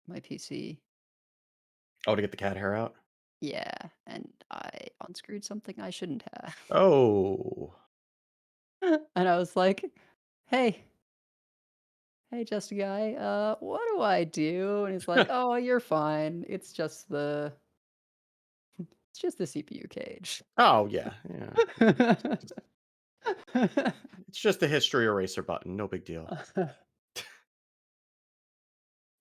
my PC. Oh, to get the cat hair out? Yeah, and I unscrewed something I shouldn't have. Oh. And I was like, "Hey, hey, just a guy, what do I do?" And he's like, "Oh, you're fine. It's just the CPU cage." Oh, yeah, yeah. It's just the history eraser button, no big deal.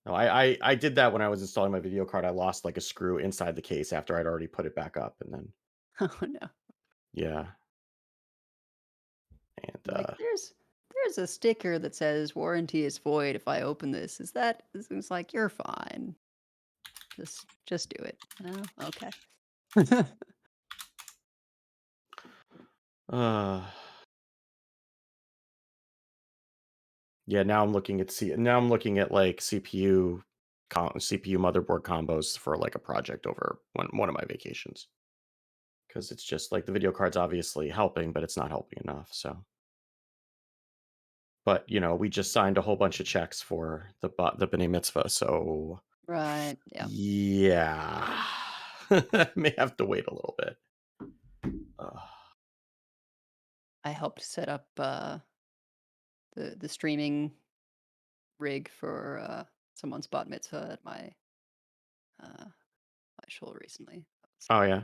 No, I did that when I was installing my video card. I lost, like, a screw inside the case after I'd already put it back up, and then Oh, no. yeah, and, Like, there's a sticker that says warranty is void if I open this. Is that it's like, "You're fine. Just do it." "Oh, okay." uh yeah, now I'm looking at, like, CPU motherboard combos for, like, a project over one of my vacations, because it's just, like, the video card's obviously helping, but it's not helping enough, so but, we just signed a whole bunch of checks for the B'nai Mitzvah, so Right, yeah. yeah. May have to wait a little bit. Ugh. I helped set up, the streaming rig for, someone's bat mitzvah at my shul recently. Oh, yeah.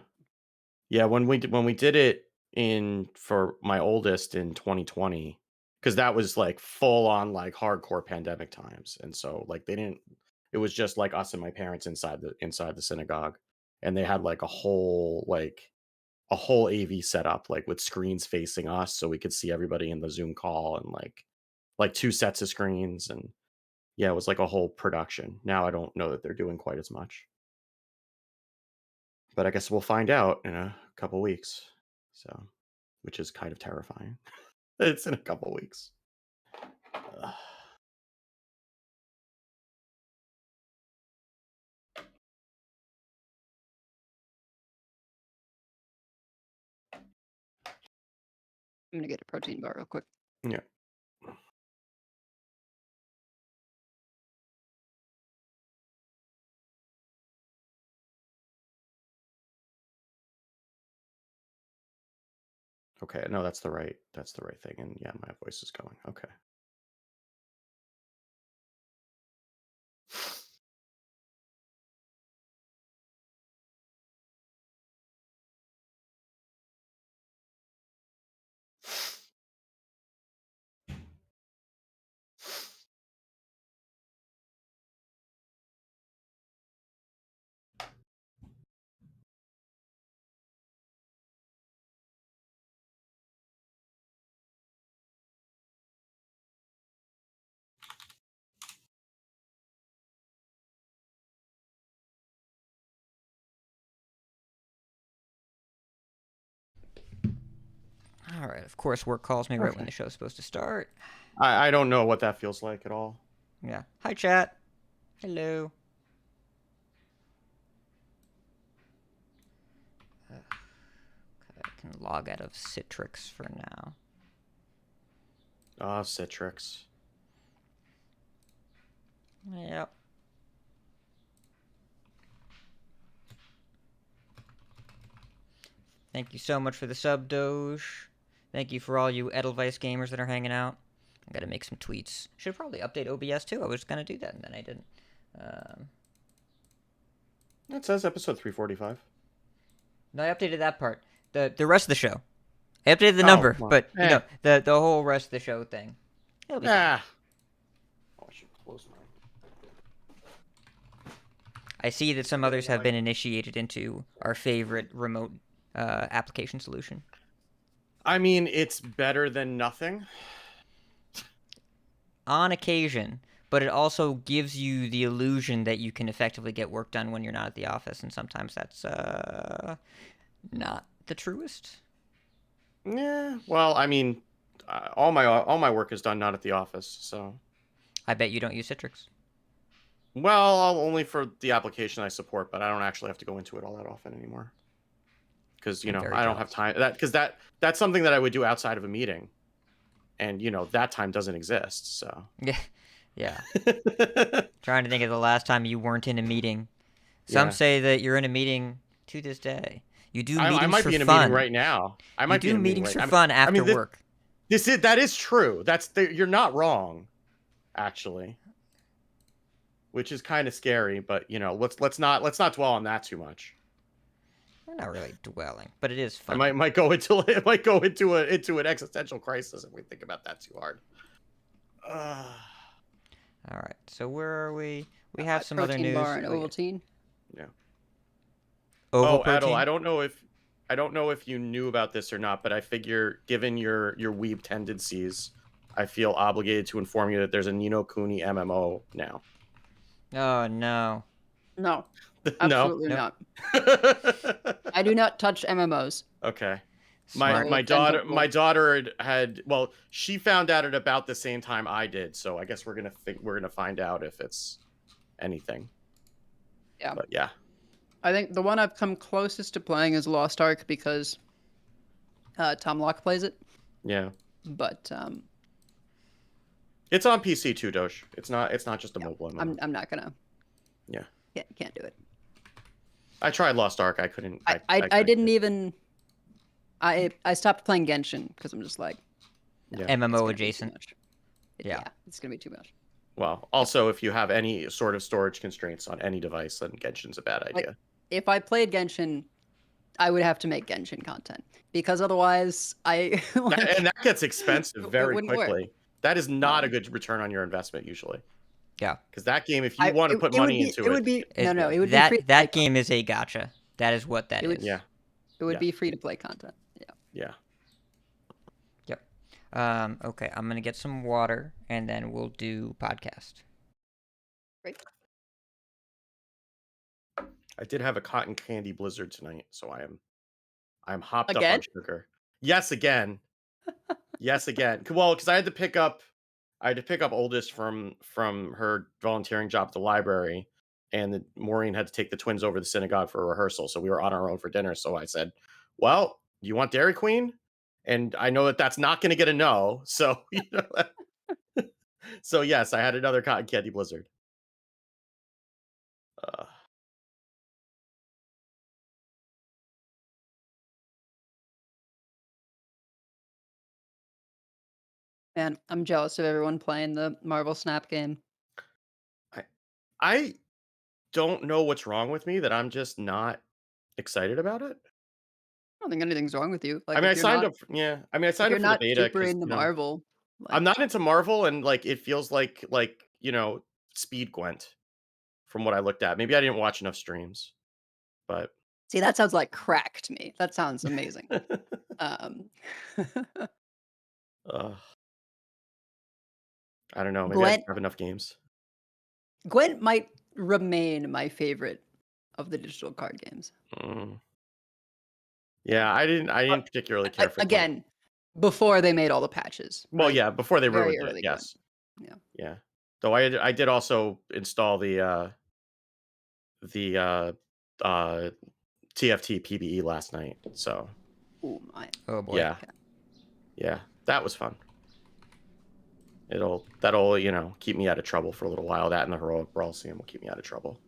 Yeah, when we did it in for my oldest in 2020, because that was, like, full on, like, hardcore pandemic times, and so, like, they didn't it was just, like, us and my parents inside the synagogue, and they had, like, a whole AV setup, like, with screens facing us so we could see everybody in the Zoom call and, like, 2 sets of screens, and yeah, it was like a whole production. Now I don't know that they're doing quite as much, but I guess we'll find out in a couple weeks, so which is kind of terrifying. It's in a couple weeks. Ugh. I'm gonna get a protein bar real quick. Yeah. Okay, no, that's the right thing, and yeah, my voice is going. Okay. All right. Of course, work calls me right when Okay. the show's supposed to start. I don't know what that feels like at all. Yeah. Hi, chat. Hello. Okay, I can log out of Citrix for now. Ah, Citrix. Yep. Thank you so much for the sub, Doge. Thank you for all you Edelweiss gamers that are hanging out. I gotta make some tweets. Should probably update OBS too. I was gonna do that and then I didn't. Um, It says episode 345. no, I updated that part. The rest of the show. I updated the Oh, number, well. but the whole rest of the show thing. It'll be fine. Ah. Oh, I should close mine. I see that some others have been initiated into our favorite remote application solution. I mean, it's better than nothing. On occasion, but it also gives you the illusion that you can effectively get work done when you're not at the office, and sometimes that's not the truest. Yeah. Well, I mean, all my work is done not at the office, so I bet you don't use Citrix. well, only for the application I support, but I don't actually have to go into it all that often anymore. Because I'm very I don't have jealous. time. That's something that I would do outside of a meeting, and that time doesn't exist. So Yeah, Yeah. Trying to think of the last time you weren't in a meeting. Some Yeah. say that you're in a meeting to this day. You do meetings I might for be in a fun. meeting right now. I You might be do in a meeting meetings right for fun after this, work. that is true. You're not wrong, actually. Which is kind of scary, but let's not dwell on that too much. We're not really dwelling, but it is fun. It might go into an existential crisis if we think about that too hard. All right. So where are we? We have some other protein news. bar and Oh, yeah. Ovaltine. Yeah. Oval Oh, protein. Adel, I don't know if you knew about this or not, but I figure, given your weeb tendencies, I feel obligated to inform you that there's a Ni no Kuni MMO now. Oh no. No, No. absolutely Nope. not. I do not touch MMOs. Okay. Smart. Very tentacle. My daughter had well, she found out at about the same time I did, so I guess we're gonna find out if it's anything. Yeah. But yeah. I think the one I've come closest to playing is Lost Ark because Tom Locke plays it. Yeah. But It's on PC too, Doge. It's not just a mobile MMO. I'm not gonna. Yeah. Can't do it. I tried Lost Ark. I couldn't. I didn't even. I stopped playing Genshin because I'm just like. Yeah. it's MMO gonna be too adjacent. much. Yeah. It's gonna be too much. Well, also, if you have any sort of storage constraints on any device, then Genshin's a bad idea. If I played Genshin, I would have to make Genshin content because otherwise I. And that gets expensive it very wouldn't work. quickly. That is not a good return on your investment usually. Yeah. Because that game, if you want to put money into it, it would be no. It would that be free. that game is a gotcha. That is what that is. Yeah. It would be free to play content. Yeah. Yep. Okay, I'm gonna get some water and then we'll do podcast. Great. I did have a cotton candy blizzard tonight, so I'm hopped up Again? on sugar. Yes, again. Yes, again. Well, because I had to pick up oldest from her volunteering job at the library, and Maureen had to take the twins over to the synagogue for a rehearsal, so we were on our own for dinner. So I said, "Well, do you want Dairy Queen?" And I know that that's not going to get a no. So so yes, I had another cotton candy blizzard. Man, I'm jealous of everyone playing the Marvel Snap game. I don't know what's wrong with me that I'm just not excited about it. I don't think anything's wrong with you. Like, I mean, I if you're signed not, up. Yeah, I mean, I if signed you're up for the not beta super because into Marvel, like, I'm not into Marvel, and like it feels like Speed Gwent from what I looked at. Maybe I didn't watch enough streams, but see, that sounds like crack to me. That sounds amazing. um, I don't know. Maybe I Gwent, just have enough games. Gwent might remain my favorite of the digital card games. Yeah, I didn't particularly care for Gwent. Again, before they made all the patches. Well, right? yeah, before they Very ruined it. early Yes. Gwent. Yeah. Though I did also install the TFT PBE last night. So. Oh my. Oh boy. Yeah. Yeah, that was fun. That'll keep me out of trouble for a little while. That and the Heroic Brawl Sim will keep me out of trouble.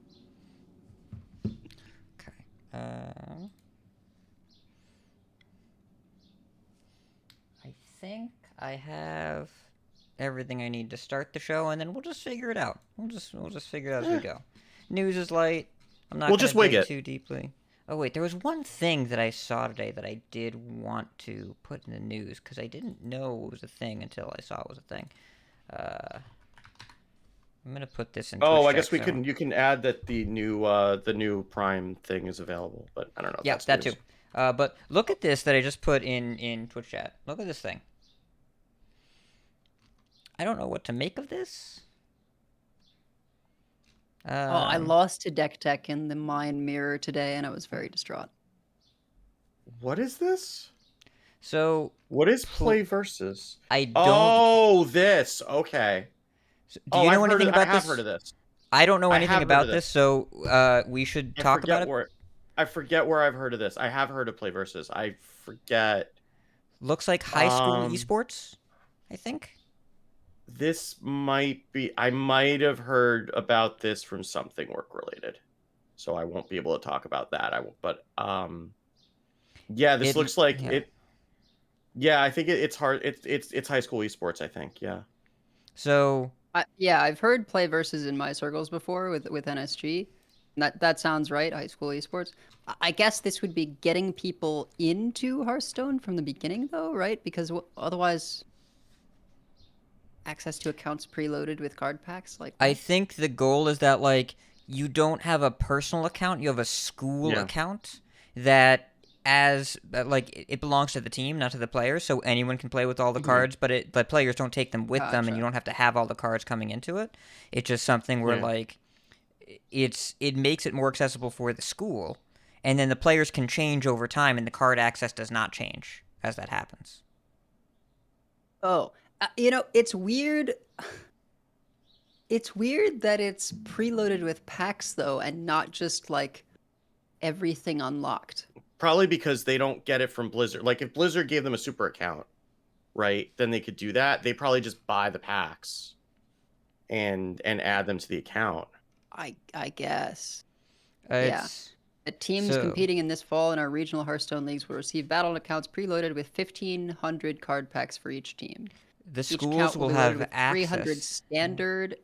Okay. I think I have everything I need to start the show, and then we'll just figure it out. We'll just figure it out as we go. News is light. I'm not. We'll gonna just wig dig it too deeply. Oh wait, there was one thing that I saw today that I did want to put in the news because I didn't know it was a thing until I saw it was a thing. I'm gonna put this in. Oh, Twitch I guess chat, you can add that the new Prime thing is available, but I don't know. If yeah, that's that news. too. But look at this that I just put in Twitch chat. Look at this thing. I don't know what to make of this. I lost to Deck Tech in the Mind Mirror today, and I was very distraught. What is this? So what is Play Versus? I don't. Oh, this. Okay. Do you know anything about this? I have heard of this. I don't know anything about this, so we should talk about it. I forget where I've heard of this. I have heard of Play Versus. I forget. Looks like high school esports, I think. This might be. I might have heard about this from something work related, so I won't be able to talk about that. But yeah, this looks like yeah. it. Yeah, I think it's hard. It's high school esports. I think. Yeah. So Yeah, I've heard play versus in my circles before with NSG. That sounds right. High school esports. I guess this would be getting people into Hearthstone from the beginning, though, right? Because otherwise, access to accounts preloaded with card packs like I that? think the goal is that like you don't have a personal account, you have a school Yeah. account that like it belongs to the team, not to the players, so anyone can play with all the Mhm. cards, but the players don't take them with them, and you Gotcha. don't have to have all the cards coming into it. It's just something where Yeah. like it makes it more accessible for the school, and then the players can change over time, and the card access does not change as that happens. Oh, it's weird. It's weird that it's preloaded with packs though, and not just like everything unlocked. Probably because they don't get it from Blizzard. Like if Blizzard gave them a super account, right, then they could do that. They probably just buy the packs and add them to the account. I guess. It's The teams So- competing in this fall in our regional Hearthstone leagues will receive battle accounts preloaded with 1,500 card packs for each team. the Each schools account will be loaded have with 300 access. standard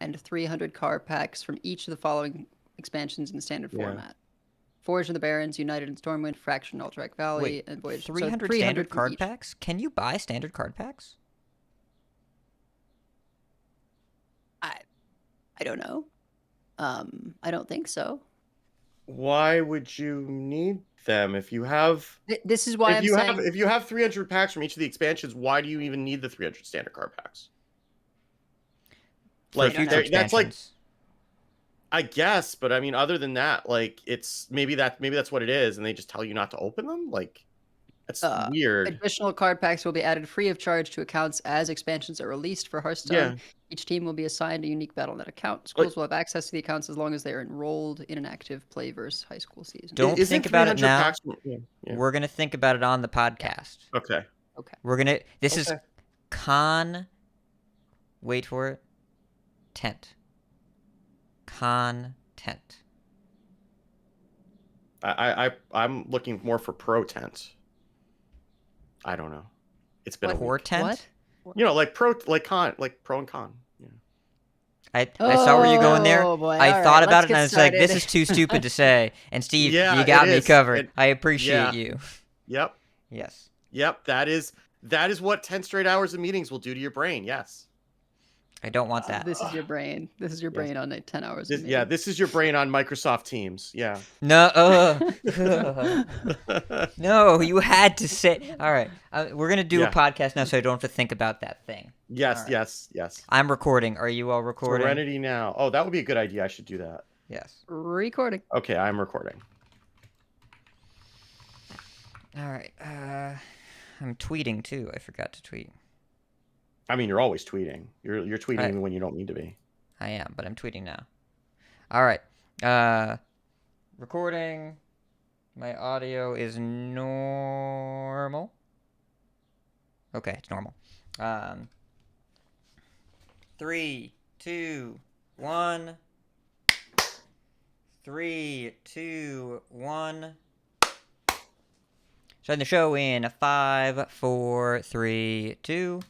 and 300 card packs from each of the following expansions in the standard Yeah. format. Forge of the Barons, United in Stormwind, Fraction, Alterac Valley, Wait, and Voyage. So 300 standard from card each. packs? Can you buy standard card packs? I don't know. I don't think so. Why would you need them if you have This is why I'm saying if you have 300 packs from each of the expansions? Why do you even need the 300 standard card packs? For Like future that's like expansions? I guess, but I mean, other than that, like it's maybe that's what it is, and they just tell you not to open them. Like that's weird. additional card packs will be added free of charge to accounts as expansions are released for Hearthstone. Yeah. Each team will be assigned a unique Battle.net account. Schools will have access to the accounts as long as they are enrolled in an active play versus high school season. Don't Isn't think about it 300 now. packs yeah. We're gonna think about it on the podcast. Okay. We're gonna. This is Okay. Wait for it. Content. I'm looking more for pro tent. I don't know. It's been a week. Portent? What? You know, like pro and con. Yeah. I saw where you're going there. Oh, boy. I All thought right, about let's it and I get was like, this started. is too stupid to say. And Steve, Yeah, you got it me is. covered. And- I appreciate yeah. you. Yep. Yes. Yep. That is what 10 straight hours of meetings will do to your brain. Yes. I don't want that. This is your brain. This is your Yes. brain on 10 hours. This, of yeah. meeting. This is your brain on Microsoft Teams. Yeah. No. No, you had to say. All right. We're going to do a Yeah. podcast now so I don't have to think about that thing. Yes. All right. Yes. I'm recording. Are you all recording? Serenity now. Oh, that would be a good idea. I should do that. Yes. Recording. Okay, I'm recording. All right. I'm tweeting too. I forgot to tweet. I mean, you're always tweeting. You're tweeting I- even when you don't need to be. I am, but I'm tweeting now. All right. Recording. My audio is normal. Okay, it's normal. 3, 2, 1. 3, 2, 1. Starting the show in 5, 4, 3, 2.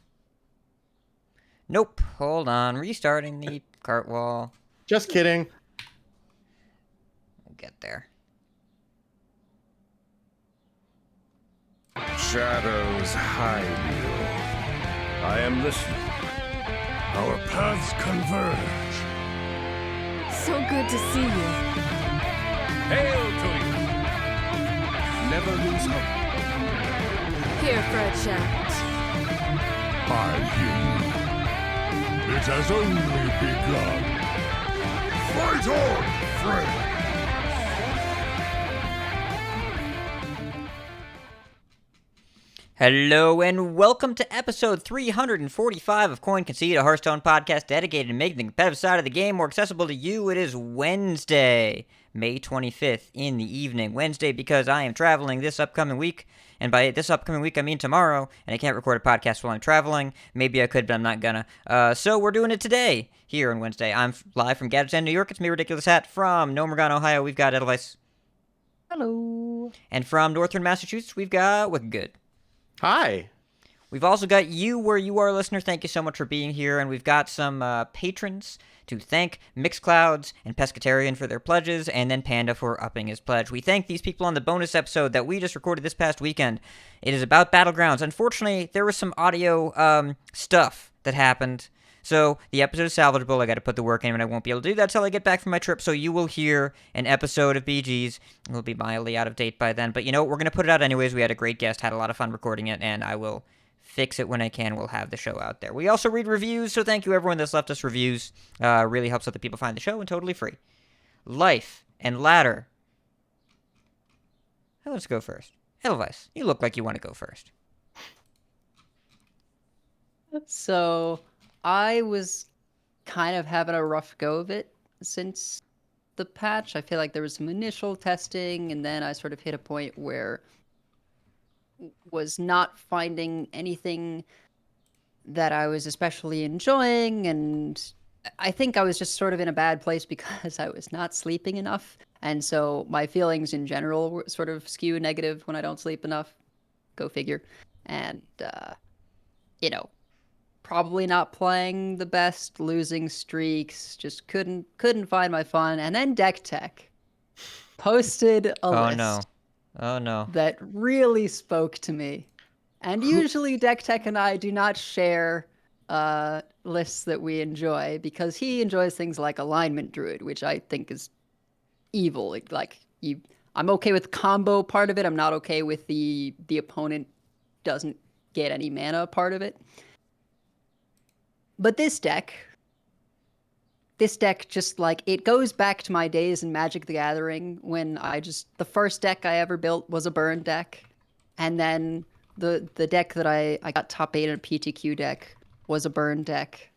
Nope. Hold on. Restarting the cart wall. Just kidding. We'll get there. Shadows hide you. I am listening. Our paths converge. So good to see you. Hail to you! Never lose hope. Here for a chat. I hear you. It has only begun. Fight on, friend! Hello and welcome to episode 345 of Coin Conceit, a Hearthstone podcast dedicated to making the competitive side of the game more accessible to you. It is Wednesday, May 25th in the evening. Wednesday because I am traveling this upcoming week, and by this upcoming week I mean tomorrow, and I can't record a podcast while I'm traveling. Maybe I could, but I'm not gonna. So we're doing it today, here on Wednesday. I'm live from Gadsden, New York. It's me, Ridiculous Hat. From Nomergon, Ohio, we've got Edelweiss. Hello. And from Northern Massachusetts, we've got Wicked Good. Hi. We've also got you where you are, listener. Thank you so much for being here. And we've got some patrons to thank: Mixclouds and Pescatarian for their pledges, and then Panda for upping his pledge. We thank these people on the bonus episode that we just recorded this past weekend. It is about Battlegrounds. Unfortunately, there was some audio stuff that happened. So the episode is salvageable. I got to put the work in, and I won't be able to do that till I get back from my trip. So you will hear an episode of BG's. It will be mildly out of date by then. But you know what? We're going to put it out anyways. We had a great guest, had a lot of fun recording it, and I will fix it when I can. We'll have the show out there. We also read reviews, so thank you everyone that's left us reviews. Really helps other people find the show, and totally free. Life and Ladder. Let's go first. Edelweiss, you look like you want to go first. So I was kind of having a rough go of it since the patch. I feel like there was some initial testing, and then I sort of hit a point where was not finding anything that I was especially enjoying, and I think I was just sort of in a bad place because I was not sleeping enough, and so my feelings in general were sort of skew negative when I don't sleep enough. Go figure. And probably not playing the best, losing streaks, just couldn't find my fun. And then Deck Tech posted a list Oh no. that really spoke to me. And usually Deck Tech and I do not share lists that we enjoy, because he enjoys things like Alignment Druid, which I think is evil. I'm okay with the combo part of it. I'm not okay with the opponent doesn't get any mana part of it. But this deck just, like, it goes back to my days in Magic the Gathering when the first deck I ever built was a burn deck. And then the deck that I got top 8 in a PTQ deck was a burn deck.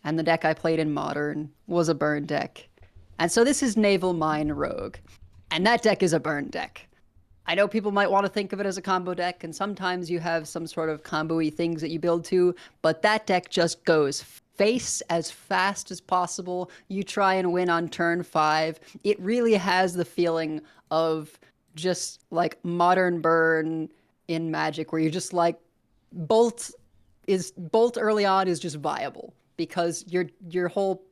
And the deck I played in Modern was a burn deck. And so this is Naval Mine Rogue. And that deck is a burn deck. I know people might want to think of it as a combo deck, and sometimes you have some sort of combo-y things that you build to, but that deck just goes face as fast as possible. You try and win on turn 5. It really has the feeling of just like Modern Burn in Magic, where you're just like, Bolt early on is just viable because your whole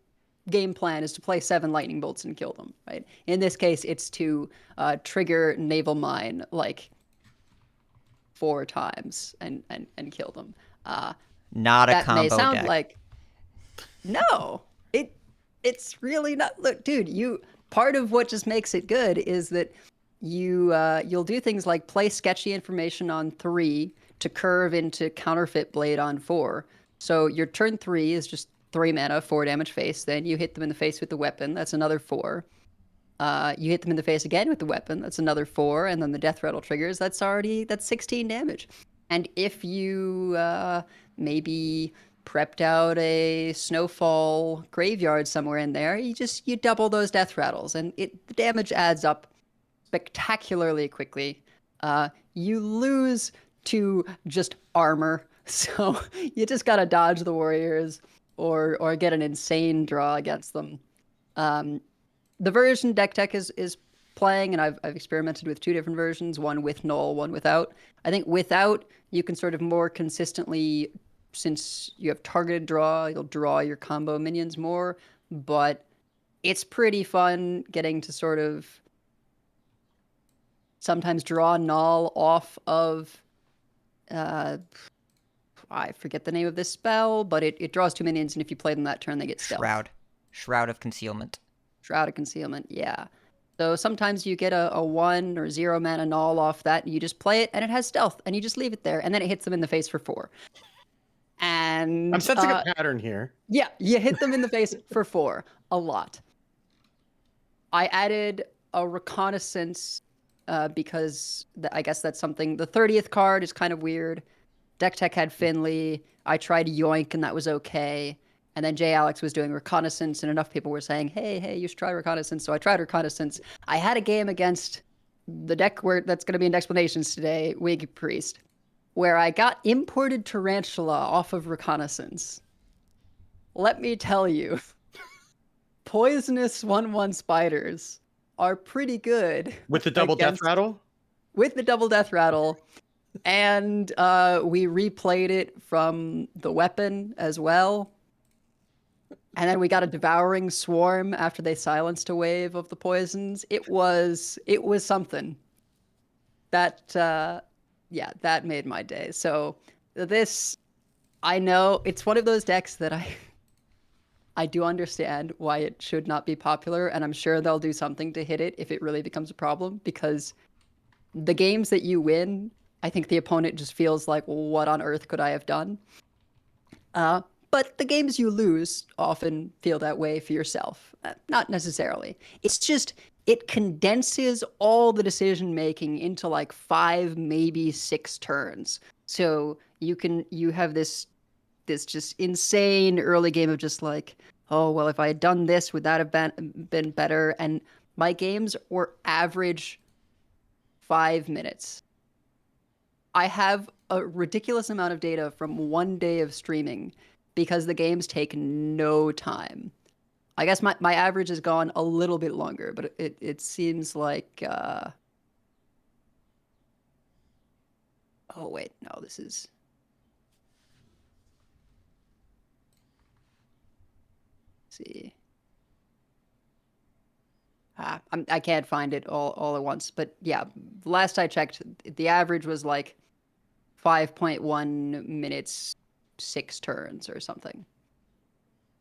game plan is to play 7 lightning bolts and kill them, right? In this case, it's to trigger Naval Mine like 4 times and kill them. Not a that combo may sound deck. like no, it's really not. Look, dude, part of what just makes it good is that you'll do things like play sketchy information on 3 to curve into Counterfeit Blade on 4. So your turn 3 is just 3 mana, 4 damage face. Then you hit them in the face with the weapon. That's another 4. You hit them in the face again with the weapon. That's another 4. And then the Death Rattle triggers. That's 16 damage. And if you maybe prepped out a Snowfall Graveyard somewhere in there, you double those Death Rattles, and the damage adds up spectacularly quickly. You lose to just armor, so you just gotta dodge the warriors or get an insane draw against them. The version Deck Tech is playing, and I've experimented with 2 different versions, one with null, one without. I think without, you can sort of more consistently, since you have targeted draw, you'll draw your combo minions more, but it's pretty fun getting to sort of sometimes draw null off of I forget the name of this spell, but it draws 2 minions, and if you play them that turn, they get stealth. Shroud of Concealment. Shroud of Concealment, yeah. So sometimes you get a 1 or 0 mana null off that, and you just play it, and it has stealth, and you just leave it there, and then it hits them in the face for 4. And I'm sensing a pattern here. Yeah, you hit them in the face for 4 a lot. I added a Reconnaissance because I guess that's something. The 30th card is kind of weird. Deck Tech had Finley. I tried Yoink, and that was okay. And then Jay Alex was doing Reconnaissance, and enough people were saying, hey, you should try Reconnaissance. So I tried Reconnaissance. I had a game against the deck that's going to be in Explanations today, Wig Priest, where I got imported Tarantula off of Reconnaissance. Let me tell you, poisonous 1/1 spiders are pretty good. With the double death rattle? With the double death rattle. And we replayed it from the weapon as well. And then we got a devouring swarm after they silenced a wave of the poisons. It was something. That that made my day. So this, I know it's one of those decks that I do understand why it should not be popular, and I'm sure they'll do something to hit it if it really becomes a problem, because the games that you win, I think the opponent just feels like, well, what on earth could I have done? But the games you lose often feel that way for yourself. Not necessarily. It's just, it condenses all the decision making into like 5, maybe 6 turns. So you have this just insane early game of just like, oh, well, if I had done this, would that have been better? And my games were average 5 minutes. I have a ridiculous amount of data from 1 day of streaming because the games take no time. I guess my average has gone a little bit longer, but it seems like... Oh, wait, no, this is... Let's see. I can't find it all at once, but yeah, last I checked, the average was like 5.1 minutes, 6 turns or something.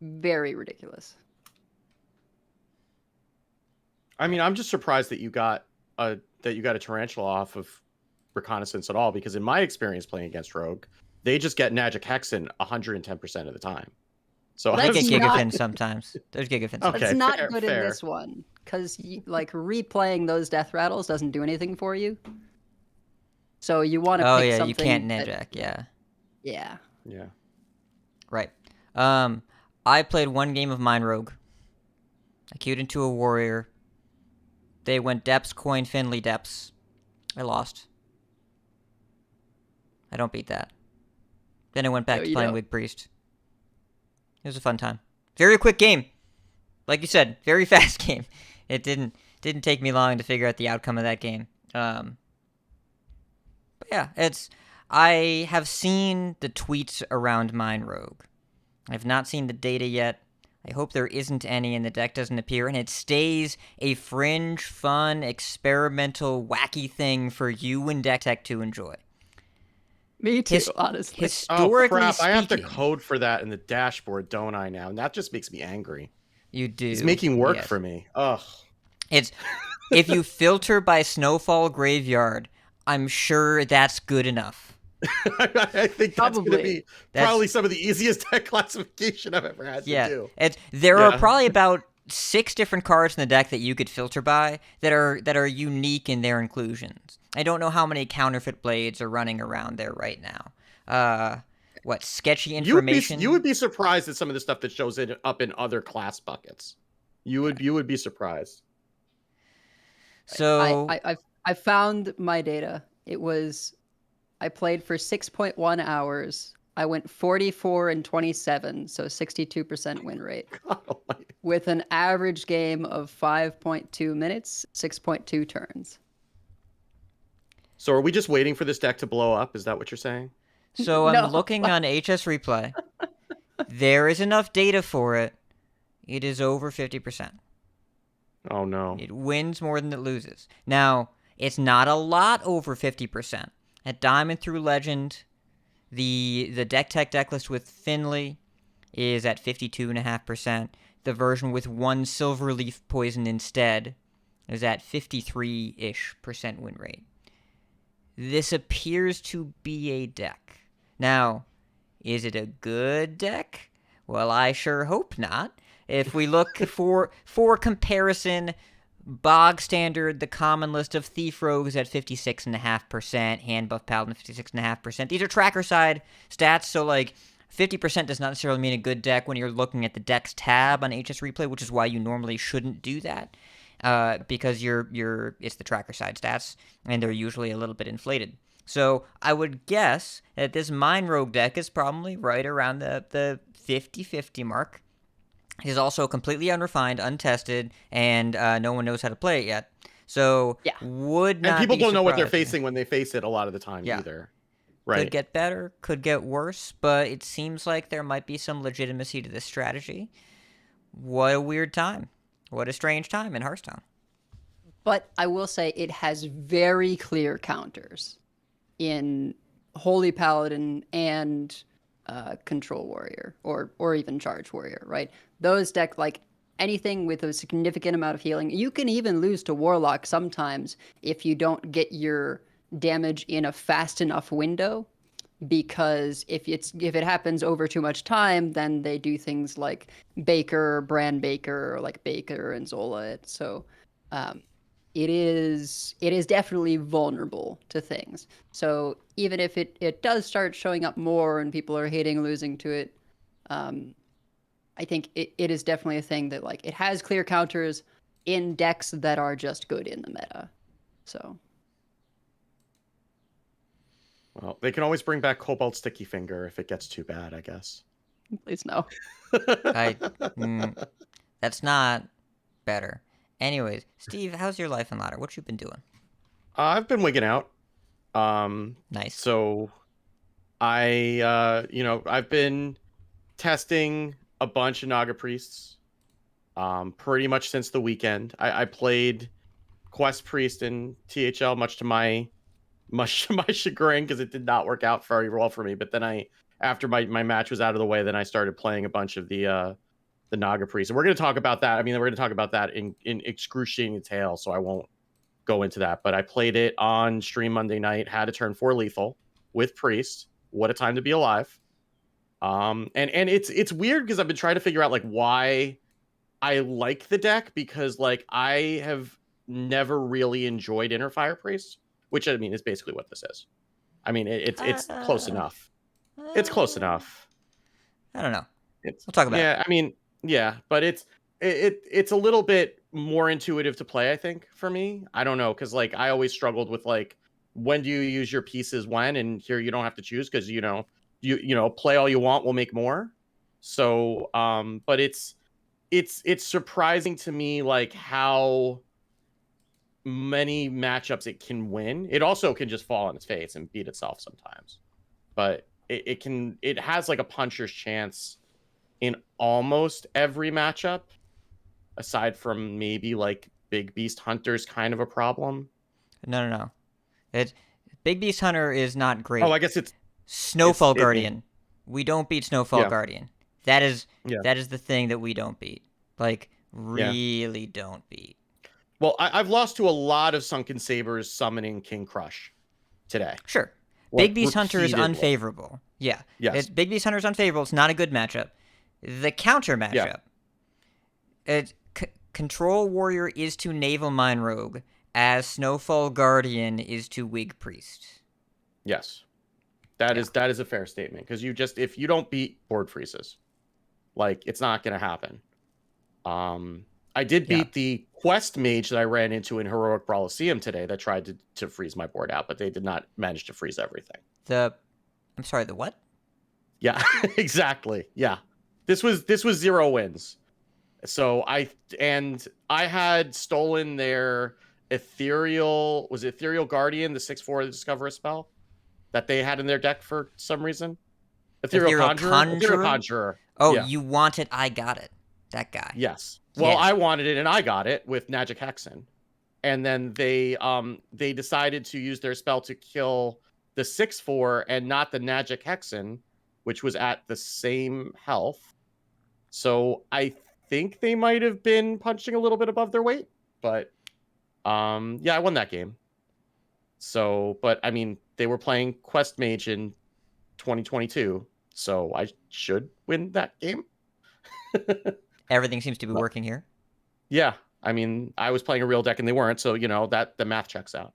Very ridiculous. I mean, I'm just surprised that you got a tarantula off of Reconnaissance at all, because in my experience playing against Rogue, they just get Magic Hexen 110% of the time. So They get That's Gigafin sometimes. There's Gigafin sometimes. Okay, It's not fair, good in fair. this one, because like replaying those death rattles doesn't do anything for you. So you want to Oh pick yeah, something you can't that- Nejack, yeah. Yeah. Yeah. Right. I played 1 game of Mind Rogue. I queued into a warrior. They went Depths, Coin, Finley, Depths. I lost. I don't beat that. Then I went back No, to you playing don't. Wig Priest. It was a fun time. Very quick game. Like you said, very fast game. It didn't take me long to figure out the outcome of that game. But yeah, I have seen the tweets around Mind Rogue. I've not seen the data yet. I hope there isn't any and the deck doesn't appear, and it stays a fringe, fun, experimental, wacky thing for you and Deck Tech to enjoy. Me too, His- honestly. Oh Historically crap! I have to speaking, code for that in the dashboard, don't I? Now, and that just makes me angry. you do. It's making work yes. for me. Ugh. It's if you filter by Snowfall Graveyard, I'm sure that's good enough. I think that's going to Probably. be That's- probably some of the easiest deck classification I've ever had to Yeah, do. there are Yeah. probably about 6 different cards in the deck that you could filter by that are unique in their inclusions. I don't know how many counterfeit blades are running around there right now. What sketchy information? You would be surprised at some of the stuff that shows it up in other class buckets. You would be surprised. So I found my data. It was, I played for 6.1 hours. I went 44 and 27, so 62% win rate, God almighty. with an average game of 5.2 minutes, 6.2 turns. So are we just waiting for this deck to blow up? Is that what you're saying? So I'm No. looking on HS Replay. There is enough data for it. It is over 50%. Oh no. It wins more than it loses. Now, it's not a lot over 50%. At Diamond through Legend, the Deck Tech deck list with Finley is at 52.5%. The version with 1 Silverleaf Poison instead is at 53-ish% win rate. This appears to be a deck. Now, is it a good deck? Well, I sure hope not. If we look for comparison, bog standard, the common list of Thief Rogues at 56.5%, Hand Buff Paladin 56.5%. These are tracker side stats, so like 50% does not necessarily mean a good deck when you're looking at the decks tab on HS Replay, which is why you normally shouldn't do that, because it's the tracker side stats, and they're usually a little bit inflated. So I would guess that this Mind Rogue deck is probably right around the 50-50 mark. It is also completely unrefined, untested, and no one knows how to play it yet. So Yeah. would not And people be don't know what they're surprised. facing when they face it a lot of the time Yeah. either. Could Right. get better, could get worse, but it seems like there might be some legitimacy to this strategy. What a weird time. What a strange time in Hearthstone. But I will say it has very clear counters in Holy Paladin and Control Warrior, or even Charge Warrior, right? Those decks, like anything with a significant amount of healing, you can even lose to Warlock sometimes if you don't get your damage in a fast enough window. Because if it happens over too much time, then they do things like Baker, Bran Baker, or like Baker and Zola it. So it is definitely vulnerable to things. So even if it does start showing up more and people are hating losing to it, I think it is definitely a thing that like it has clear counters in decks that are just good in the meta. So Well, they can always bring back Cobalt Sticky Finger if it gets too bad, I guess. please no. That's not better. Anyways, Steve, how's your life in ladder? What you been doing? I've been wigging out. Nice. So I've been testing a bunch of Naga Priests pretty much since the weekend. I played Quest Priest in THL much to my chagrin because it did not work out very well for me. But then after my match was out of the way, then I started playing a bunch of the Naga Priest. And we're going to talk about that. I mean, we're going to talk about that in excruciating detail, so I won't go into that. But I played it on stream Monday night, had a turn 4 lethal with Priest. What a time to be alive. And it's weird because I've been trying to figure out like why I like the deck, because like I have never really enjoyed Inner Fire Priest, which I mean is basically what this is. I mean it's close enough. It's close enough. I don't know. We'll talk about it. Yeah, I mean, yeah, but it's a little bit more intuitive to play, I think, for me. I don't know, because like I always struggled with like when do you use your pieces when, and here you don't have to choose because you play all you want, we'll make more. So but it's surprising to me like how many matchups it can win. It also can just fall on its face and beat itself sometimes, but it has like a puncher's chance in almost every matchup, aside from maybe like Big Beast Hunter's kind of a problem. No. Big Beast Hunter is not great. Oh, I guess it's Snowfall Guardian. We don't beat Snowfall Guardian. That is the thing that we don't beat. Like really don't beat. Well, I've lost to a lot of Sunken Sabers summoning King Crush today. Sure. Like, Big Beast Hunter is repeatedly. unfavorable. Yeah. Yes. Big Beast Hunter is unfavorable. It's not a good matchup. The counter matchup. Control Warrior is to Naval Mine Rogue as Snowfall Guardian is to Wig Priest. Yes. That is a fair statement, because if you don't beat board freezes, like it's not going to happen. I did beat the Quest Mage that I ran into in Heroic Brawliseum today that tried to freeze my board out, but they did not manage to freeze everything. I'm sorry, the what? Yeah, exactly. Yeah. This was 0 wins. So I had stolen their Ethereal Guardian, the 6/4 Discover a spell that they had in their deck for some reason. Ethereal Conjurer. Oh, yeah. You want it, I got it. That guy. Yes. Well, Yeah. I wanted it and I got it with Magic Hexen. And then they decided to use their spell to kill the 6/4 and not the Magic Hexen, which was at the same health. So I think they might have been punching a little bit above their weight, but I won that game. So, but I mean, they were playing Quest Mage in 2022, so I should win that game. Everything seems to be working here. Yeah, I mean, I was playing a real deck and they weren't, so that the math checks out.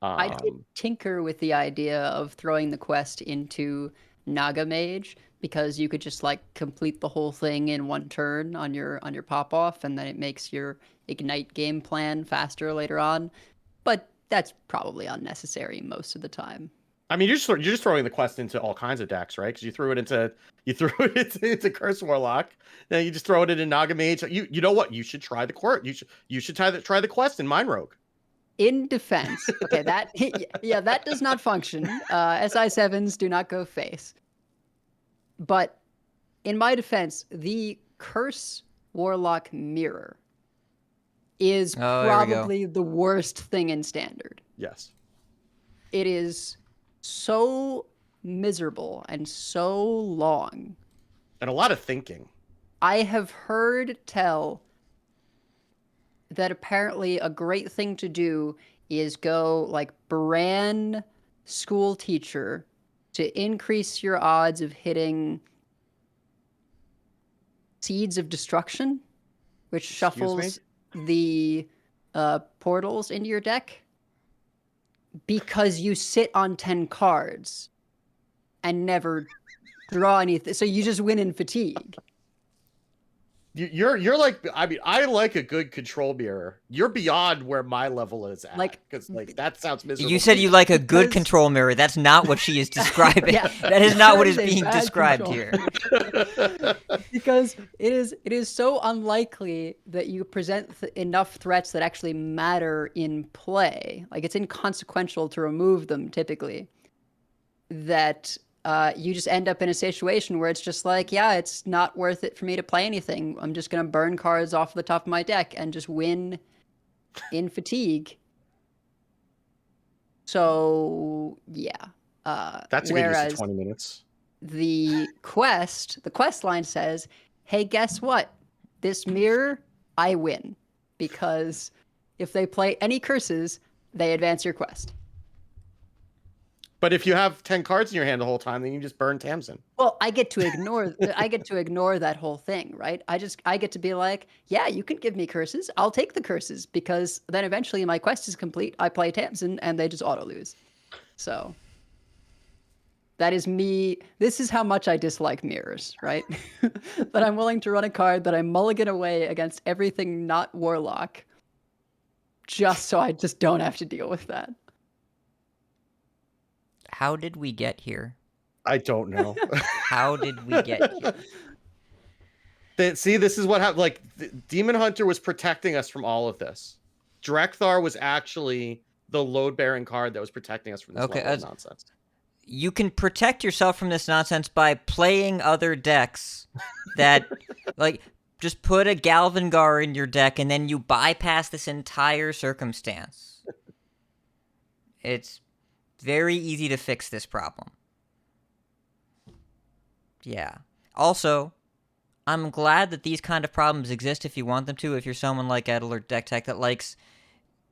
I did tinker with the idea of throwing the quest into Naga Mage because you could just like complete the whole thing in one turn on your pop off, and then it makes your ignite game plan faster later on. But that's probably unnecessary most of the time. I mean, you're just throwing the quest into all kinds of decks, right? Because you threw it into Curse Warlock, then you just throw it into Naga Mage. You know what? You should try the court. You should try the quest in Mind Rogue. In defense, okay, that that does not function. SI7s do not go face. But in my defense, the Curse Warlock Mirror is probably the worst thing in Standard. Yes. It is so miserable and so long. And a lot of thinking. I have heard tell that apparently a great thing to do is go like Bran School Teacher to increase your odds of hitting Seeds of Destruction, which shuffles the portals into your deck, because you sit on 10 cards and never draw anything. So you just win in fatigue. You're like, I mean, I like a good control mirror. You're beyond where my level is at. Because that sounds miserable. You said you like a good control mirror. That's not what she is describing. That is not what is being described here. Because it is so unlikely that you present enough threats that actually matter in play. Like, it's inconsequential to remove them typically. That you just end up in a situation where it's just like, yeah, it's not worth it for me to play anything. I'm just going to burn cards off the top of my deck and just win in fatigue. So, yeah. That's a good use of 20 minutes. The quest line says, hey, guess what? This mirror, I win. Because if they play any curses, they advance your quest. But if you have 10 cards in your hand the whole time, then you just burn Tamsin. Well, I get to ignore that whole thing, right? I get to be like, yeah, you can give me curses. I'll take the curses, because then eventually my quest is complete. I play Tamsin and they just auto lose. So that is me. This is how much I dislike mirrors, right? That I'm willing to run a card that I mulligan away against everything not Warlock, just so I just don't have to deal with that. How did we get here? I don't know. How did we get here? See, this is what happened. Like, Demon Hunter was protecting us from all of this. Drekthar was actually the load-bearing card that was protecting us from this level of nonsense. You can protect yourself from this nonsense by playing other decks that, like, just put a Galvangar in your deck and then you bypass this entire circumstance. It's very easy to fix this problem. Yeah. Also, I'm glad that these kind of problems exist if you want them to. If you're someone like Edel or Deck Tech that likes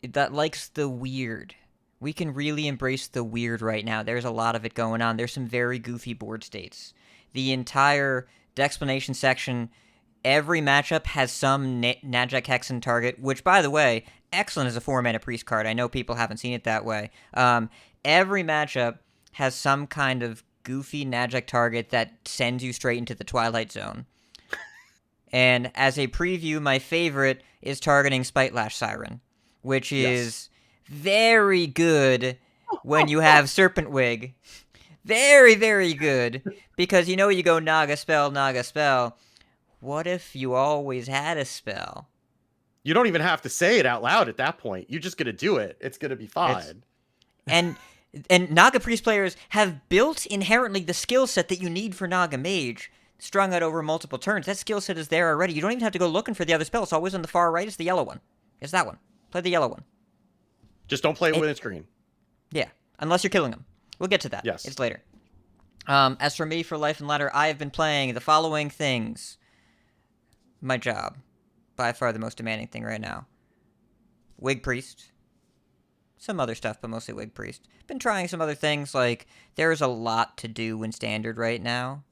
the weird. We can really embrace the weird right now. There's a lot of it going on. There's some very goofy board states. The entire Dexplanation section, every matchup has some Najak Hexen target, which, by the way, excellent as a 4-mana priest card. I know people haven't seen it that way. Every matchup has some kind of goofy Najak target that sends you straight into the Twilight Zone. And as a preview, my favorite is targeting Spitelash Siren, which is very good when you have Serpent Wig. Very, very good. Because you go Naga spell. What if you always had a spell? You don't even have to say it out loud at that point. You're just going to do it. It's going to be fine. And Naga Priest players have built inherently the skill set that you need for Naga Mage, strung out over multiple turns. That skill set is there already. You don't even have to go looking for the other spell. It's always on the far right. It's the yellow one. It's that one. Play the yellow one. Just don't play it with a screen. Yeah, unless you're killing them. We'll get to that. Yes. It's later. As for me, for Life and Ladder, I have been playing the following things. My job. By far the most demanding thing right now. Wig Priest. Some other stuff, but mostly Wig Priest. Been trying some other things, like, there's a lot to do in Standard right now.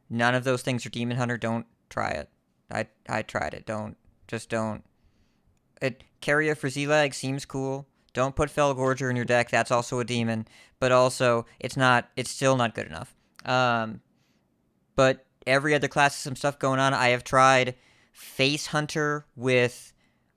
None of those things are Demon Hunter. Don't try it. I tried it. Don't. Carrier for Z-Lag seems cool. Don't put Felgorger in your deck. That's also a demon. But also, it's still not good enough. But every other class has some stuff going on. I have tried Face Hunter with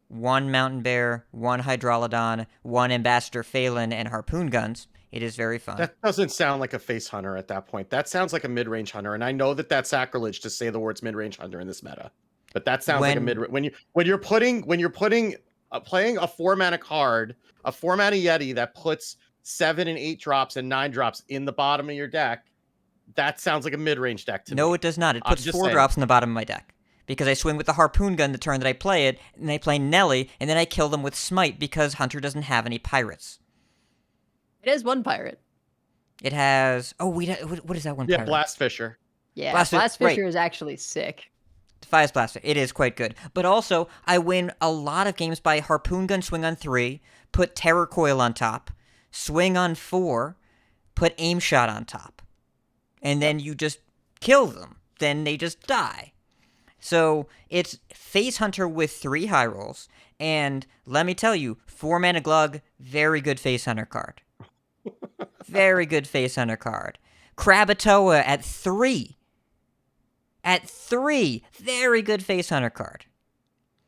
1 Mountain Bear, 1 Hydrolodon, 1 Ambassador Phelan, and Harpoon Guns. It is very fun. That doesn't sound like a face hunter at that point. That sounds like a mid-range hunter, and I know that that's sacrilege to say the words mid-range hunter in this meta. But that sounds like a mid. When you're playing a 4-mana card, a 4-mana Yeti that puts 7 and 8 drops and 9 drops in the bottom of your deck, that sounds like a mid-range deck to me. No, it does not. It puts 4 drops in the bottom of my deck. Because I swing with the Harpoon Gun the turn that I play it, and I play Nelly, and then I kill them with Smite because Hunter doesn't have any pirates. It has 1 pirate. It has... Oh, what is that one pirate? Yeah, Blast Fisher. Yeah, Blast Fisher is actually sick. Defias Blaster. It is quite good. But also, I win a lot of games by Harpoon Gun swing on 3, put Terror Coil on top, swing on 4, put Aim Shot on top. And then you just kill them. Then they just die. So, it's Face Hunter with 3 high rolls. And let me tell you, 4-mana Glug, very good Face Hunter card. Very good Face Hunter card. Krakatoa at 3. At 3, very good Face Hunter card.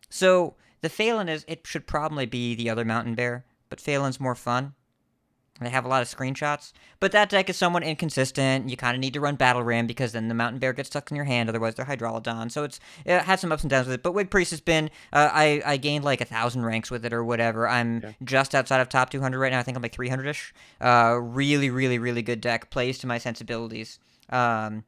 So, the Phelan it should probably be the other Mountain Bear, but Phelan's more fun. They have a lot of screenshots. But that deck is somewhat inconsistent. You kind of need to run Battle Ram because then the Mountain Bear gets stuck in your hand, otherwise they're Hydrolodon. So it had some ups and downs with it. But Wig Priest has been, I gained like 1,000 ranks with it or whatever. I'm just outside of top 200 right now. I think I'm like 300-ish. Really, really, really good deck. Plays to my sensibilities. And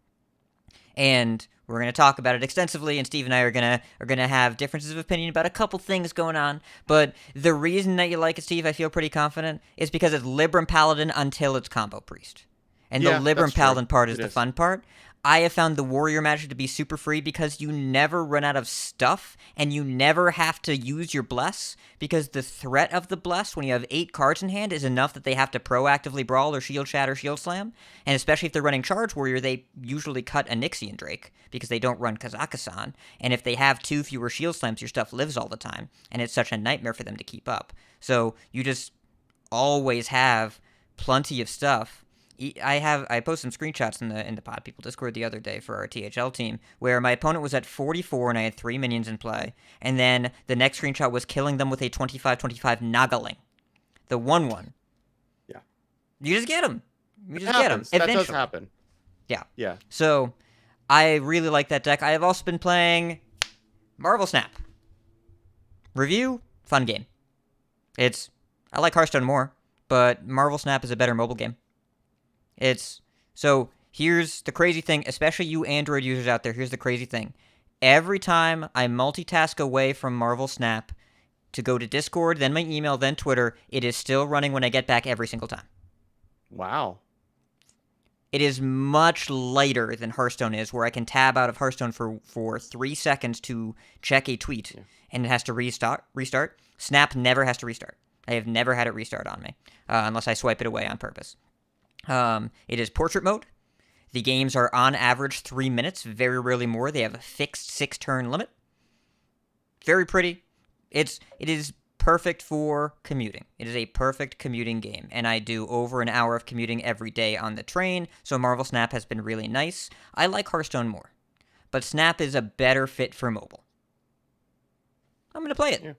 we're going to talk about it extensively, and Steve and I are gonna have differences of opinion about a couple things going on. But the reason that you like it, Steve, I feel pretty confident, is because it's Libram Paladin until it's Combo Priest. And the Libram Paladin part is the fun part. I have found the Warrior Magic to be super free because you never run out of stuff, and you never have to use your Bless, because the threat of the Bless when you have 8 cards in hand is enough that they have to proactively Brawl or Shield Shatter, Shield Slam, and especially if they're running Charge Warrior, they usually cut Onyxian Drake, because they don't run Kazakusan, and if they have 2 fewer Shield Slams, your stuff lives all the time, and it's such a nightmare for them to keep up. So you just always have plenty of stuff. I posted some screenshots in the Pod People Discord the other day for our THL team where my opponent was at 44 and I had 3 minions in play, and then the next screenshot was killing them with a 25/25 Nagaling, the 1/1. Yeah, you just get them. You just get them. Eventually. That does happen. Yeah. So I really like that deck. I have also been playing Marvel Snap. Review, fun game. I like Hearthstone more, but Marvel Snap is a better mobile game. So here's the crazy thing, especially you Android users out there, here's the crazy thing. Every time I multitask away from Marvel Snap to go to Discord, then my email, then Twitter, it is still running when I get back every single time. Wow. It is much lighter than Hearthstone is, where I can tab out of Hearthstone for 3 seconds to check a tweet, and it has to restart. Snap never has to restart. I have never had it restart on me, unless I swipe it away on purpose. It is portrait mode. The games are on average 3 minutes, very rarely more. They have a fixed 6-turn limit. Very pretty. It is perfect for commuting. It is a perfect commuting game, and I do over an hour of commuting every day on the train, so Marvel Snap has been really nice. I like Hearthstone more, but Snap is a better fit for mobile. I'm going to play it. Yeah.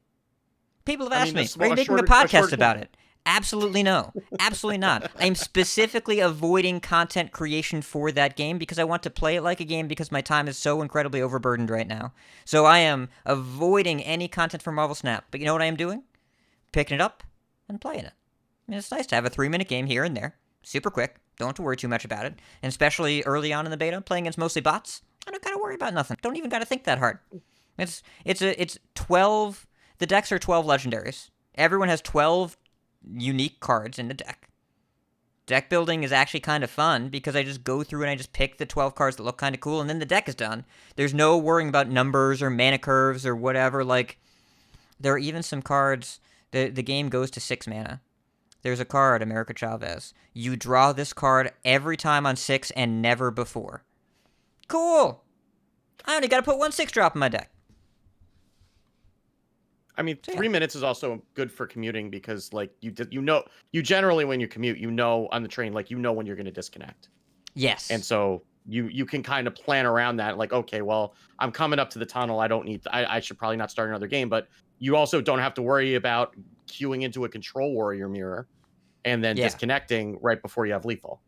People have asked me, are you making a podcast about it? Absolutely no. Absolutely not. I'm specifically avoiding content creation for that game because I want to play it like a game because my time is so incredibly overburdened right now. So I am avoiding any content from Marvel Snap. But you know what I am doing? Picking it up and playing it. I mean, it's nice to have a 3-minute game here and there. Super quick. Don't have to worry too much about it. And especially early on in the beta, playing against mostly bots, I don't gotta worry about nothing. Don't even gotta think that hard. It's 12... The decks are 12 legendaries. Everyone has 12 unique cards in the deck. Deck building is actually kind of fun because I just go through and I just pick the 12 cards that look kind of cool, and then the deck is done. There's no worrying about numbers or mana curves or whatever. Like, there are even some cards, the game goes to 6 mana. There's a card, America Chavez. You draw this card every time on 6 and never before. Cool! I only gotta put 1 6-drop in my deck. I mean, So, yeah. 3 minutes is also good for commuting because like you generally when you commute, on the train, like when you're going to disconnect. Yes. And so you can kind of plan around that. Like, okay, well, I'm coming up to the tunnel. I should probably not start another game, but you also don't have to worry about queuing into a Control Warrior mirror and then Yeah. disconnecting right before you have lethal.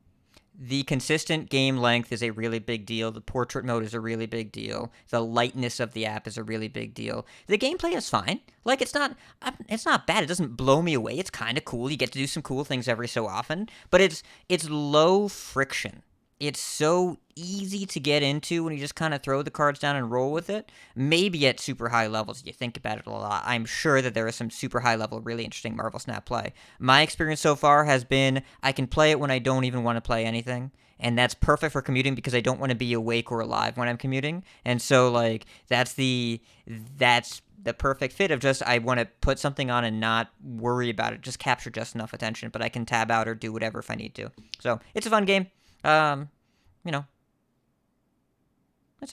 The consistent game length is a really big deal. The portrait mode is a really big deal. The lightness of the app is a really big deal. The gameplay is fine. Like, it's not bad. It doesn't blow me away. It's kind of cool. You get to do some cool things every so often, but it's low friction. It's so easy to get into when you just kind of throw the cards down and roll with it. Maybe at super high levels, you think about it a lot. I'm sure that there is some super high level, really interesting Marvel Snap play. My experience so far has been I can play it when I don't even want to play anything. And that's perfect for commuting because I don't want to be awake or alive when I'm commuting. And so, like, that's the perfect fit of just I want to put something on and not worry about it, just capture just enough attention, but I can tab out or do whatever if I need to. So it's a fun game. That's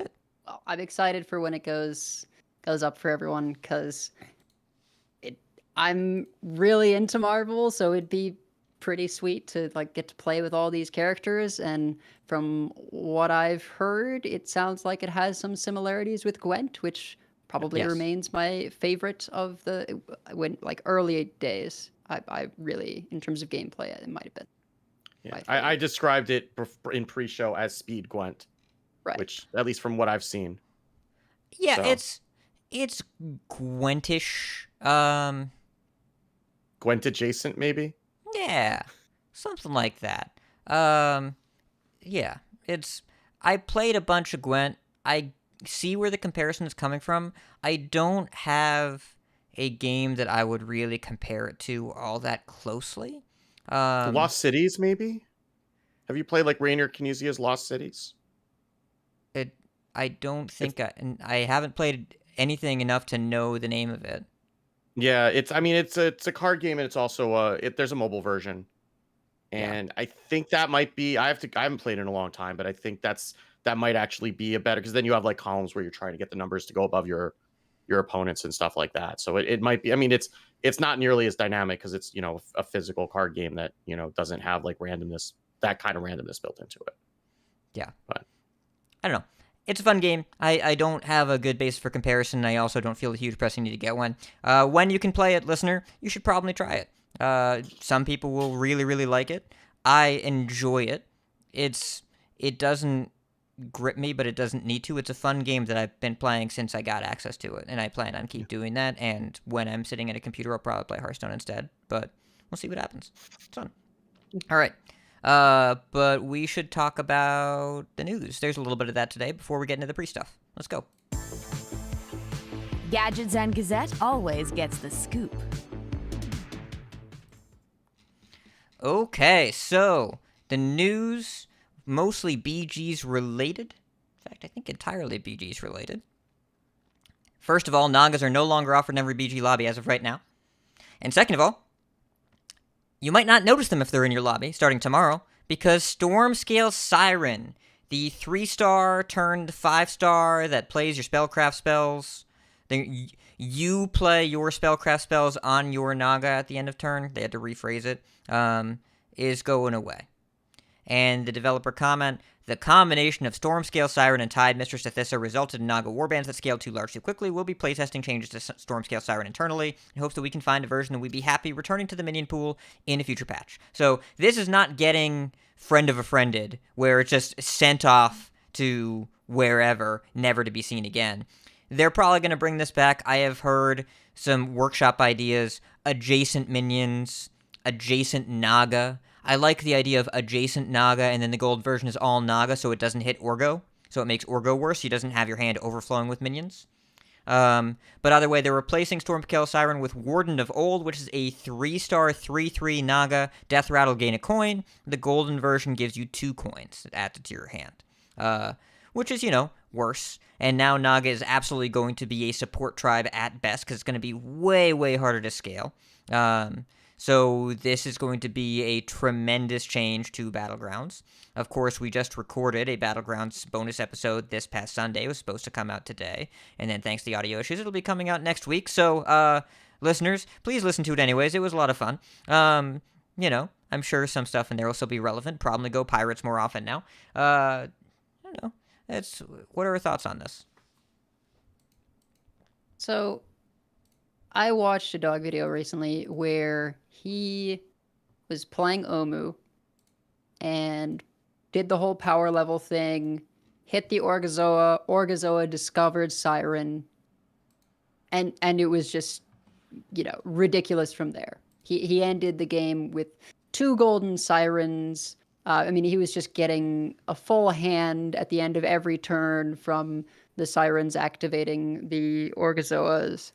it. Well, I'm excited for when it goes up for everyone because I'm really into Marvel, so it'd be pretty sweet to like get to play with all these characters. And from what I've heard, it sounds like it has some similarities with Gwent, which probably Yes. remains my favorite of the early days. I really, in terms of gameplay, it might have been. Yeah, I described it in pre-show as Speed Gwent, Right. which at least from what I've seen. Yeah, So. it's Gwentish. Gwent adjacent, maybe. Yeah, something like that. Yeah, I played a bunch of Gwent. I see where the comparison is coming from. I don't have a game that I would really compare it to all that closely. Lost Cities, maybe. Have you played like Rainier Kinezia's Lost Cities? I don't think I haven't played anything enough to know the name of it. Yeah, it's a card game and it's also there's a mobile version. And I think that might be I haven't played in a long time, but I think that might actually be a better because then you have like columns where you're trying to get the numbers to go above your opponents and stuff like that. So it might be it's not nearly as dynamic because it's a physical card game that doesn't have like randomness, that kind of randomness built into it. Yeah. But I don't know. It's a fun game. I don't have a good base for comparison. I also don't feel a huge pressing need to get one. When you can play it, listener, you should probably try it. Some people will really, really like it. I enjoy it. It doesn't grip me, but it doesn't need to. It's a fun game that I've been playing since I got access to it, and I plan on keep doing that. And when I'm sitting at a computer, I'll probably play Hearthstone instead. But we'll see what happens. It's fun. All right. But we should talk about the news. There's a little bit of that today before we get into the pre-stuff. Let's go. Gadgets and Gazette always gets the scoop. Okay, so the news, mostly BG's related. In fact, I think entirely BG's related. First of all, Nagas are no longer offered in every BG lobby as of right now. And second of all, you might not notice them if they're in your lobby starting tomorrow, because Stormscale Siren, the 3-star turned 5-star that plays your spellcraft spells, you play your spellcraft spells on your Naga at the end of turn, they had to rephrase it, is going away. And the developer comment, the combination of Stormscale Siren and Tide Mistress Athissa resulted in Naga warbands that scaled too large too quickly. We'll be playtesting changes to Stormscale Siren internally in hopes that we can find a version that we'd be happy returning to the minion pool in a future patch. So this is not getting Friend of a Friended, where it's just sent off to wherever, never to be seen again. They're probably going to bring this back. I have heard some workshop ideas, adjacent minions, adjacent Naga. I like the idea of adjacent Naga, and then the gold version is all Naga, so it doesn't hit Orgo. So it makes Orgo worse. He doesn't have your hand overflowing with minions. But either way, they're replacing Stormscale Siren with Warden of Old, which is a 3-star 3/3 Naga. Death Rattle, gain a coin. The golden version gives you 2 coins added to your hand. Which is, worse. And now Naga is absolutely going to be a support tribe at best, because it's going to be way, way harder to scale. So this is going to be a tremendous change to Battlegrounds. Of course, we just recorded a Battlegrounds bonus episode this past Sunday. It was supposed to come out today. And then thanks to the audio issues, it'll be coming out next week. So, listeners, please listen to it anyways. It was a lot of fun. I'm sure some stuff in there will still be relevant. Probably go Pirates more often now. I don't know. What are our thoughts on this? So, I watched a dog video recently where he was playing Omu and did the whole power level thing, hit the Orgazoa discovered Siren, and it was just, ridiculous from there. He ended the game with 2 golden Sirens. He was just getting a full hand at the end of every turn from the Sirens activating the Orgazoas,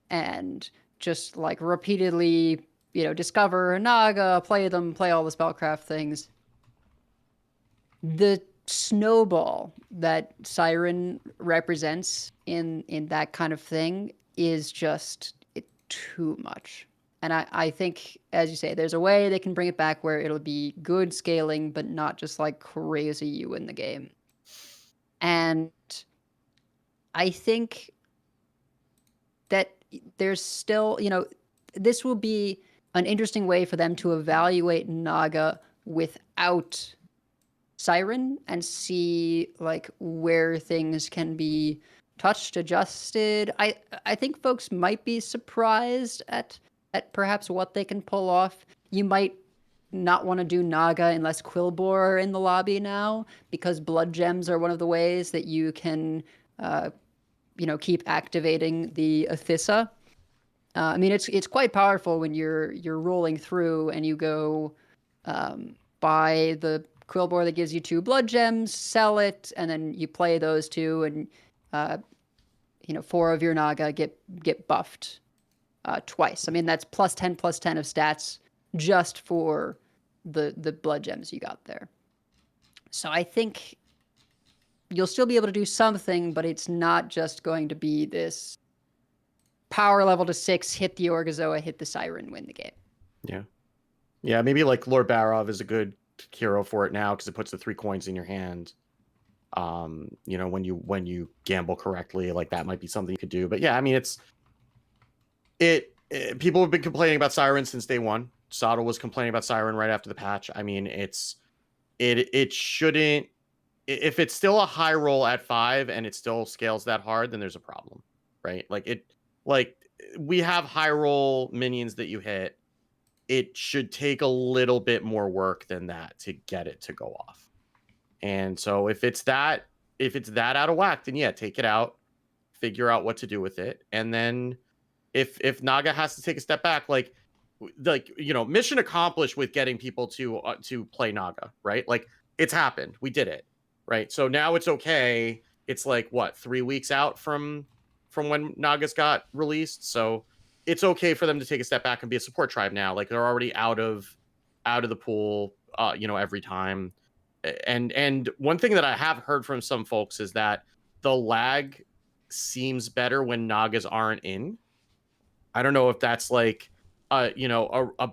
and just like repeatedly, discover Naga, play all the spellcraft things. The snowball that Siren represents in that kind of thing is just too much. And I think, as you say, there's a way they can bring it back where it'll be good scaling, but not just like crazy you in the game. And I think that there's still, this will be an interesting way for them to evaluate Naga without Siren and see like where things can be touched, adjusted. I think folks might be surprised at perhaps what they can pull off. You might not want to do Naga unless Quilboar are in the lobby now, because blood gems are one of the ways that you can keep activating the Athissa. It's quite powerful when you're rolling through and you go buy the Quilboar that gives you 2 blood gems, sell it, and then you play those 2, and 4 of your Naga get buffed twice. That's +10 +10 of stats just for the blood gems you got there. So I think you'll still be able to do something, but it's not just going to be this power level to 6, hit the Orgazoa, hit the Siren, win the game. Yeah, maybe like Lord Barov is a good hero for it now because it puts the 3 coins in your hand. When you gamble correctly, like that might be something you could do. But yeah, people have been complaining about Siren since day one. Sottle was complaining about Siren right after the patch. It shouldn't. If it's still a high roll at 5 and it still scales that hard, then there's a problem, right? We have high roll minions that you hit. It should take a little bit more work than that to get it to go off. And so if it's that out of whack, then yeah, take it out, figure out what to do with it. And then if Naga has to take a step back, mission accomplished with getting people to play Naga, right? Like it's happened. We did it. Right. So now it's okay. It's like 3 weeks out from when Nagas got released. So it's okay for them to take a step back and be a support tribe now. Like they're already out of the pool, every time. And one thing that I have heard from some folks is that the lag seems better when Nagas aren't in. I don't know if that's like a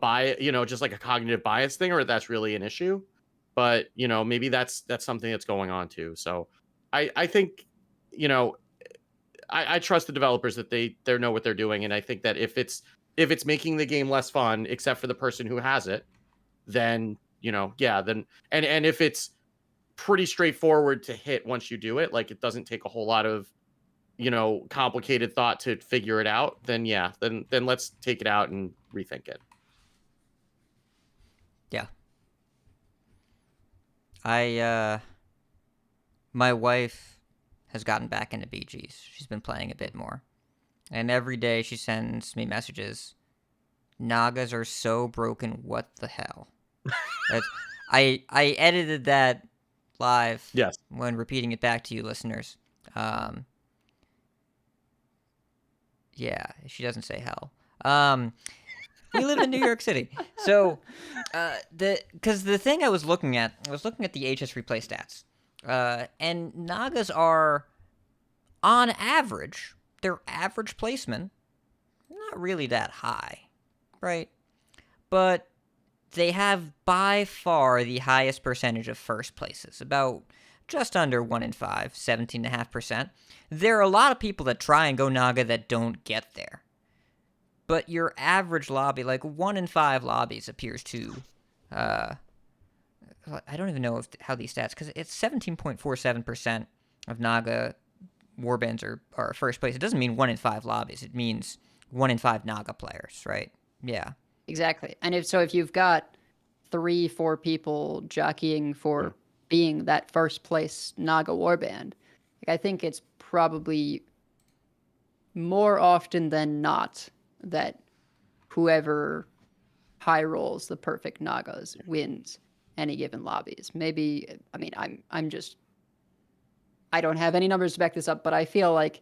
bias, just like a cognitive bias thing, or if that's really an issue. But maybe that's something that's going on too. So I think I trust the developers that they know what they're doing, and I think that if it's making the game less fun, except for the person who has it, then then and if it's pretty straightforward to hit once you do it, like it doesn't take a whole lot of complicated thought to figure it out, then then let's take it out and rethink it. Yeah. My wife has gotten back into BGs. She's been playing a bit more. And every day she sends me messages. Nagas are so broken, what the hell? I edited that live. Yes. When repeating it back to you listeners. Yeah, she doesn't say hell. We live in New York City. So, because the thing I was looking at the HS replay stats. And Nagas are, on average, their average placement, not really that high, right? but they have by far the highest percentage of first places, about just under 1 in 5, 17.5%. There are a lot of people that try and go Naga that don't get there. But your average lobby, like 1 in 5 lobbies appears to, I don't even know how these stats, because it's 17.47% of Naga warbands are first place. It doesn't mean 1 in 5 lobbies. It means 1 in 5 Naga players, right? Yeah. Exactly. And if you've got 3-4 people jockeying for being that first place Naga warband, like, I think it's probably more often than not that whoever high rolls the perfect Nagas wins any given lobbies. Maybe, I mean, I don't have any numbers to back this up, but I feel like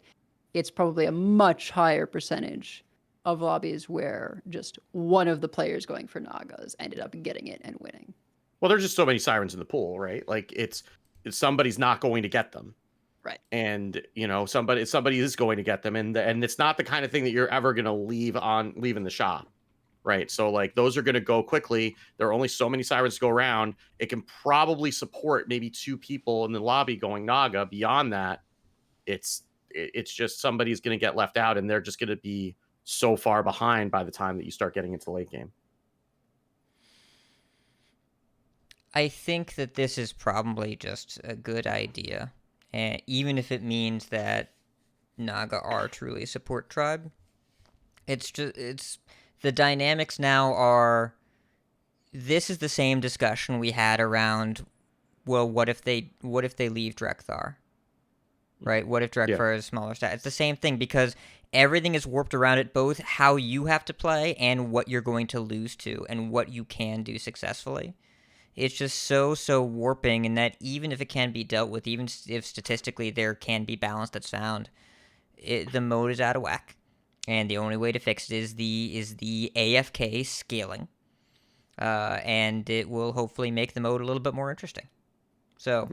it's probably a much higher percentage of lobbies where just one of the players going for Nagas ended up getting it and winning. Well, there's just so many sirens in the pool, right? Like it's somebody's not going to get them. Right. And somebody is going to get them, and it's not the kind of thing that you're ever going to leave in the shop, right? So like those are going to go quickly. There are only so many sirens to go around. It can probably support maybe 2 people in the lobby going Naga. Beyond that, it's just somebody's going to get left out, and they're just going to be so far behind by the time that you start getting into the late game. I think that this is probably just a good idea. And even if it means that Naga are truly a support tribe, it's the dynamics now are. This is the same discussion we had around. Well, what if they leave Drekthar? Right? What if Drekthar is a smaller stat? It's the same thing because everything is warped around it, both how you have to play and what you're going to lose to, and what you can do successfully. It's just so warping, and that even if it can be dealt with, even if statistically there can be balance that's found, the mode is out of whack, and the only way to fix it is the AFK scaling, and it will hopefully make the mode a little bit more interesting. So,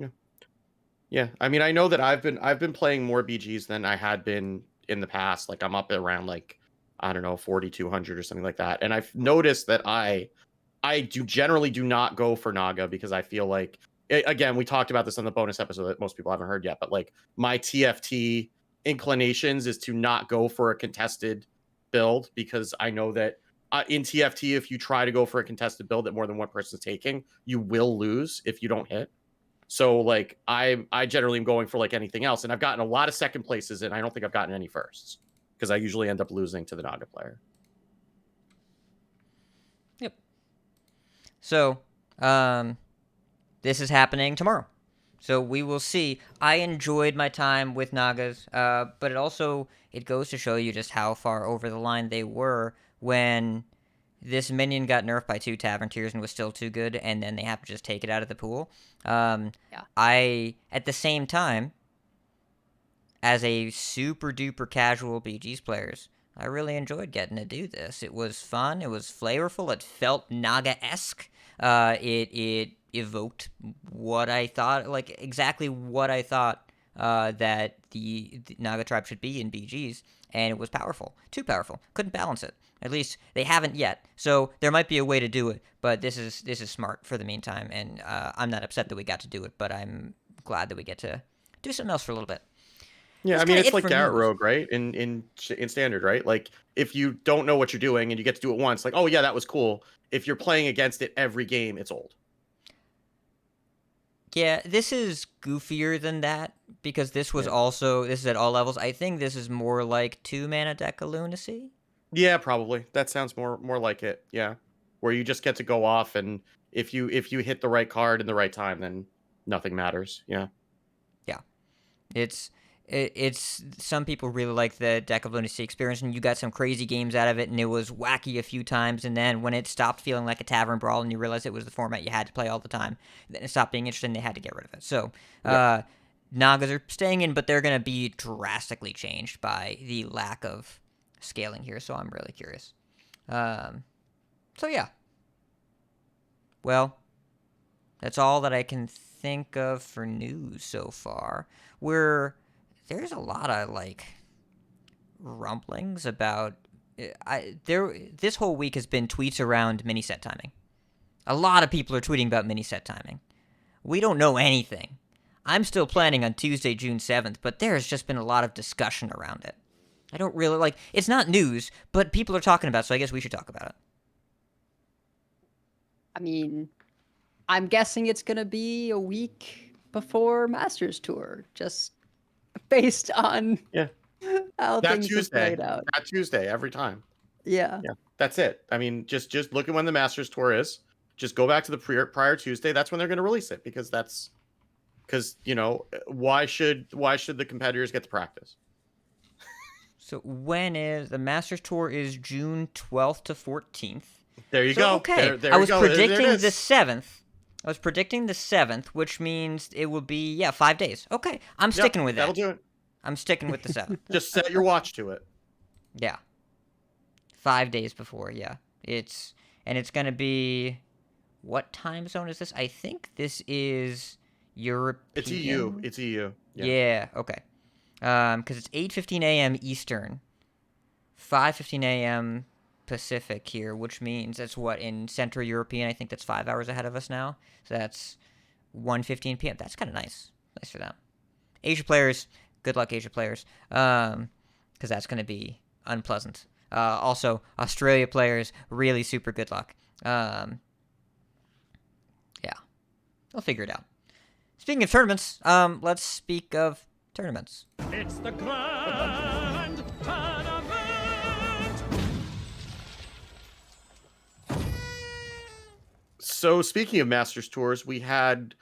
yeah. I mean, I know that I've been playing more BGs than I had been in the past. Like I'm up at around like I don't know 4,200 or something like that, and I've noticed that I generally do not go for Naga because I feel like, again, we talked about this on the bonus episode that most people haven't heard yet, but like my TFT inclinations is to not go for a contested build because I know that in TFT, if you try to go for a contested build that more than one person is taking, you will lose if you don't hit. So like I generally am going for like anything else, and I've gotten a lot of second places, and I don't think I've gotten any firsts because I usually end up losing to the Naga player. Yep. So, this is happening tomorrow. So we will see. I enjoyed my time with Nagas, but it goes to show you just how far over the line they were when this minion got nerfed by 2 Tavern Tiers and was still too good, and then they have to just take it out of the pool. At the same time, as a super duper casual BG's players, I really enjoyed getting to do this. It was fun. It was flavorful. It felt Naga-esque. It evoked what I thought, like exactly what I thought that the Naga tribe should be in BGs, and it was powerful. Too powerful. Couldn't balance it. At least they haven't yet. So there might be a way to do it, but this is smart for the meantime, and I'm not upset that we got to do it, but I'm glad that we get to do something else for a little bit. Yeah, I mean, it's like Garrett Rogue, right? In Standard, right? Like, if you don't know what you're doing and you get to do it once, like, oh, yeah, that was cool. If you're playing against it every game, it's old. Yeah, this is goofier than that, because this is at all levels. I think this is more like 2-mana Deck of Lunacy. Yeah, probably. That sounds more like it, yeah. Where you just get to go off, and if you hit the right card in the right time, then nothing matters, yeah. Yeah. It's some people really like the Deck of Lunacy experience, and you got some crazy games out of it, and it was wacky a few times, and then when it stopped feeling like a tavern brawl and you realized it was the format you had to play all the time, then it stopped being interesting, they had to get rid of it. So Nagas are staying in, but they're going to be drastically changed by the lack of scaling here, so I'm really curious. So yeah. Well, that's all that I can think of for news so far. There's a lot of, like, rumblings about this whole week has been tweets around mini set timing. A lot of people are tweeting about mini set timing. We don't know anything. I'm still planning on Tuesday, June 7th, but there has just been a lot of discussion around it. I don't really it's not news, but people are talking about it, so I guess we should talk about it. I mean, I'm guessing it's going to be a week before Masters Tour, just based on how That things have Tuesday. played out. That Tuesday every time. Yeah. Yeah, that's it. I mean, just look at when the Masters Tour is. Just go back to the prior Tuesday. That's when they're going to release it because why should the competitors get to practice? So when is the Masters Tour? Is June 12th to 14th. There you So, go. okay, There I you was go. There predicting it the is. 7th. I was predicting the 7th, which means it will be 5 days. Okay, I'm Yep, sticking with that'll that. do it. I'm sticking with the 7th. Just set your watch to it. Yeah. 5 days before, yeah. It's going to be, what time zone is this? I think this is European. It's EU. It's EU. Yeah, okay. Because it's 8:15 a.m. Eastern, 5:15 a.m. Pacific here, which means that's what, in Central European, I think that's 5 hours ahead of us now. So that's 1:15 p.m. That's kind of nice. Nice for them. Asia players, good luck, Asia players. Because that's going to be unpleasant. Also, Australia players, really super good luck. Yeah. They'll figure it out. Speaking of tournaments, let's speak of tournaments. It's the Grand Tournament! So speaking of Masters Tours, we had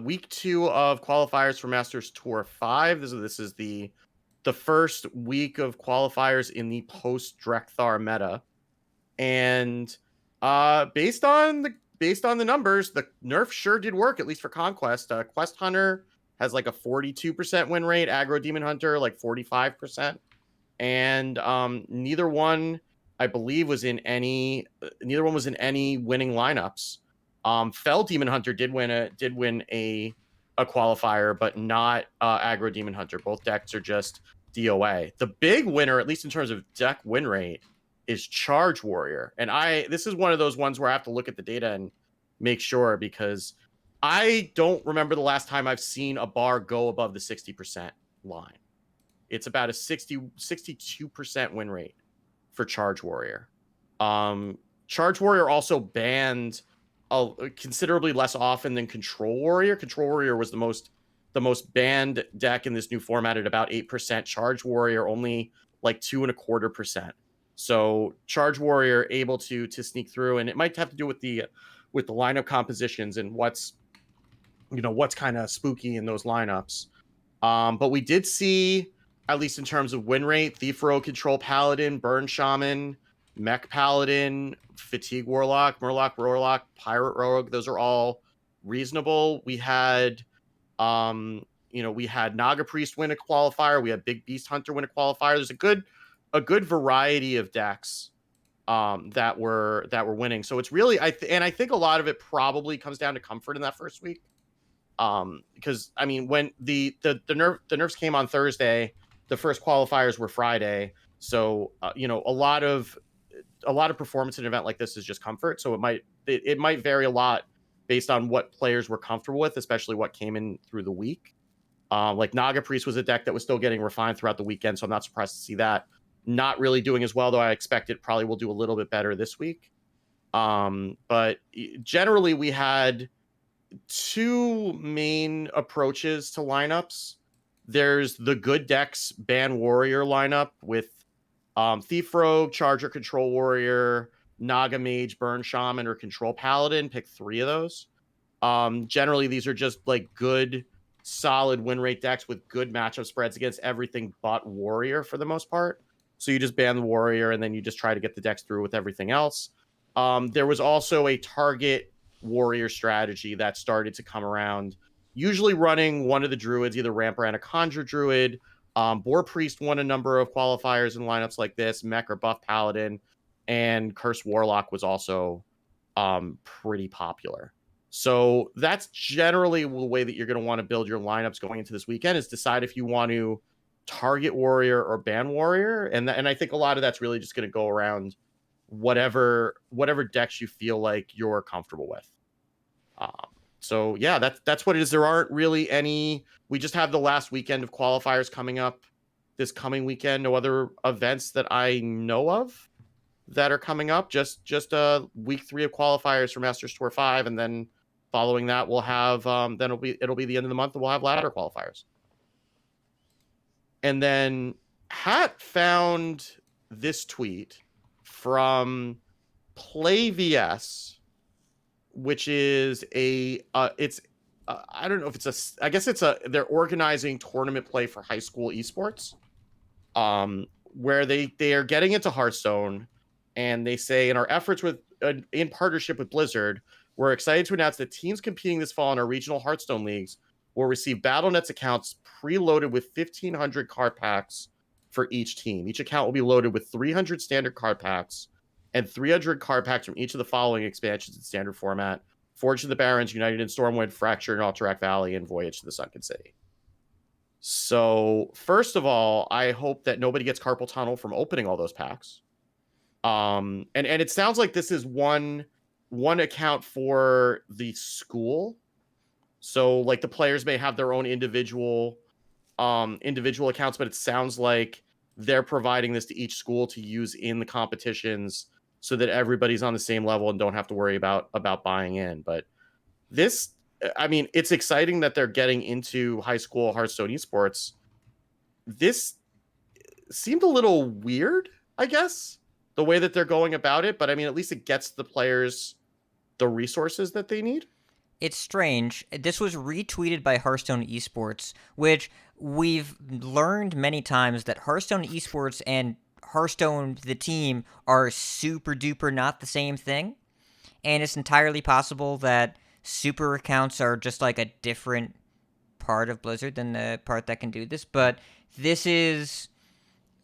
week 2 of qualifiers for Masters Tour 5. This is the first week of qualifiers in the post Drekthar meta, and based on the numbers, the nerf sure did work, at least for Conquest. Quest Hunter has like a 42% win rate, Aggro Demon Hunter like 45%, and neither one, I believe, was in any winning lineups. Fell Demon Hunter did win a qualifier, but not Aggro Demon Hunter. Both decks are just DOA. The big winner, at least in terms of deck win rate, is Charge Warrior. And this is one of those ones where I have to look at the data and make sure, because I don't remember the last time I've seen a bar go above the 60% line. It's about a 62% win rate for Charge Warrior. Charge Warrior also banned considerably less often than Control Warrior. Control Warrior was the most banned deck in this new format at about 8%. Charge Warrior only like 2.25%. So Charge Warrior able to sneak through, and it might have to do with the lineup compositions and what's kind of spooky in those lineups. But we did see, at least in terms of win rate, Thief Rogue, Control Paladin, Burn Shaman, Mech Paladin, Fatigue Warlock, Murloc Warlock, Pirate Rogue. Those are all reasonable. We had Naga Priest win a qualifier. We had Big Beast Hunter win a qualifier. There's a good variety of decks that were winning. So it's really, I think a lot of it probably comes down to comfort in that first week. Because I mean, when the nerfs came on Thursday, the first qualifiers were Friday. So a lot of performance in an event like this is just comfort. So it might vary a lot based on what players were comfortable with, especially what came in through the week. Like Naga Priest was a deck that was still getting refined throughout the weekend, so I'm not surprised to see that not really doing as well, though I expect it probably will do a little bit better this week. But generally, we had two main approaches to lineups. There's the good decks ban Warrior lineup with Thief Rogue, Charger, Control Warrior, Naga Mage, Burn Shaman, or Control Paladin. Pick 3 of those. Generally, these are just like good, solid win rate decks with good matchup spreads against everything but Warrior for the most part. So you just ban the Warrior and then you just try to get the decks through with everything else. There was also a target Warrior strategy that started to come around, usually running one of the Druids, either Ramp or a Conjure Druid. Boar Priest won a number of qualifiers in lineups like this, Mech or Buff Paladin, and Curse Warlock was also pretty popular. So that's generally the way that you're going to want to build your lineups going into this weekend, is decide if you want to Target Warrior or Ban Warrior, and I think a lot of that's really just going to go around whatever decks you feel like you're comfortable with. So yeah, that's what it is. There aren't really any. We just have the last weekend of qualifiers coming up this coming weekend. No other events that I know of that are coming up. Just week 3 of qualifiers for Masters Tour 5, and then following that we'll have then it'll be the end of the month and we'll have ladder qualifiers. And then Hat found this tweet from PlayVS, which is I don't know if it's I guess they're organizing tournament play for high school esports, where they are getting into Hearthstone, and they say, in our efforts in partnership with Blizzard, we're excited to announce that teams competing this fall in our regional Hearthstone leagues will receive Battle.net's accounts preloaded with 1,500 card packs for each team. Each account will be loaded with 300 standard card packs and 300 card packs from each of the following expansions in standard format: Forge of the Barrens, United in Stormwind, Fracture in Alterac Valley, and Voyage to the Sunken City. So, first of all, I hope that nobody gets carpal tunnel from opening all those packs. And it sounds like this is one account for the school. So, like, the players may have their own individual accounts, but it sounds like they're providing this to each school to use in the competitions so that everybody's on the same level and don't have to worry about buying in. But this, I mean, it's exciting that they're getting into high school Hearthstone esports. This seemed a little weird, I guess, the way that they're going about it. But I mean, at least it gets the players the resources that they need. It's strange. This was retweeted by Hearthstone Esports, which we've learned many times that Hearthstone Esports and Hearthstone, the team, are super duper not the same thing. And it's entirely possible that super accounts are just like a different part of Blizzard than the part that can do this. But this is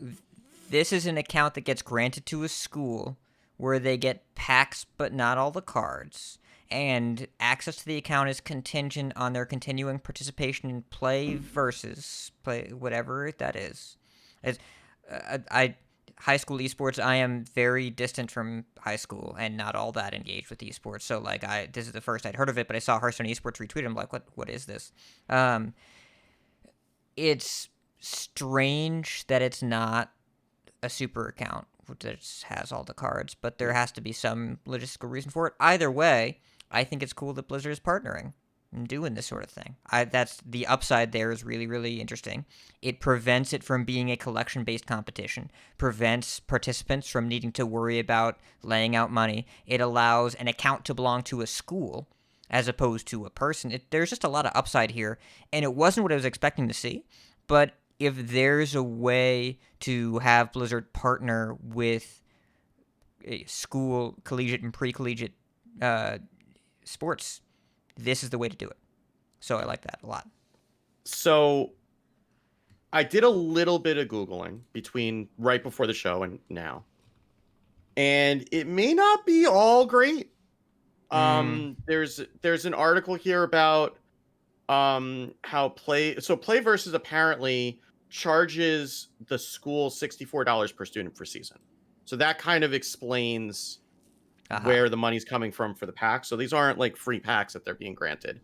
an account that gets granted to a school where they get packs but not all the cards. And access to the account is contingent on their continuing participation in play, whatever that is. High school esports, I am very distant from high school and not all that engaged with esports. So, like, this is the first I'd heard of it, but I saw Hearthstone Esports retweet. I'm like, what is this? It's strange that it's not a super account that has all the cards, but there has to be some logistical reason for it. Either way, I think it's cool that Blizzard is partnering and doing this sort of thing. That's the upside there is really, really interesting. It prevents it from being a collection-based competition, prevents participants from needing to worry about laying out money. It allows an account to belong to a school as opposed to a person. There's just a lot of upside here, and it wasn't what I was expecting to see, but if there's a way to have Blizzard partner with a school, collegiate, and pre-collegiate sports, this is the way to do it. So I like that a lot. So I did a little bit of Googling between right before the show and now, and it may not be all great. There's an article here about how PlayVS apparently charges the school $64 per student per season. So that kind of explains where the money's coming from for the packs. So these aren't like free packs that they're being granted.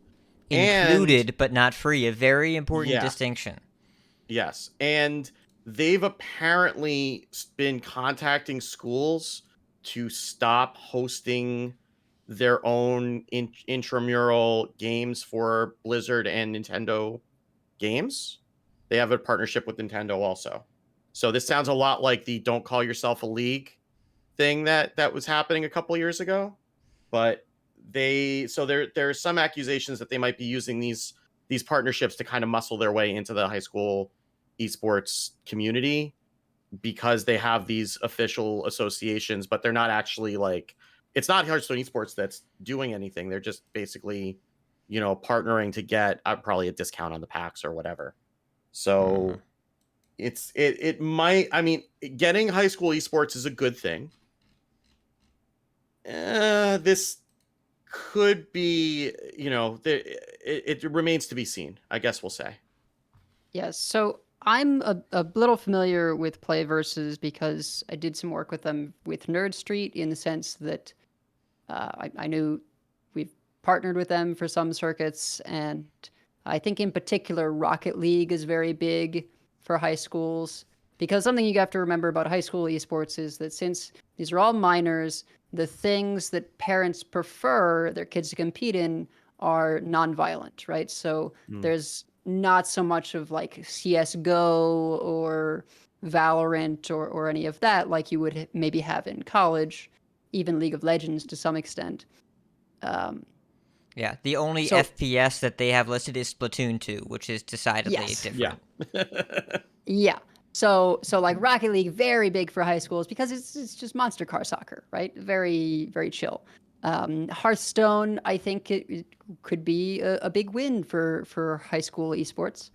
Included, but not free. A very important distinction. Yes. And they've apparently been contacting schools to stop hosting their own intramural games for Blizzard and Nintendo games. They have a partnership with Nintendo also. So this sounds a lot like the "don't call yourself a league" thing that was happening a couple years ago. But there are some accusations that they might be using these partnerships to kind of muscle their way into the high school esports community, because they have these official associations, but they're not actually like, it's not Hearthstone Esports that's doing anything. They're just basically, partnering to get probably a discount on the packs or whatever. So it might, I mean, getting high school esports is a good thing. This could be, it remains to be seen, I guess we'll say. Yes. So I'm a little familiar with Playverses because I did some work with them with Nerd Street in the sense that I knew we've partnered with them for some circuits, and I think in particular Rocket League is very big for high schools, because something you have to remember about high school esports is that since these are all minors, the things that parents prefer their kids to compete in are non-violent, right? So there's not so much of like CS:GO or Valorant or any of that like you would maybe have in college, even League of Legends to some extent. Yeah, the only So- FPS that they have listed is Splatoon 2, which is decidedly Yes. different. Yeah. Yeah. So like Rocket League, very big for high schools because it's just monster car soccer, right? Very, very chill. Hearthstone, I think it could be a big win for high school esports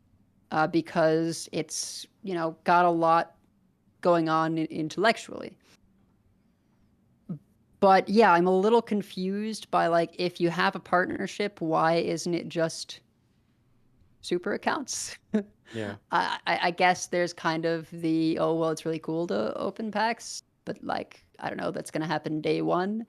because it's, got a lot going on intellectually. But yeah, I'm a little confused by like, if you have a partnership, why isn't it just super accounts? Yeah. I guess there's kind of the, oh, well, it's really cool to open packs, but like, I don't know, that's going to happen day one.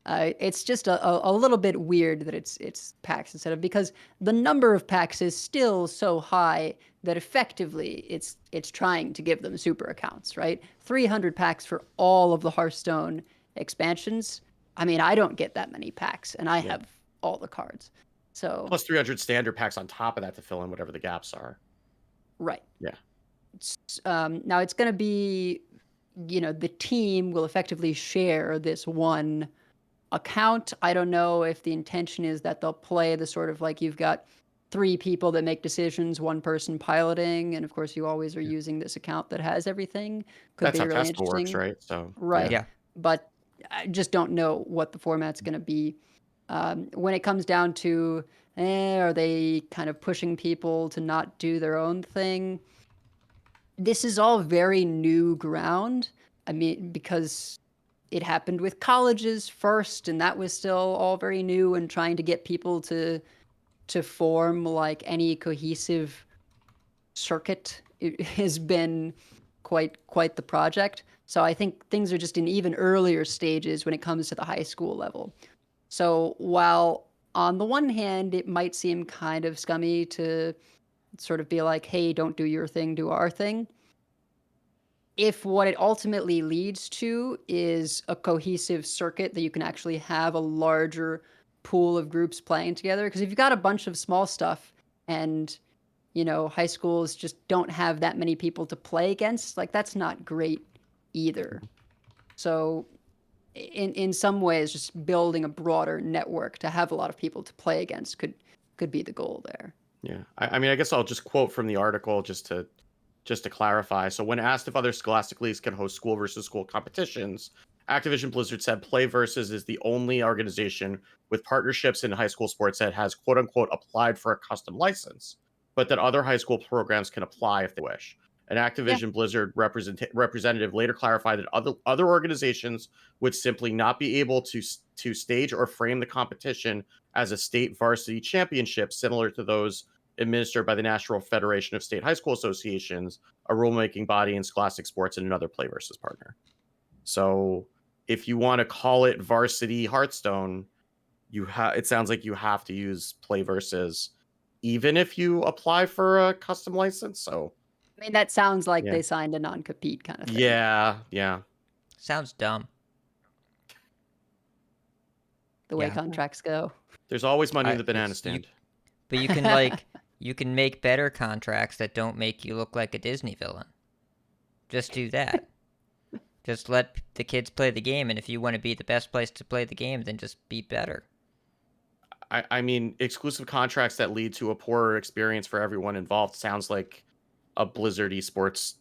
It's just a little bit weird that it's packs instead of, because the number of packs is still so high that effectively it's trying to give them super accounts, right? 300 packs for all of the Hearthstone expansions. I mean, I don't get that many packs, and I have all the cards. So Plus 300 standard packs on top of that to fill in whatever the gaps are. right. Yeah. Now it's going to be, the team will effectively share this one account. I don't know if the intention is that they'll play the sort of like you've got 3 people that make decisions, 1 person piloting, and of course you always are using this account that has everything. Could That's be how really Tesla works, interesting. right? So Right. Yeah. But I just don't know what the format's going to be. When it comes down to, are they kind of pushing people to not do their own thing? This is all very new ground. I mean, because it happened with colleges first, and that was still all very new, and trying to get people to form like any cohesive circuit has been quite the project. So I think things are just in even earlier stages when it comes to the high school level. So while on the one hand it might seem kind of scummy to sort of be like, hey, don't do your thing, do our thing, if what it ultimately leads to is a cohesive circuit that you can actually have a larger pool of groups playing together, because if you've got a bunch of small stuff and high schools just don't have that many people to play against, like that's not great either. So in some ways, just building a broader network to have a lot of people to play against could be the goal there. Yeah. I mean, I guess I'll just quote from the article just to clarify. So when asked if other scholastic leagues can host school versus school competitions, Activision Blizzard said Playversus is the only organization with partnerships in high school sports that has quote unquote applied for a custom license, but that other high school programs can apply if they wish. An Activision Blizzard representative later clarified that other organizations would simply not be able to stage or frame the competition as a state varsity championship similar to those administered by the National Federation of State High School Associations, a rulemaking body in scholastic sports and another Playversus partner. So if you want to call it varsity Hearthstone, it sounds like you have to use Playversus even if you apply for a custom license. So I mean, that sounds like Yeah. they signed a non-compete kind of thing. yeah. Sounds dumb. The way Yeah. contracts go. There's always money in the It's- banana you- stand. But you can you can make better contracts that don't make you look like a Disney villain. Just do that. Just let the kids play the game, and if you want to be the best place to play the game, then just be better. I mean, exclusive contracts that lead to a poorer experience for everyone involved sounds like a Blizzard esports,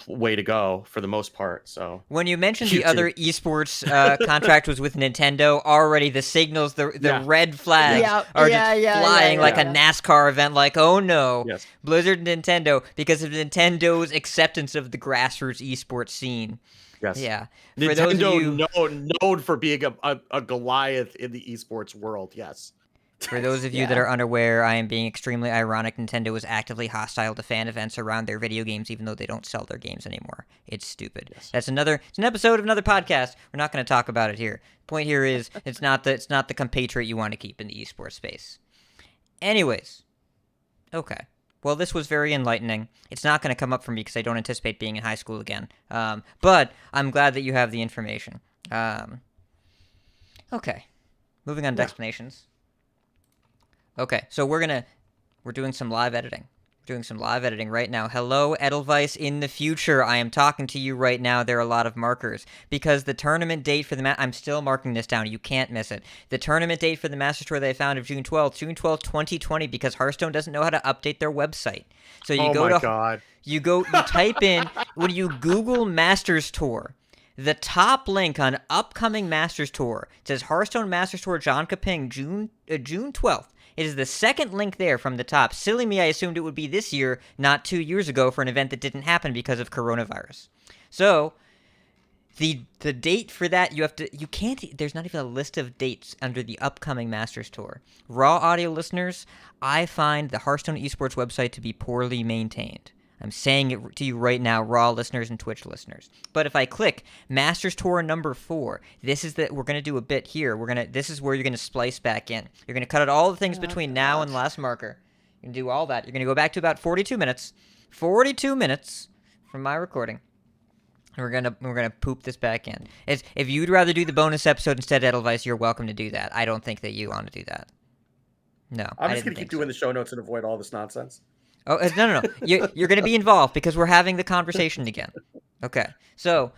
way to go for the most part. So When you mentioned You the other esports contract was with Nintendo, already the signals, the Yeah. red flags Yeah, are yeah, just yeah, flying yeah, like a yeah. NASCAR event. Like, oh no, yes, Blizzard and Nintendo, because of Nintendo's acceptance of the grassroots esports scene. yes, Yeah, for those of Nintendo you, known for being a Goliath in the esports world. Yes, For those of you that are unaware, I am being extremely ironic. Nintendo is actively hostile to fan events around their video games, even though they don't sell their games anymore. It's stupid. Yes. It's an episode of another podcast. We're not going to talk about it here. Point here is it's not the compatriot you want to keep in the esports space. Anyways, okay. Well, this was very enlightening. It's not going to come up for me because I don't anticipate being in high school again. But I'm glad that you have the information. Okay. Moving on to explanations. Okay, so we're doing some live editing. We're doing some live editing right now. Hello, Edelweiss in the future. I am talking to you right now. There are a lot of markers because the tournament date for the I'm still marking this down. You can't miss it. The tournament date for the Masters Tour they found of June 12th, 2020, because Hearthstone doesn't know how to update their website. So you God. You type in when you Google Masters Tour. The top link on upcoming Masters Tour says Hearthstone Masters Tour John Kaping, June 12th. It is the second link there from the top. Silly me, I assumed it would be this year, not 2 years ago, for an event that didn't happen because of coronavirus. So, the date for that, there's not even a list of dates under the upcoming Masters Tour. Raw audio listeners, I find the Hearthstone Esports website to be poorly maintained. I'm saying it to you right now, Raw listeners and Twitch listeners. But if I click Masters Tour number 4, we're going to do a bit here. This is where you're going to splice back in. You're going to cut out all the things between now and the last marker. You're going to do all that. You're going to go back to about 42 minutes. 42 minutes from my recording. And we're gonna poop this back in. If you'd rather do the bonus episode instead of Edelweiss, you're welcome to do that. I don't think that you want to do that. No, I'm just going to keep doing the show notes and avoid all this nonsense. Oh, no. You're going to be involved because we're having the conversation again. Okay. So,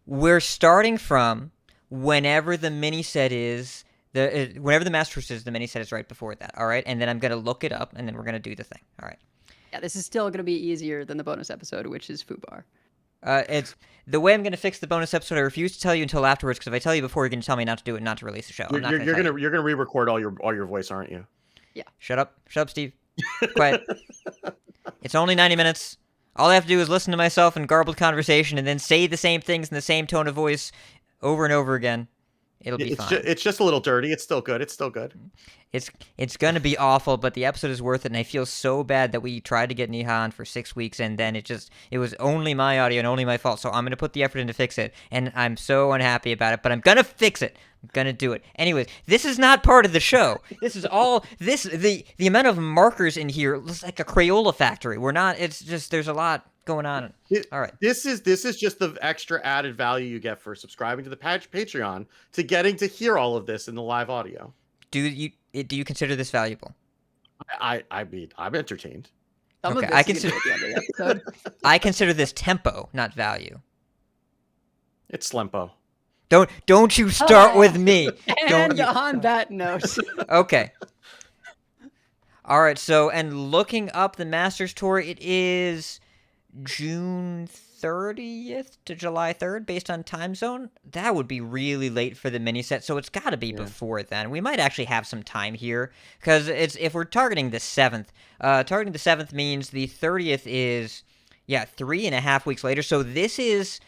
we're starting from whenever the mini set is, whenever the Masters is, the mini set is right before that, all right? And then I'm going to look it up, and then we're going to do the thing, all right? Yeah, this is still going to be easier than the bonus episode, which is Fubar. It's the way I'm going to fix the bonus episode. I refuse to tell you until afterwards because if I tell you before, you're going to tell me not to do it, not to release the show. You're gonna re-record all your voice, aren't you? Yeah. Shut up, Steve. Quiet. It's only 90 minutes. All I have to do is listen to myself in garbled conversation and then say the same things in the same tone of voice over and over again. It'll be fine. It's just a little dirty. It's still good. It's going to be awful, but the episode is worth it, and I feel so bad that we tried to get Neha on for 6 weeks, and then it was only my audio and only my fault, so I'm going to put the effort in to fix it, and I'm so unhappy about it, but I'm going to fix it. I'm going to do it. Anyways, this is not part of the show. This is all, the amount of markers in here looks like a Crayola factory. It's just, there's a lot going on. All right. This is just the extra added value you get for subscribing to the Patreon to getting to hear all of this in the live audio. Do you consider this valuable? I'm entertained. Okay, I consider this tempo, not value. It's Slempo. Don't you start with me. And on that note. Okay. All right, so, and looking up the Masters Tour, it is June 30th to July 3rd based on time zone. That would be really late for the mini set, so it's got to be before then. We might actually have some time here because if we're targeting the 7th. Targeting the 7th means the 30th is 3.5 weeks later. So this is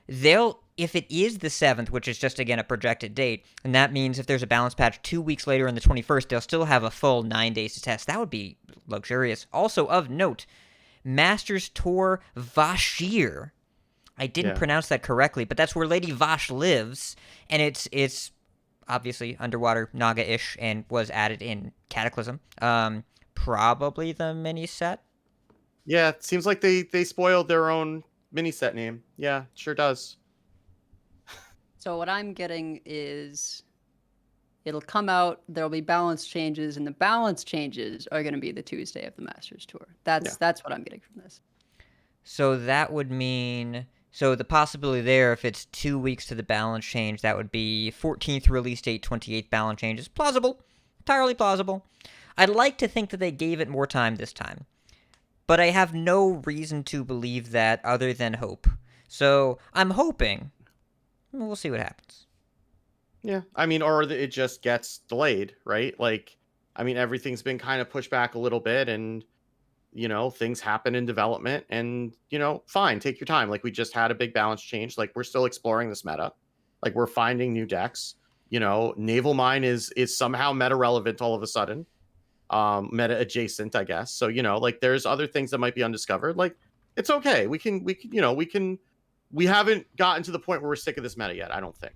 if it is the 7th, which is just again a projected date, and that means if there's a balance patch 2 weeks later on the 21st, they'll still have a full 9 days to test. That would be luxurious. Also of note, Masters Tour Vashir. I didn't pronounce that correctly, but that's where Lady Vash lives, and it's obviously underwater Naga-ish and was added in Cataclysm. Probably the mini set. Yeah, it seems like they spoiled their own mini set name. Yeah, sure does. So what I'm getting is it'll come out, there'll be balance changes, and the balance changes are going to be the Tuesday of the Masters Tour. That's what I'm getting from this. So that would mean, so the possibility there, if it's 2 weeks to the balance change, that would be 14th release date, 28th balance change is plausible, entirely plausible. I'd like to think that they gave it more time this time, but I have no reason to believe that other than hope. So I'm hoping. We'll see what happens. Yeah, I mean, or it just gets delayed, right? Like, I mean, everything's been kind of pushed back a little bit, and things happen in development, and fine, take your time. Like, we just had a big balance change. Like, we're still exploring this meta. Like, we're finding new decks. Naval Mine is somehow meta relevant all of a sudden, meta adjacent, I guess. So like there's other things that might be undiscovered. Like it's okay. We haven't gotten to the point where we're sick of this meta yet. I don't think,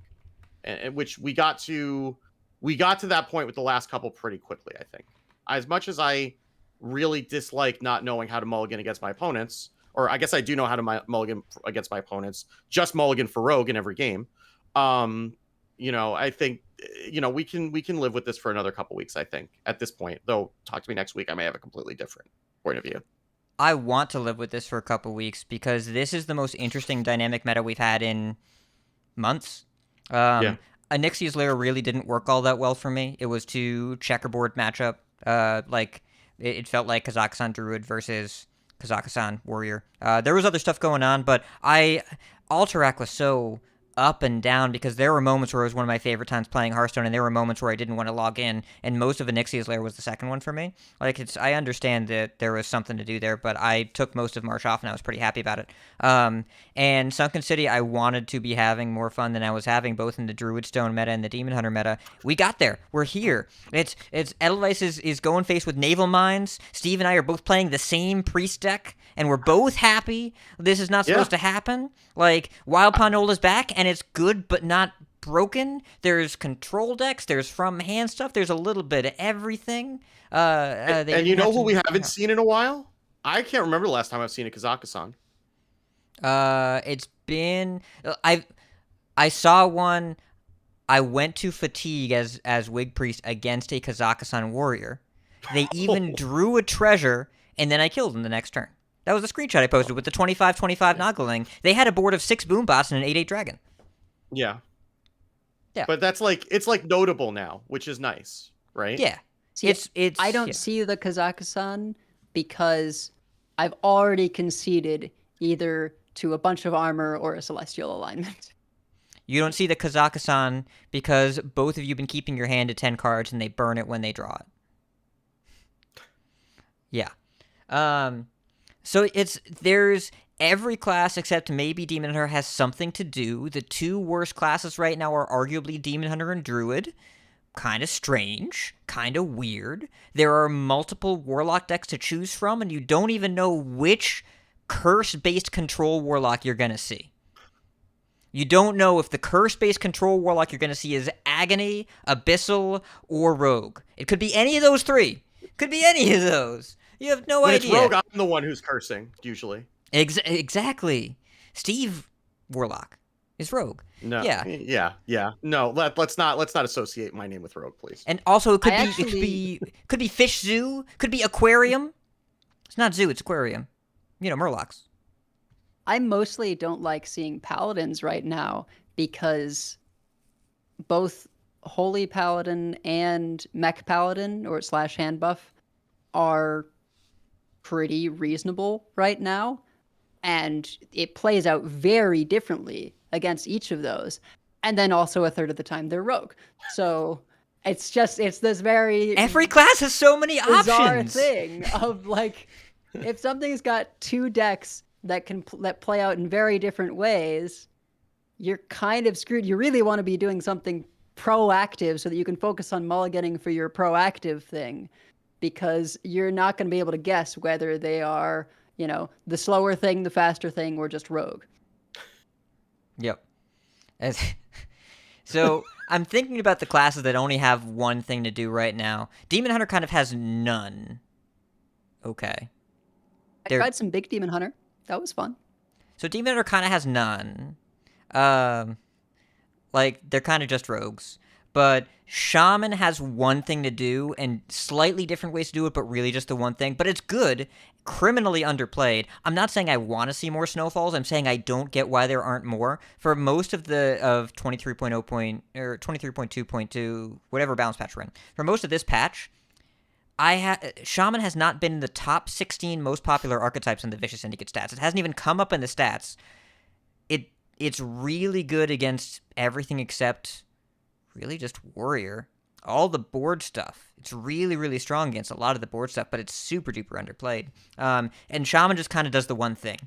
and which we got to that point with the last couple pretty quickly. I think, as much as I really dislike not knowing how to mulligan against my opponents, or I guess I do know how to mulligan against my opponents, just mulligan for rogue in every game. I think we can live with this for another couple weeks. I think at this point, though, talk to me next week. I may have a completely different point of view. I want to live with this for a couple weeks because this is the most interesting dynamic meta we've had in months. Onyxia's Lair really didn't work all that well for me. It was too checkerboard matchup. It felt like Kazakhstan Druid versus Kazakhstan Warrior. There was other stuff going on, but Alterac was so up and down because there were moments where it was one of my favorite times playing Hearthstone, and there were moments where I didn't want to log in, and most of Onyxia's Lair was the second one for me. I understand that there was something to do there, but I took most of March off, and I was pretty happy about it. And Sunken City, I wanted to be having more fun than I was having, both in the Druidstone meta and the Demon Hunter meta. We got there. We're here. It's Edelweiss is going face with Naval Mines. Steve and I are both playing the same Priest deck, and we're both happy. This is not supposed to happen. Wild Pond is back, and it's good, but not broken. There's control decks. There's from hand stuff. There's a little bit of everything. And you know who we haven't seen in a while? I can't remember the last time I've seen a Kazakhstan. It's been I saw one. I went to Fatigue as Wig Priest against a Kazakhstan Warrior. They even drew a treasure, and then I killed them the next turn. That was a screenshot I posted with the 25-25 Noggling. They had a board of 6 Boombots and an 8/8 Dragon. Yeah. Yeah. But that's it's notable now, which is nice, right? Yeah. See, it's I don't see the Kazakhstan because I've already conceded either to a bunch of armor or a celestial alignment. You don't see the Kazakhstan because both of you have been keeping your hand to 10 cards and they burn it when they draw it. Yeah. So there's every class except maybe Demon Hunter has something to do. The two worst classes right now are arguably Demon Hunter and Druid. Kind of strange, kind of weird. There are multiple Warlock decks to choose from, and you don't even know which curse-based control Warlock you're going to see. You don't know if the curse-based control Warlock you're going to see is Agony, Abyssal, or Rogue. It could be any of those three. Could be any of those. You have no idea. When it's Rogue, I'm the one who's cursing, usually. Exactly. Steve Warlock is Rogue. No. Yeah. Yeah. No, let's not associate my name with Rogue, please. And also, it could be Fish Zoo, could be Aquarium. It's not Zoo, it's Aquarium. Murlocs. I mostly don't like seeing Paladins right now because both Holy Paladin and Mech Paladin or / hand buff are pretty reasonable right now, and it plays out very differently against each of those. And then also a third of the time they're rogue. So it's this very every class has so many bizarre options thing of if something's got 2 decks that play out in very different ways, you're kind of screwed. You really want to be doing something proactive so that you can focus on mulliganing for your proactive thing, because you're not going to be able to guess whether they are, the slower thing, the faster thing, or just rogue. Yep. So I'm thinking about the classes that only have one thing to do right now. Demon Hunter kind of has none. Okay. I tried some big Demon Hunter. That was fun. So Demon Hunter kind of has none. They're kind of just rogues. But Shaman has one thing to do and slightly different ways to do it, but really just the one thing. But it's good, criminally underplayed. I'm not saying I want to see more Snowfalls. I'm saying I don't get why there aren't more. For most of 23.0 or 23.2.2, whatever balance patch we're in, for most of this patch, Shaman has not been in the top 16 most popular archetypes in the Vicious Syndicate stats. It hasn't even come up in the stats. It's really good against everything except really just Warrior. All the board stuff. It's really, really strong against a lot of the board stuff, but it's super duper underplayed. And Shaman just kind of does the one thing.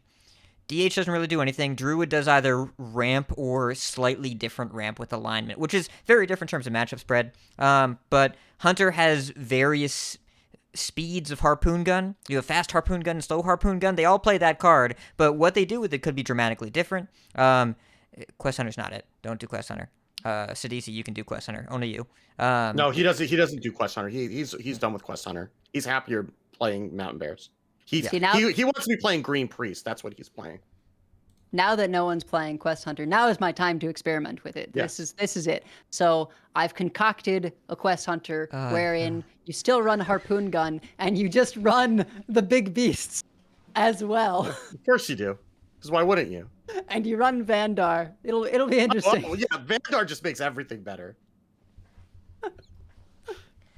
DH doesn't really do anything. Druid does either ramp or slightly different ramp with alignment, which is very different in terms of matchup spread. But Hunter has various speeds of Harpoon Gun. You have fast Harpoon Gun and slow Harpoon Gun. They all play that card, but what they do with it could be dramatically different. Quest Hunter's not it. Don't do Quest Hunter. Sidisi, you can do Quest Hunter. Only you. No, he doesn't. He doesn't do Quest Hunter. He's done with Quest Hunter. He's happier playing Mountain Bears. See, now- He wants to be playing Green Priest. That's what he's playing. Now that no one's playing Quest Hunter, now is my time to experiment with it. Yeah. This is it. So I've concocted a Quest Hunter wherein you still run Harpoon Gun and you just run the big beasts as well, Of course you do. Because why wouldn't you? and you run Vandar. It'll be interesting. Oh, yeah, Vandar just makes everything better.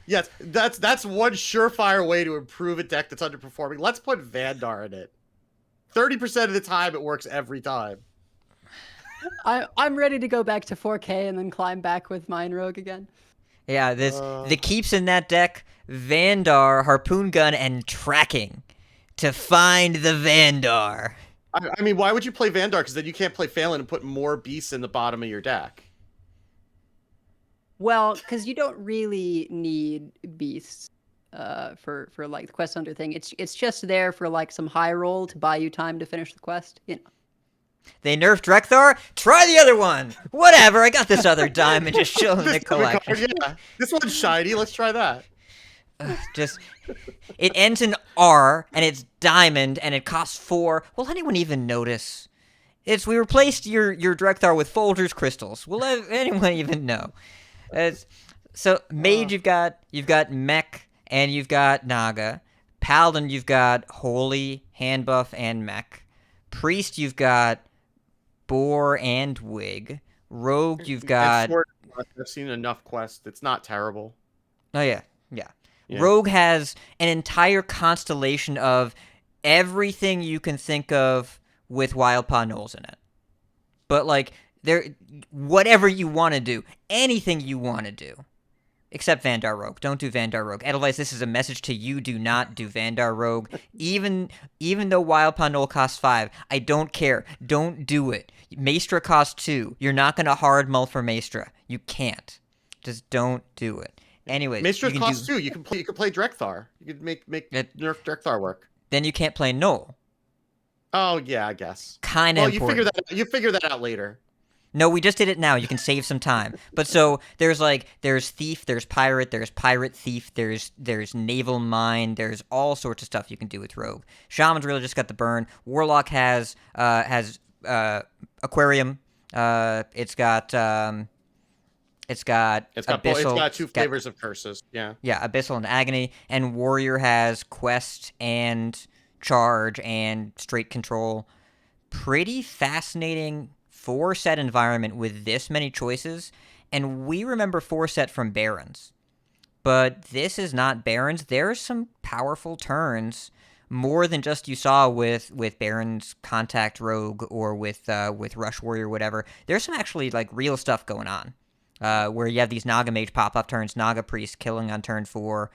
Yes, that's one surefire way to improve a deck that's underperforming. Let's put Vandar in it. 30% of the time, it works every time. I'm ready to go back to 4K and then climb back with Mine Rogue again. Yeah, the keeps in that deck: Vandar, Harpoon Gun, and Tracking to find the Vandar. I mean, why would you play Vandar? Because then you can't play Phelan and put more beasts in the bottom of your deck. Well, because you don't really need beasts for like the Quest Hunter thing. It's just there for like some high roll to buy you time to finish the quest. You know. They nerfed Drekthar? Try the other one! Whatever, I got this other diamond just chilling in the This other collection. card, yeah. This one's shiny. Let's try that. Just, it ends in R, and it's diamond, and it costs 4. Will anyone even notice? We replaced your Drekthar with Folger's crystals. Will anyone even know? So Mage, you've got Mech, and you've got Naga. Paladin, you've got Holy, Hand Buff, and Mech. Priest, you've got Boar and Wig. Rogue, you've got... I've seen enough quests. It's not terrible. Oh, yeah. Yeah. Rogue has an entire constellation of everything you can think of with Wildpaw Knolls in it. But, like, whatever you want to do, anything you want to do. Except Vandar Rogue. Don't do Vandar Rogue. Edelweiss, this is a message to you. Do not do Vandar Rogue. Even though Wildpaw Knoll costs 5, I don't care. Don't do it. Maestra costs 2. You're not going to hard mull for Maestra. You can't. Just don't do it. Anyways, Maestra costs 2. You can play Drekthar. You could make nerf Drekthar work. Then you can't play Knoll. Oh yeah, I guess. Kind of Well, important. you figure that out later. No, we just did it now. You can save some time. But so there's thief, there's pirate thief, there's naval mine, there's all sorts of stuff you can do with Rogue. Shaman's really just got the burn. Warlock has aquarium. It's got abyssal. It's got 2 flavors of curses. Yeah. Yeah, abyssal and agony. And warrior has quest and charge and straight control. Pretty fascinating 4-set environment with this many choices, and we remember 4-set from Barons. But this is not Barons. There's some powerful turns, more than just you saw with Barons Contact Rogue or with Rush Warrior, whatever. There's some actually like real stuff going on, where you have these Naga Mage pop-up turns, Naga Priest killing on turn 4.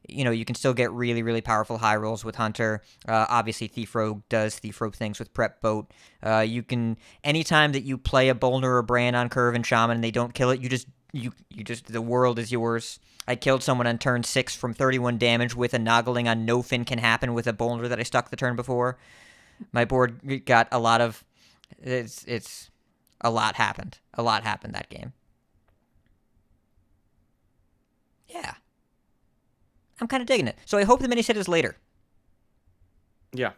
You can still get really, really powerful high rolls with Hunter. Obviously, Thief Rogue does Thief Rogue things with Prep Boat. You can, anytime that you play a Bolner or Bran on curve and Shaman and they don't kill it, you just the world is yours. I killed someone on turn 6 from 31 damage with a Noggling on No Fin Can Happen with a Bolner that I stuck the turn before. My board got a lot of, it's a lot happened. A lot happened that game. Yeah. I'm kind of digging it. So I hope the mini-set is later. Yeah.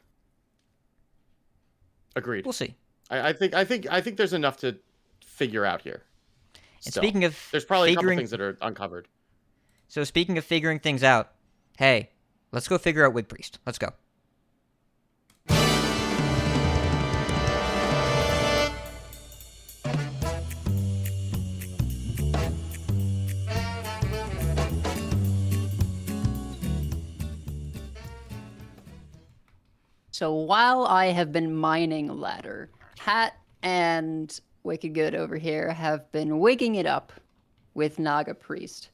Agreed. We'll see. I think there's enough to figure out here. And Still. speaking of there's probably a couple figuring, things that are uncovered. So speaking of figuring things out, hey, let's go figure out Wig Priest. Let's go. So while I have been mining ladder, Hat and Wicked Good over here have been wigging it up with Naga Priest.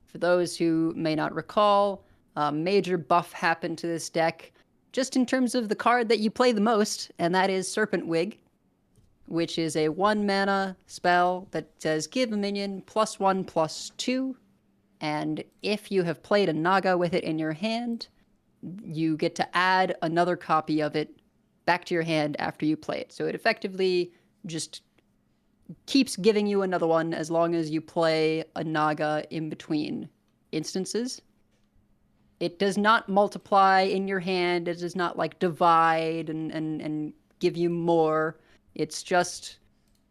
For those who may not recall, a major buff happened to this deck just in terms of the card that you play the most, and that is Serpent Wig, which is a 1 mana spell that says give a minion +1/+2. And if you have played a Naga with it in your hand, you get to add another copy of it back to your hand after you play it. So it effectively just keeps giving you another one as long as you play a Naga in between instances. It does not multiply in your hand. It does not like divide and give you more. It's just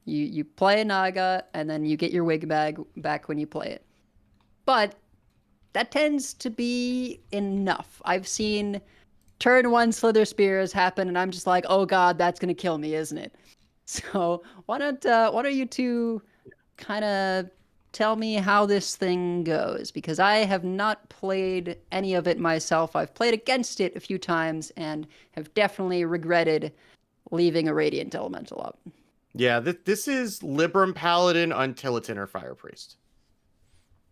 you play a Naga and then you get your wig bag back when you play it. But that tends to be enough. I've seen turn 1 Slither Spears happen, and I'm just like, oh god, that's gonna kill me, isn't it? So why don't you two kind of tell me how this thing goes? Because I have not played any of it myself. I've played against it a few times and have definitely regretted leaving a Radiant Elemental up. Yeah, this is Libram Paladin until it's Inner Fire Priest.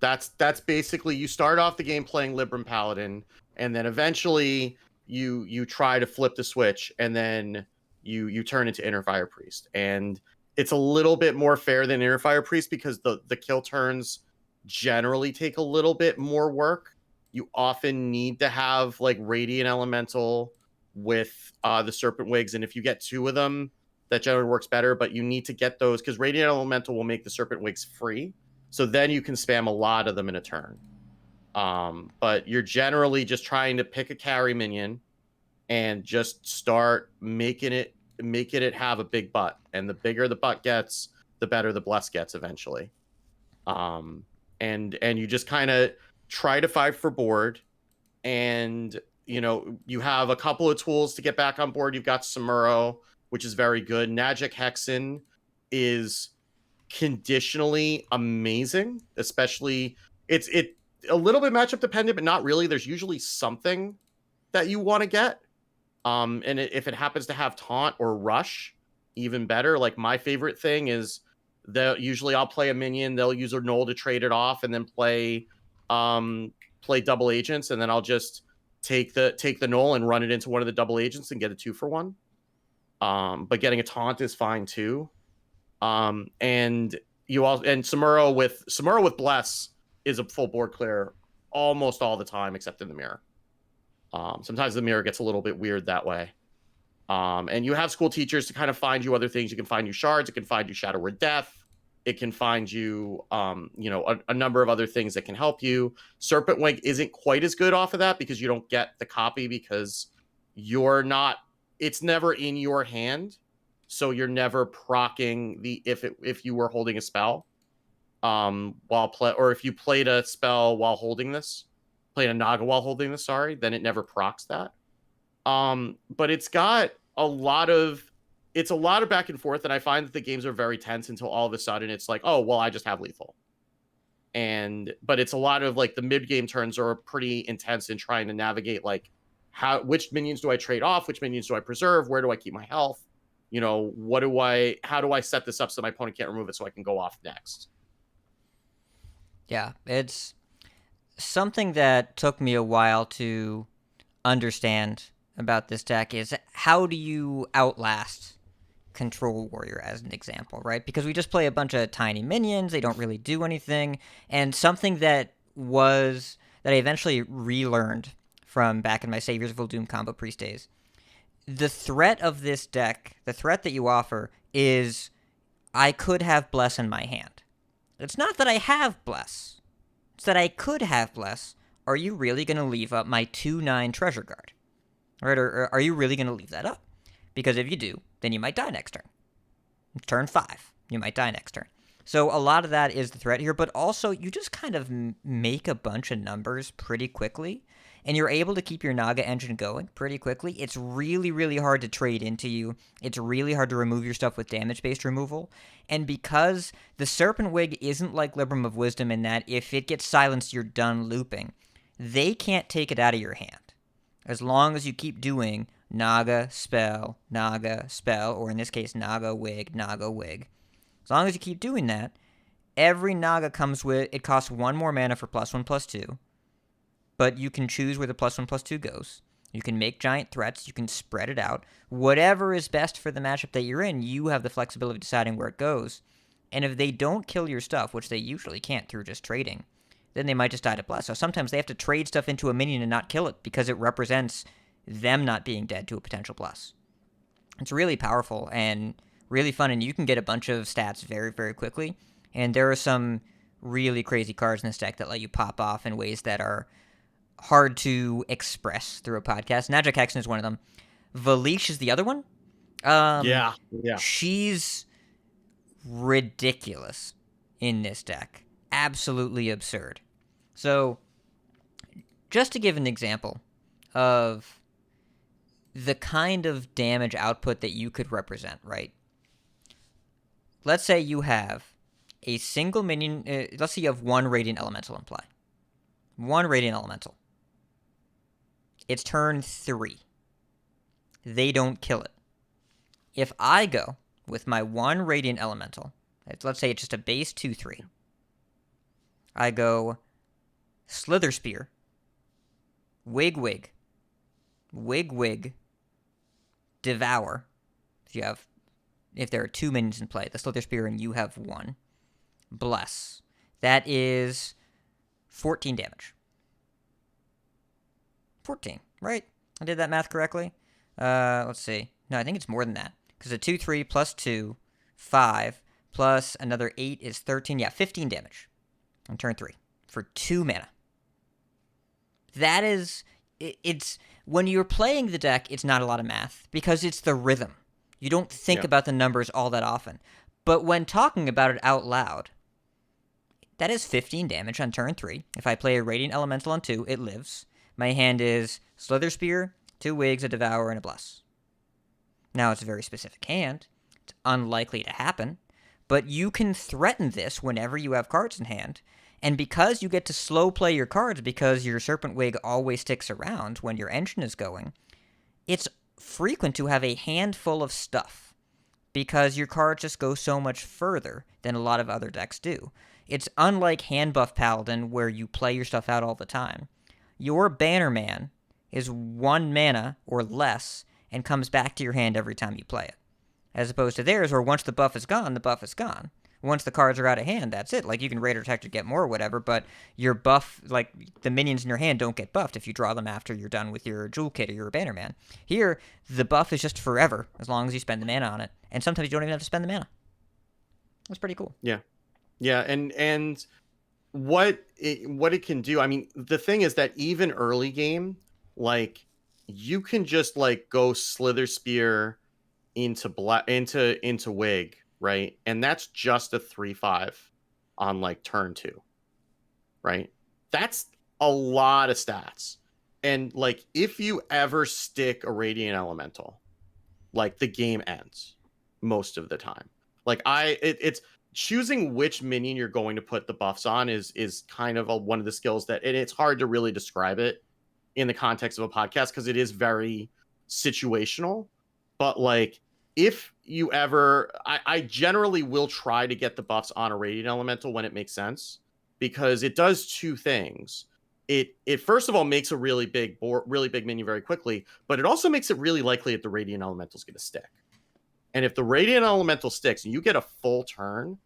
That's basically, you start off the game playing Libram Paladin, and then eventually you try to flip the switch, and then you turn into Inner Fire Priest. And it's a little bit more fair than Inner Fire Priest because the kill turns generally take a little bit more work. You often need to have like Radiant Elemental with the Serpent Wigs, and if you get 2 of them, that generally works better. But you need to get those because Radiant Elemental will make the Serpent Wigs free. So then you can spam a lot of them in a turn. But you're generally just trying to pick a carry minion and just start making it have a big butt. And the bigger the butt gets, the better the bless gets eventually. And you just kind of try to fight for board. And, you know, you have a couple of tools to get back on board. You've got Samuro, which is very good. Nagic Hexen is conditionally amazing, especially it's a little bit matchup dependent, but not really. There's usually something that you want to get, and if it happens to have taunt or rush, even better. Like my favorite thing is that usually I'll play a minion, they'll use a null to trade it off, and then play double agents, and then I'll just take the null and run it into one of the double agents and get a 2-for-1. But getting a taunt is fine too. And Samuro with Bless is a full board clear almost all the time, except in the mirror. Sometimes the mirror gets a little bit weird that way. And you have school teachers to kind of find you other things. You can find you shards. It can find you Shadow Word Death. It can find you, a number of other things that can help you. Serpent Wing isn't quite as good off of that because you don't get the copy because it's never in your hand. So you're never proccing if you were holding a spell, or if you played a spell while holding this, played a Naga while holding this, then it never procs that. But it's got a lot of back and forth, and I find that the games are very tense until all of a sudden it's like, oh well, I just have lethal. But it's a lot of like the mid game turns are pretty intense in trying to navigate like which minions do I trade off, which minions do I preserve, where do I keep my health. You know, how do I set this up so my opponent can't remove it so I can go off next? Yeah, it's something that took me a while to understand about this deck is how do you outlast Control Warrior as an example, right? Because we just play a bunch of tiny minions, they don't really do anything, and something that I eventually relearned from back in my Saviors of Uldum combo priest days. The threat of this deck, the threat that you offer, is I could have Bless in my hand. It's not that I have Bless. It's that I could have Bless. Are you really going to leave up my 2/9 Treasure Guard? Right? Or are you really going to leave that up? Because if you do, then you might die next turn. Turn 5, you might die next turn. So a lot of that is the threat here, but also you just kind of make a bunch of numbers pretty quickly, and you're able to keep your Naga engine going pretty quickly. It's really, really hard to trade into you. It's really hard to remove your stuff with damage-based removal. And because the Serpent Wig isn't like Libram of Wisdom in that if it gets silenced, you're done looping, they can't take it out of your hand. As long as you keep doing Naga, spell, or in this case, Naga, Wig. As long as you keep doing that, every Naga it costs 1 more mana for +1/+2. But you can choose where the +1/+2 goes. You can make giant threats. You can spread it out. Whatever is best for the matchup that you're in, you have the flexibility of deciding where it goes. And if they don't kill your stuff, which they usually can't through just trading, then they might just die to bless. So sometimes they have to trade stuff into a minion and not kill it because it represents them not being dead to a potential bless. It's really powerful and really fun, and you can get a bunch of stats very, very quickly. And there are some really crazy cards in this deck that let you pop off in ways that are hard to express through a podcast. Najak Hexen is one of them. Valish is the other one. Yeah. She's ridiculous in this deck. Absolutely absurd. So, just to give an example of the kind of damage output that you could represent, right? Let's say you have a single minion. Let's say you have one Radiant Elemental in play. One Radiant Elemental. It's turn 3. They don't kill it. If I go with my one Radiant Elemental, let's say it's just a base 2/3. I go Slither Spear, Wig Wig, Wig Wig, Devour. If there are 2 minions in play, the Slither Spear and you have 1. Bless. That is 14 damage. 14, right? I did that math correctly? Let's see. No, I think it's more than that. Because a 2/3 plus 2, 5, plus another 8 is 13. Yeah, 15 damage on turn 3 for 2 mana. That is... It's... When you're playing the deck, it's not a lot of math. Because it's the rhythm. You don't think about the numbers all that often. But when talking about it out loud, that is 15 damage on turn 3. If I play a Radiant Elemental on 2, it lives. My hand is Slither Spear, 2 Wigs, a Devour, and a Bless. Now, it's a very specific hand. It's unlikely to happen. But you can threaten this whenever you have cards in hand. And because you get to slow play your cards because your Serpent Wig always sticks around when your engine is going, it's frequent to have a handful of stuff. Because your cards just go so much further than a lot of other decks do. It's unlike Hand Buff Paladin where you play your stuff out all the time. Your Bannerman is 1 mana or less and comes back to your hand every time you play it. As opposed to theirs where once the buff is gone, the buff is gone. Once the cards are out of hand, that's it. Like, you can Raider Protector to get more or whatever, but your buff, like, the minions in your hand don't get buffed if you draw them after you're done with your Jewel Kit or your Bannerman. Here, the buff is just forever, as long as you spend the mana on it. And sometimes you don't even have to spend the mana. That's pretty cool. Yeah. Yeah, and what it can do, I mean, the thing is that even early game, like, you can just, like, go Slither Spear into Wig, right? And that's just a 3/5 on, like, turn 2, right? That's a lot of stats. And, like, if you ever stick a Radiant Elemental, like, the game ends most of the time. Like, it's choosing which minion you're going to put the buffs on is kind of one of the skills that, and it's hard to really describe it in the context of a podcast because it is very situational. But, like, if you ever, I generally will try to get the buffs on a Radiant Elemental when it makes sense, because it does 2 things. It first of all makes a really big minion very quickly, but it also makes it really likely that the Radiant Elemental is going to stick. And if the Radiant Elemental sticks and you get a full turn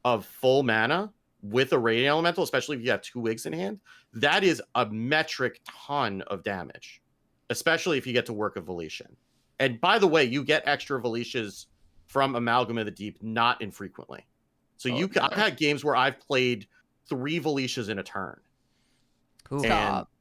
of full mana with a Radiant Elemental, especially if you have 2 Wigs in hand, that is a metric ton of damage, especially if you get to work a Volition. And by the way, you get extra Volishas from Amalgam of the Deep not infrequently. So I've had games where I've played 3 Volishas in a turn. Cool. Stop.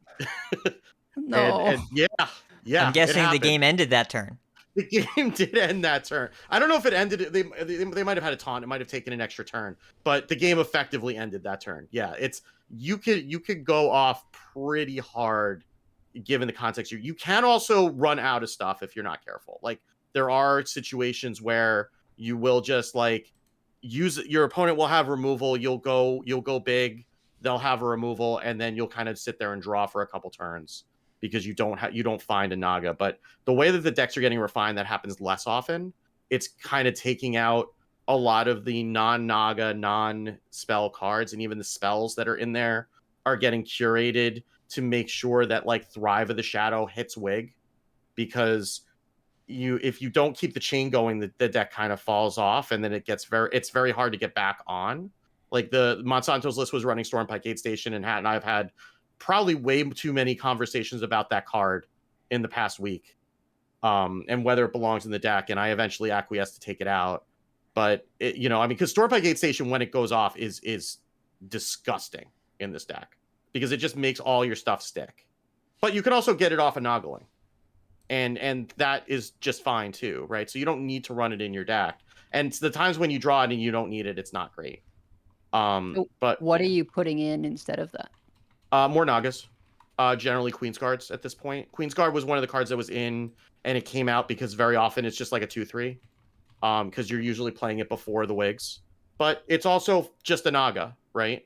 No. And yeah. I'm guessing the game ended that turn. The game did end that turn. I don't know if it ended. They might have had a taunt. It might have taken an extra turn, but the game effectively ended that turn. Yeah, it's you could go off pretty hard given the context. You can also run out of stuff if you're not careful. Like, there are situations where you will just, like, use your opponent will have removal. You'll go big. They'll have a removal, and then you'll kind of sit there and draw for a couple turns because you don't find a Naga. But the way that the decks are getting refined, that happens less often. It's kind of taking out a lot of the non-Naga, non-spell cards, and even the spells that are in there are getting curated to make sure that like Thrive of the Shadow hits Wig, because if you don't keep the chain going, the deck kind of falls off, and then it's very hard to get back on. Like the Monsanto's list was running Stormpike Aid Station, and Hat and I have had probably way too many conversations about that card in the past week, and whether it belongs in the deck. And I eventually acquiesced to take it out. But I mean, because Stormpike Aid Station, when it goes off, is disgusting in this deck because it just makes all your stuff stick. But you can also get it off of Noggling, and that is just fine too, right? So you don't need to run it in your deck. And the times when you draw it and you don't need it, it's not great. But what are you putting in instead of that? More Nagas. Generally Queen's Guards at this point. Queen's Guard was one of the cards that was in, and it came out because very often it's just like a 2/3. Because you're usually playing it before the Wigs. But it's also just a Naga, right?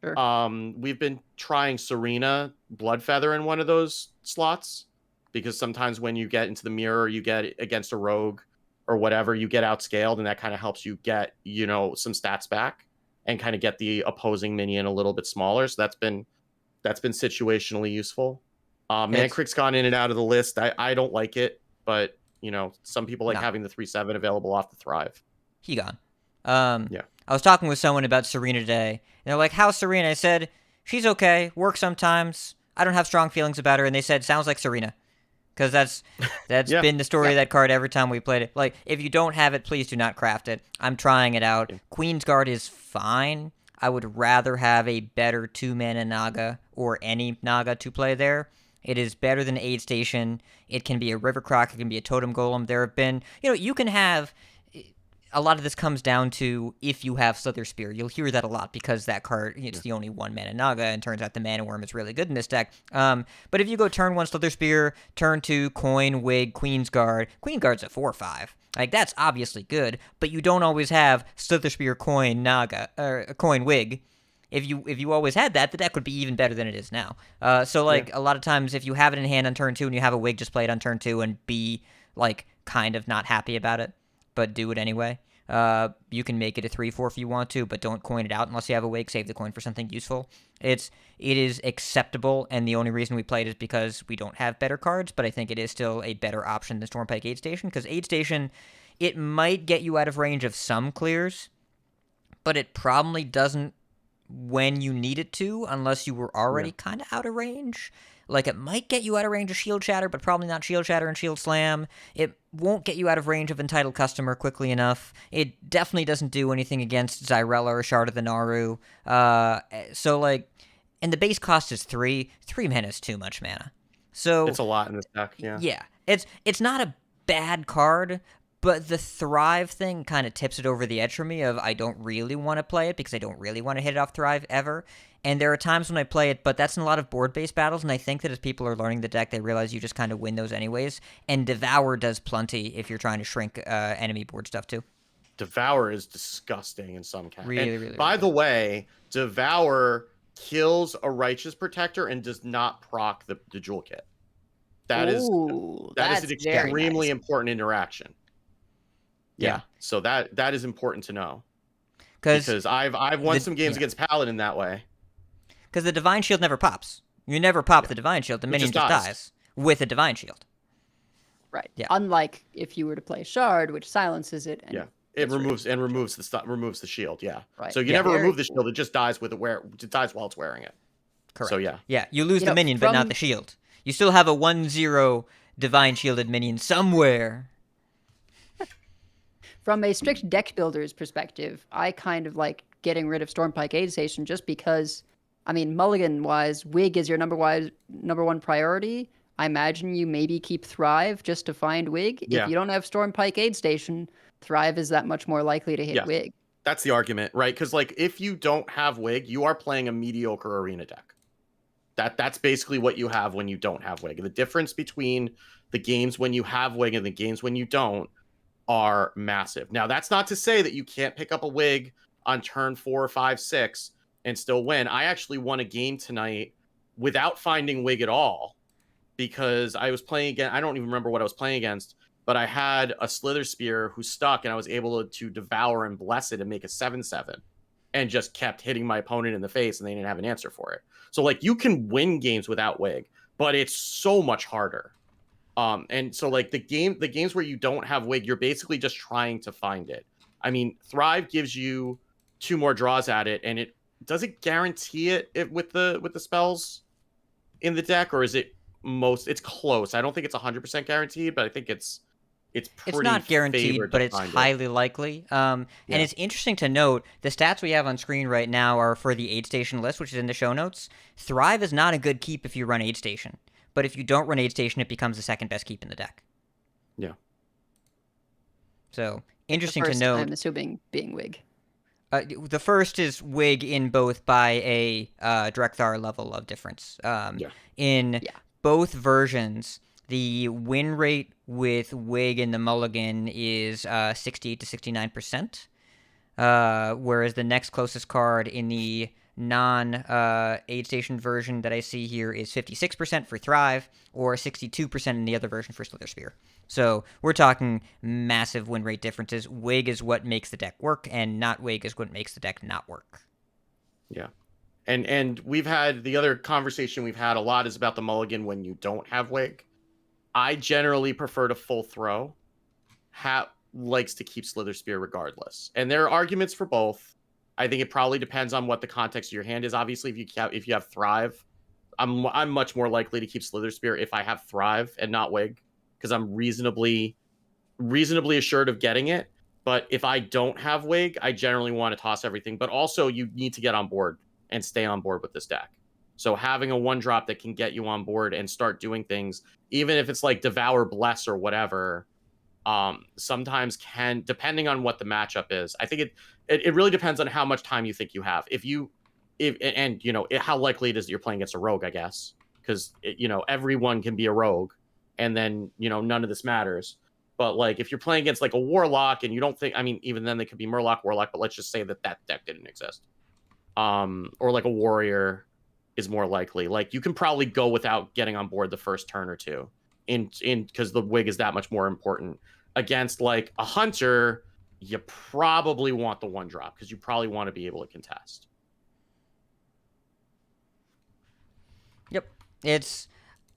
Sure. We've been trying Serena Bloodfeather in one of those slots, because sometimes when you get into the mirror, you get against a rogue or whatever, you get outscaled, and that kind of helps you get, some stats back and kind of get the opposing minion a little bit smaller. So that's been situationally useful. Mancrick's gone in and out of the list. I don't like it, but some people like having the 3/7 available off the Thrive. He gone. Yeah. I was talking with someone about Serena today, and they're like, "How's Serena?" I said, "She's okay. Works sometimes. I don't have strong feelings about her." And they said, "Sounds like Serena," because that's Yeah. been the story of that card every time we played it. Like, if you don't have it, please do not craft it. I'm trying it out. Yeah. Queen's Guard is fine. I would rather have a better 2-mana Naga or any Naga to play there. It is better than Aid Station. It can be a River Croc. It can be a Totem Golem. There have been, you can have. A lot of this comes down to if you have Slither Spear. You'll hear that a lot because that card, it's the only 1-mana Naga, and turns out the Mana Worm is really good in this deck. But if you go turn 1 Slither Spear, turn 2 Coin, Wig, Queen's Guard. Queen Guard's a 4/5. Like, that's obviously good, but you don't always have Slither Spear, Coin, Naga, or Coin, Wig. If you always had that, the deck would be even better than it is now. So a lot of times, if you have it in hand on turn 2 and you have a Wig, just play it on turn 2 and be, kind of not happy about it, but do it anyway. You can make it a 3/4 if you want to, but don't coin it out unless you have a Wig. Save the coin for something useful. It is acceptable, and the only reason we play it is because we don't have better cards, but I think it is still a better option than Stormpike Aid Station, because Aid Station, it might get you out of range of some clears, but it probably doesn't when you need it to, unless you were already kind of out of range. Like, it might get you out of range of Shield Shatter, but probably not Shield Shatter and Shield Slam. It won't get you out of range of Entitled Customer quickly enough. It definitely doesn't do anything against Xyrella or Shard of the Naru. And the base cost is 3. 3 mana is too much mana. So it's a lot in this deck, yeah. Yeah. It's not a bad card, but the Thrive thing kind of tips it over the edge for me of I don't really want to play it because I don't really want to hit it off Thrive ever. And there are times when I play it, but that's in a lot of board-based battles, and I think that as people are learning the deck, they realize you just kind of win those anyways. And Devour does plenty if you're trying to shrink enemy board stuff too. Devour is disgusting in some cases. Really. By the way, Devour kills a Righteous Protector and does not proc the Jewel Kit. That is an extremely important interaction. Yeah. So that is important to know. Because I've won some games against Paladin that way. Because the Divine Shield never pops. You never pop the Divine Shield. The minion just dies with a Divine Shield. Right. Yeah. Unlike if you were to play Shard, which silences it. And it removes the shield. Yeah. Right. So you never remove the shield. It just dies it dies while it's wearing it. Correct. So yeah. Yeah. You lose the minion, but not the shield. You still have a 1/0 Divine Shielded minion somewhere. From a strict deck builder's perspective, I kind of like getting rid of Stormpike Aid Station just because, I mean, mulligan-wise, Wig is your number one priority. I imagine you maybe keep Thrive just to find Wig. Yeah. If you don't have Stormpike Aid Station, Thrive is that much more likely to hit Wig. That's the argument, right? Because if you don't have Wig, you are playing a mediocre arena deck. That's basically what you have when you don't have Wig. The difference between the games when you have Wig and the games when you don't are massive. Now, that's not to say that you can't pick up a Wig on turn 4, 5, 6 and still win. I actually won a game tonight without finding Wig at all because I was playing against, I don't even remember what I was playing against, but I had a Slither Spear who stuck and I was able to devour and bless it and make a 7/7 and just kept hitting my opponent in the face and they didn't have an answer for it. So like you can win games without Wig, but it's so much harder. And so like the games where you don't have Wig, you're basically just trying to find it. I mean, Thrive gives you 2 more draws at it, and it does it guarantee it with the spells in the deck, or is it it's close. I don't think it's 100% guaranteed, but I think it's pretty not guaranteed, favored but to it's find it. highly likely. And Yeah. it's interesting to note the stats we have on screen right now are for the Aid Station list, which is in the show notes. Thrive is not a good keep if you run Aid Station, but if you don't run Aid Station, it becomes the second best keep in the deck. Yeah. So The interesting to first, note. I'm assuming being Wig. The first is Wig in both by a Drekthar level of difference. In both versions, the win rate with Wig in the Mulligan is 68 to 69%, whereas the next closest card in the non-Aid Station version that I see here is 56% for Thrive, or 62% in the other version for Slither Spear. So we're talking massive win rate differences. Wig is what makes the deck work, and not Wig is what makes the deck not work. Yeah. And we've had the other conversation we've had a lot is about the Mulligan when you don't have Wig. I generally prefer to full throw. Likes to keep Slither Spear regardless. And there are arguments for both. I think it probably depends on what the context of your hand is. Obviously, if you have Thrive, I'm much more likely to keep Slither Spear if I have Thrive and not Wig, because I'm reasonably assured of getting it. But if I don't have Wig, I generally want to toss everything. But also, you need to get on board and stay on board with this deck. So having a 1-drop that can get you on board and start doing things, even if it's like Devour, Bless, or whatever, sometimes can, depending on what the matchup is. I think it really depends on how much time you think you have. How likely it is that you're playing against a rogue, I guess, because everyone can be a rogue, and then none of this matters. But like if you're playing against like a warlock and you don't think, I mean, even then they could be Murloc Warlock, but let's just say that deck didn't exist. Or like a warrior is more likely. Like you can probably go without getting on board the first turn or two, because the Wig is that much more important. Against like a hunter, you probably want the 1-drop because you probably want to be able to contest. Yep,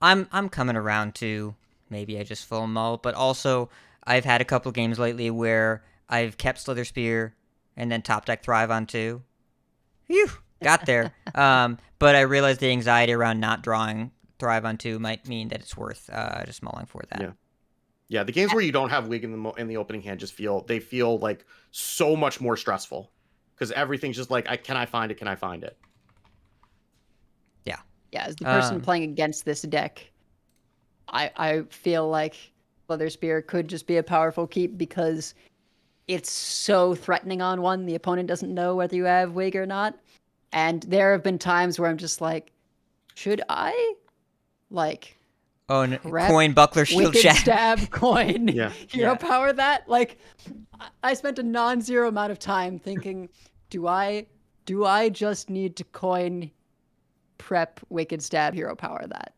I'm coming around to maybe I just full mull, but also I've had a couple games lately where I've kept Slither Spear and then top deck Thrive on 2. Phew, got there. But I realized the anxiety around not drawing Thrive on 2 might mean that it's worth just mulling for that. Yeah. The games where you don't have Wig in the opening hand just feel like so much more stressful because everything's just like, can I find it? Can I find it? Yeah, as the person playing against this deck, I feel like Slither Spear could just be a powerful keep because it's so threatening on one. The opponent doesn't know whether you have Wig or not. And there have been times where I'm just like, should I coin, buckler, shield, Wicked shab. Stab, coin, hero Yeah. power that? Like, I spent a non-zero amount of time thinking, do I just need to coin, prep, Wicked Stab, hero power that?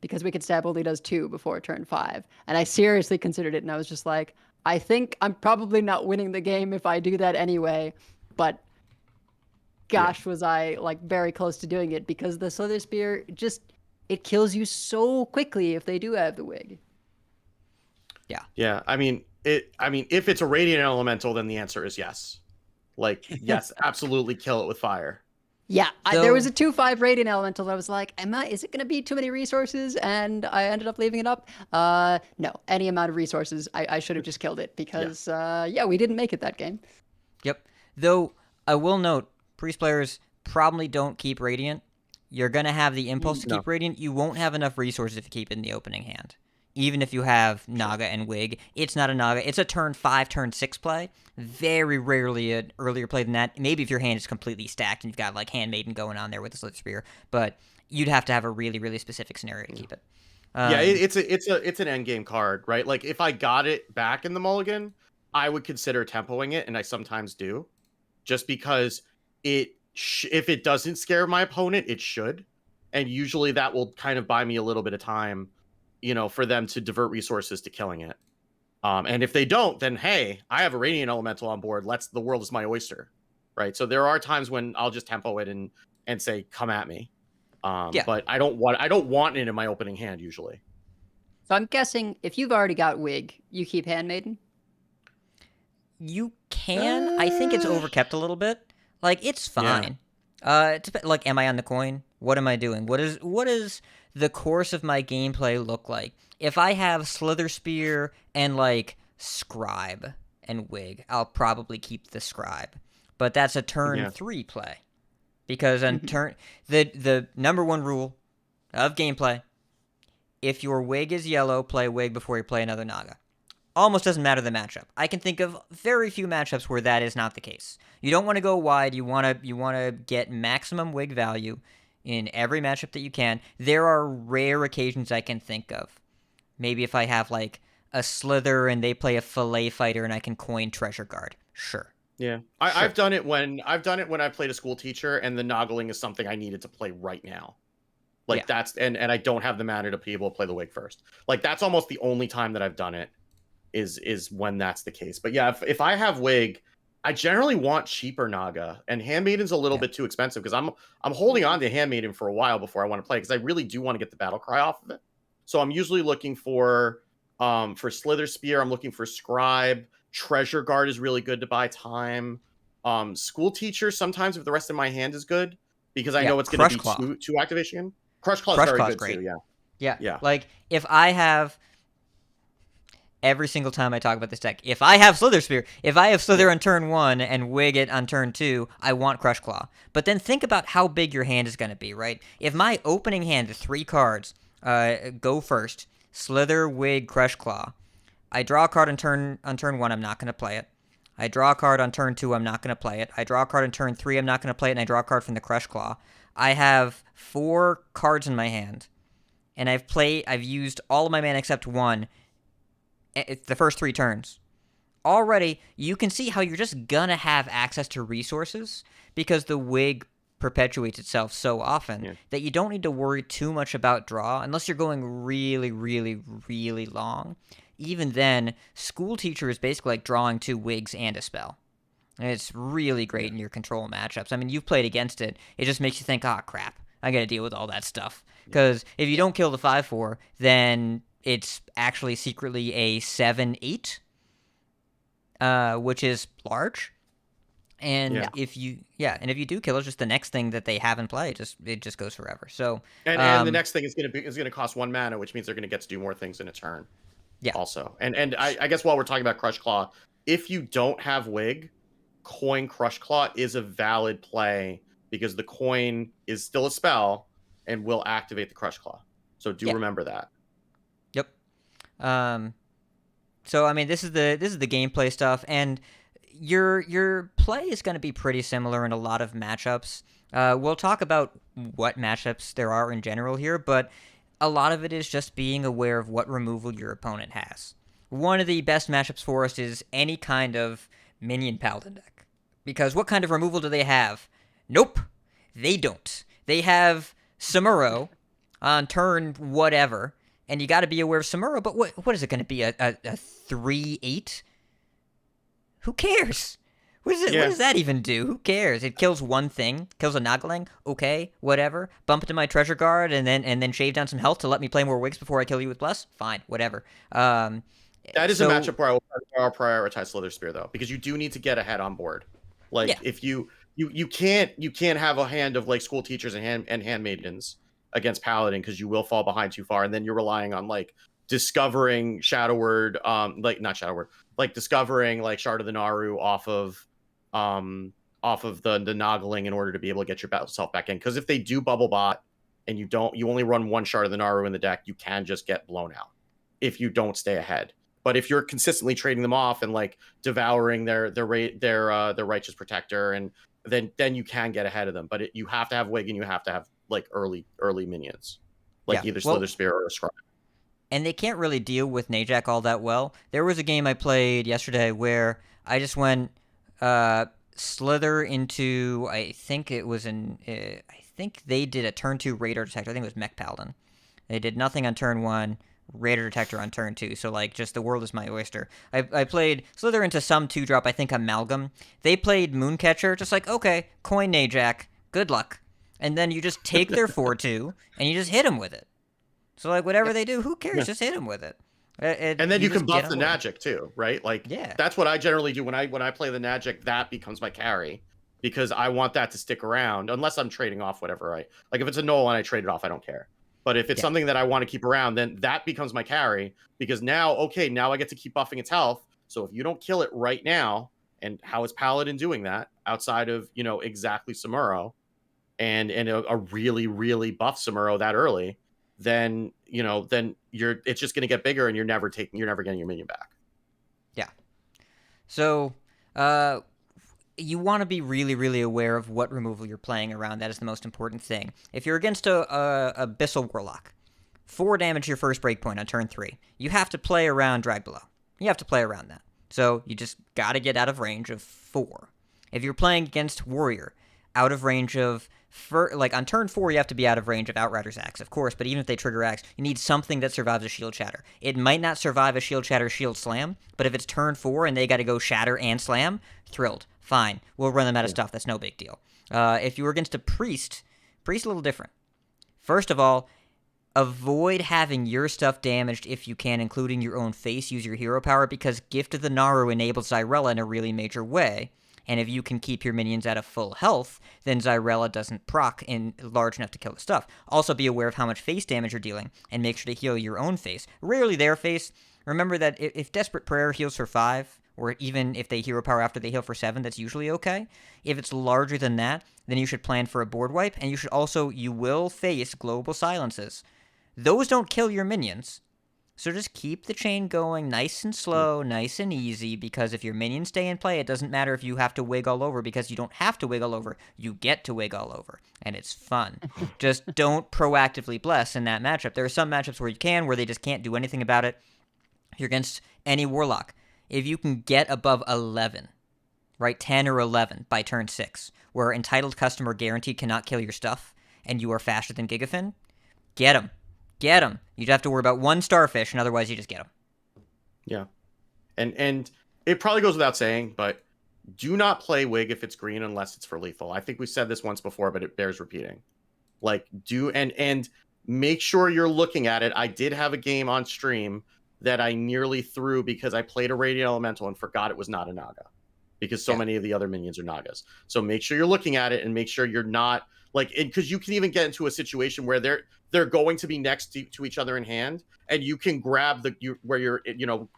Because Wicked Stab only does 2 before turn 5. And I seriously considered it, and I was just like, I think I'm probably not winning the game if I do that anyway, but gosh, was I very close to doing it because the Slither Spear it kills you so quickly if they do have the Wig. Yeah. I mean, if it's a Radiant Elemental, then the answer is yes. Like, yes, absolutely kill it with fire. Yeah, there was a 2/5 Radiant Elemental that I was like, is it going to be too many resources? And I ended up leaving it up. No, any amount of resources, I should have just killed it because, we didn't make it that game. Yep. Though, I will note, Priest players probably don't keep Radiant. You're going to have the impulse to keep Radiant. You won't have enough resources to keep it in the opening hand. Even if you have Naga and Wig, it's not a Naga. It's a turn 5, turn 6 play. Very rarely an earlier play than that. Maybe if your hand is completely stacked and you've got Handmaiden going on there with the Slither Spear, but you'd have to have a really, really specific scenario to keep it. It's an endgame card, right? Like if I got it back in the Mulligan, I would consider tempoing it, and I sometimes do, just because if it doesn't scare my opponent, it should, and usually that will kind of buy me a little bit of time, for them to divert resources to killing it. And if they don't, then hey, I have a Radiant Elemental on board. The world is my oyster. right? So there are times when I'll just tempo it and say, "Come at me," Yeah. but I don't want it in my opening hand usually. So I'm guessing if you've already got Wig, you keep Handmaiden. You can. I think it's overkept a little bit. Like, it's Yeah. fine. Like, am I on the coin? What am I doing? What is the course of my gameplay look like? If I have Slither Spear and, like, Scribe and Wig, I'll probably keep the Scribe. But that's a turn Yeah. 3 play. Because on the number one rule of gameplay, if your Wig is yellow, play Wig before you play another Naga. Almost doesn't matter the matchup. I can think of very few matchups where that is not the case. You don't want to go wide. You want to get maximum Wig value in every matchup that you can. There are rare occasions I can think of. Maybe if I have like a Slither and they play a Fillet Fighter and I can coin Treasure Guard. Sure. Yeah, Sure. I've done it when I've played a school teacher, and the Noggling is something I needed to play right now. Like Yeah. that's and I don't have the mana to be able to play the Wig first. Like that's almost the only time that I've done it is when that's the case. But yeah, if I have Wig, I generally want cheaper Naga, and Handmaiden's a little bit too expensive because I'm holding on to Handmaiden for a while before I want to play because I really do want to get the battle cry off of it. So I'm usually looking for Slither Spear. I'm looking for Scribe. Treasure Guard is really good to buy time. School Teacher sometimes if the rest of my hand is good because I know it's going to be Crush Claw. two activation. Crush Claw is Crush very Claw's good great. too. Yeah. Yeah. Yeah. Like, if I have... Every single time I talk about this deck, if I have Slither Spear, if I have Slither on turn 1 and Wig it on turn 2, I want Crush Claw. But then think about how big your hand is going to be, right? If my opening hand, the 3 cards, go first, Slither, Wig, Crush Claw, I draw a card on turn 1, I'm not going to play it. I draw a card on turn 2, I'm not going to play it. I draw a card on turn 3, I'm not going to play it, and I draw a card from the Crush Claw. I have 4 cards in my hand, and I've used all of my mana except 1, the first 3 turns. Already, you can see how you're just gonna have access to resources because the Wig perpetuates itself so often that you don't need to worry too much about draw unless you're going really, really, really long. Even then, School Teacher is basically like drawing 2 Wigs and a spell. And it's really great in your control matchups. I mean, you've played against it. It just makes you think, crap, I gotta deal with all that stuff. Because if you don't kill the 5/4, then it's actually secretly a 7/8, which is large. And if you do kill it, just the next thing that they have in play, it just goes forever. So and the next thing is gonna cost 1 mana, which means they're gonna get to do more things in a turn. Yeah. Also, and I guess while we're talking about Crush Claw, if you don't have Wig, coin Crush Claw is a valid play because the coin is still a spell and will activate the Crush Claw. So remember that. Yep. So I mean, this is the gameplay stuff, and your play is going to be pretty similar in a lot of matchups. We'll talk about what matchups there are in general here, but a lot of it is just being aware of what removal your opponent has. One of the best matchups for us is any kind of minion paladin deck, because what kind of removal do they have? Nope, they don't. They have Samuro on turn whatever. And you got to be aware of Samuro, but what is it going to be, a 3/8? Who cares? What does that even do? Who cares? It kills one thing, kills a Nogling. Okay, whatever. Bump it to my Treasure Guard, and then shave down some health to let me play more Wigs before I kill you with Bless. Fine, whatever. That is a matchup where I'll prioritize Slither Spear though, because you do need to get ahead on board. Like if you can't have a hand of like School Teachers and Handmaidens against Paladin because you will fall behind too far, and then you're relying on like discovering Shadow Word, discovering like Shard of the Naru off of the Noggling in order to be able to get yourself back in. Because if they do bubble bot and you only run 1 Shard of the Naru in the deck, you can just get blown out if you don't stay ahead. But if you're consistently trading them off and like devouring their Righteous Protector, and then you can get ahead of them. But you have to have Wig and you have to have like early minions, like either Slither Spear or a Scribe. And they can't really deal with Najak all that well. There was a game I played yesterday where I just went Slither into, I think they did a turn 2 Radar Detector. I think it was Mech Paladin. They did nothing on turn 1. Radar Detector on turn 2, so like just the world is my oyster. I played Slither into some 2-drop, I think Amalgam. They played Mooncatcher, just like, okay, coin Najak, good luck. And then you just take their 4-2, and you just hit them with it. So like whatever they do, who cares? Yeah. Just hit them with it. And then you can just buff get the away. Najik too, right? Like Yeah. that's what I generally do when I play the Najik. That becomes my carry because I want that to stick around unless I'm trading off whatever I like. If it's a null and I trade it off, I don't care. But if it's something that I want to keep around, then that becomes my carry because now I get to keep buffing its health. So if you don't kill it right now, and how is Paladin doing that outside of exactly Samuro and a really really buff Samuro that early? Then it's just going to get bigger and you're never getting your minion back. Yeah. So, you want to be really, really aware of what removal you're playing around. That is the most important thing. If you're against a Abyssal Warlock, 4 damage your first breakpoint on turn 3. You have to play around Drag Below. You have to play around that. So you just got to get out of range of 4. If you're playing against Warrior, out of range of... on turn 4, you have to be out of range of Outrider's Axe, of course, but even if they trigger Axe, you need something that survives a Shield Shatter. It might not survive a Shield Shatter Shield Slam, but if it's turn 4 and they got to go Shatter and Slam, thrilled. Fine. We'll run them out of stuff. That's no big deal. If you were against a Priest a little different. First of all, avoid having your stuff damaged if you can, including your own face. Use your hero power, because Gift of the Naru enables Xyrella in a really major way. And if you can keep your minions at a full health, then Xyrella doesn't proc in large enough to kill the stuff. Also be aware of how much face damage you're dealing, and make sure to heal your own face. Rarely their face. Remember that if Desperate Prayer heals for 5, or even if they hero power after they heal for 7, that's usually okay. If it's larger than that, then you should plan for a board wipe, and you will face Global Silences. Those don't kill your minions. So just keep the chain going nice and slow, nice and easy, because if your minions stay in play, it doesn't matter if you have to wig all over, because you don't have to wig all over. You get to wig all over, and it's fun. Just don't proactively bless in that matchup. There are some matchups where you can, where they just can't do anything about it. If you're against any Warlock, if you can get above 11, right, 10 or 11 by turn 6, where Entitled Customer guaranteed cannot kill your stuff, and you are faster than Gigafin, get him. Get them. You'd have to worry about 1 Starfish, and otherwise you just get them. Yeah. And it probably goes without saying, but do not play Wig if it's green unless it's for lethal. I think we said this once before, but it bears repeating. Like, and make sure you're looking at it. I did have a game on stream that I nearly threw because I played a Radiant Elemental and forgot it was not a Naga, because so many of the other minions are Nagas. So make sure you're looking at it and make sure you're not because you can even get into a situation where they're going to be next to each other in hand, and you can grab where you're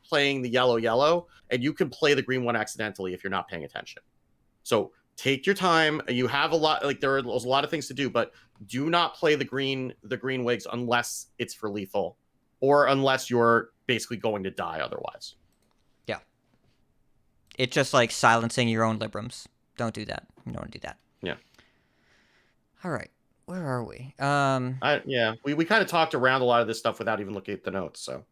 playing the yellow, and you can play the green one accidentally if you're not paying attention. So take your time. You have a lot, there's a lot of things to do, but do not play the green wigs unless it's for lethal, or unless you're basically going to die otherwise. Yeah. It's just like silencing your own Librams. Don't do that. You don't want to do that. Yeah. All right. Where are we? We kind of talked around a lot of this stuff without even looking at the notes. So,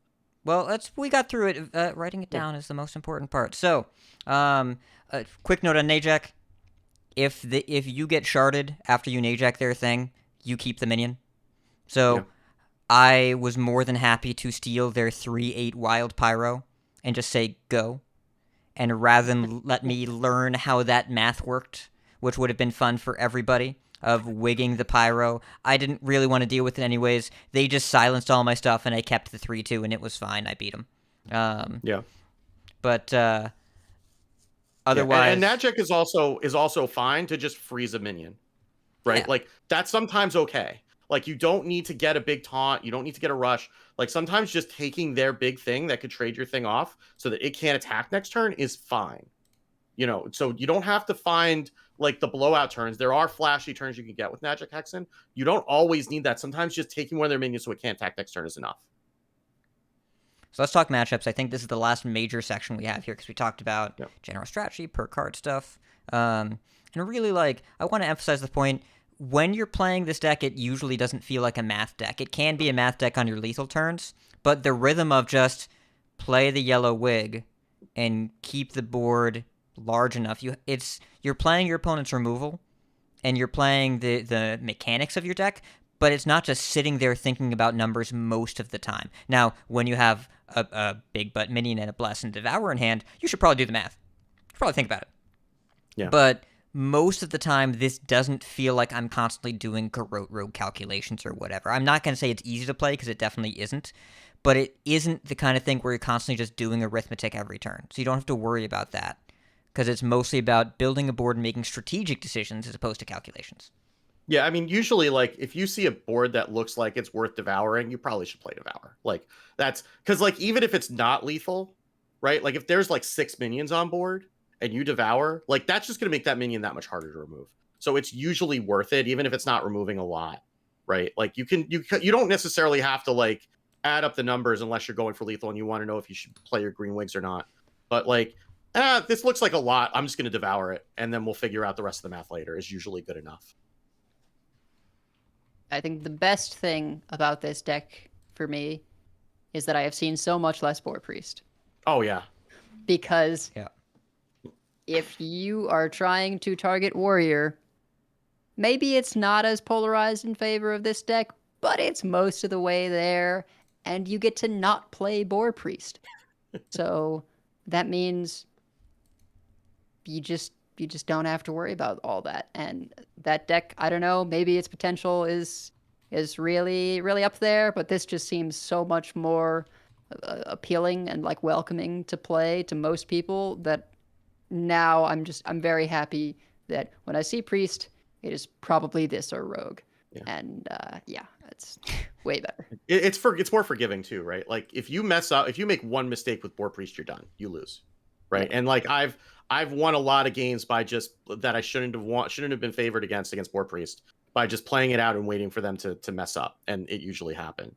well, we got through it. Writing it down is the most important part. So, a quick note on Najak: if you get sharded after you Najak their thing, you keep the minion. So, I was more than happy to steal their 3/8 wild pyro and just say go, and rather than let me learn how that math worked, which would have been fun for everybody, of wigging the pyro. I didn't really want to deal with it anyways. They just silenced all my stuff, and I kept the 3/2, and it was fine. I beat them. But otherwise, and Najak is also fine to just freeze a minion, right? Yeah. Like that's sometimes okay. Like you don't need to get a big taunt. You don't need to get a rush. Like sometimes just taking their big thing that could trade your thing off so that it can't attack next turn is fine. So you don't have to find the blowout turns. There are flashy turns you can get with Najak Hexen. You don't always need that. Sometimes just taking one of their minions so it can't attack next turn is enough. So let's talk matchups. I think this is the last major section we have here, because we talked about general strategy, per card stuff. And really, I want to emphasize the point, when you're playing this deck, it usually doesn't feel like a math deck. It can be a math deck on your lethal turns, but the rhythm of just play the yellow wig and keep the board large enough, you're playing your opponent's removal, and you're playing the mechanics of your deck, but it's not just sitting there thinking about numbers most of the time. Now, when you have a big butt minion and a bless and devour in hand, you should probably do the math. You should probably think about it. Yeah. But most of the time, this doesn't feel like I'm constantly doing garrote rogue calculations or whatever. I'm not going to say it's easy to play, because it definitely isn't, but it isn't the kind of thing where you're constantly just doing arithmetic every turn. So you don't have to worry about that, because it's mostly about building a board and making strategic decisions as opposed to calculations. Yeah, I mean, usually, like, if you see a board that looks like it's worth devouring, you probably should play Devour. Like, that's because, like, even if it's not lethal, right? Like, if there's like 6 minions on board and you devour, like, that's just going to make that minion that much harder to remove. So it's usually worth it, even if it's not removing a lot, right? Like, you don't necessarily have to, like, add up the numbers unless you're going for lethal and you want to know if you should play your green wigs or not. But, like, this looks like a lot, I'm just going to devour it, and then we'll figure out the rest of the math later, is usually good enough. I think the best thing about this deck for me is that I have seen so much less Boar Priest. Oh, yeah. Because Yeah. if you are trying to target Warrior, maybe it's not as polarized in favor of this deck, but it's most of the way there, and you get to not play Boar Priest. So that means you just don't have to worry about all that. And that deck, I don't know, maybe its potential is really, really up there, but this just seems so much more appealing and like welcoming to play to most people that now I'm very happy that when I see Priest, it is probably this or Rogue. Yeah. And yeah, it's way better. It's more forgiving too, right? Like, if you mess up, if you make one mistake with Boar Priest, you're done. You lose, right? Yeah. And like I've won a lot of games by just that I shouldn't have been favored against Boar Priest by just playing it out and waiting for them to mess up, and it usually happened.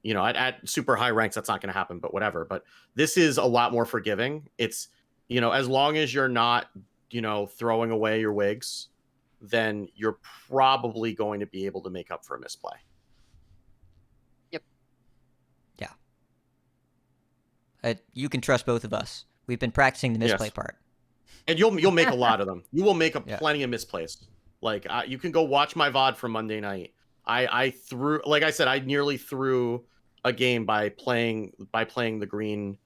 You know, at super high ranks, that's not going to happen, but whatever. But this is a lot more forgiving. It's, you know, as long as you're not, you know, throwing away your wigs, then you're probably going to be able to make up for a misplay. Yep. Yeah. You can trust both of us. We've been practicing the misplay Yes. part. And you'll make a lot of them. You will make Yeah. plenty of misplays. Like, you can go watch my VOD from Monday night. I threw, like I said, I nearly threw a game by playing the green,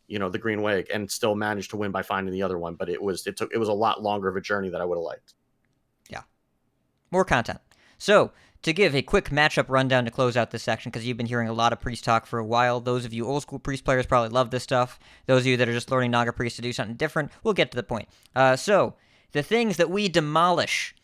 you know, the green wig, and still managed to win by finding the other one. But it was a lot longer of a journey than I would have liked. Yeah. More content. So, to give a quick matchup rundown to close out this section, because you've been hearing a lot of Priest talk for a while. Those of you old school Priest players probably love this stuff. Those of you that are just learning Naga Priest to do something different, we'll get to the point. So, the things that we demolish,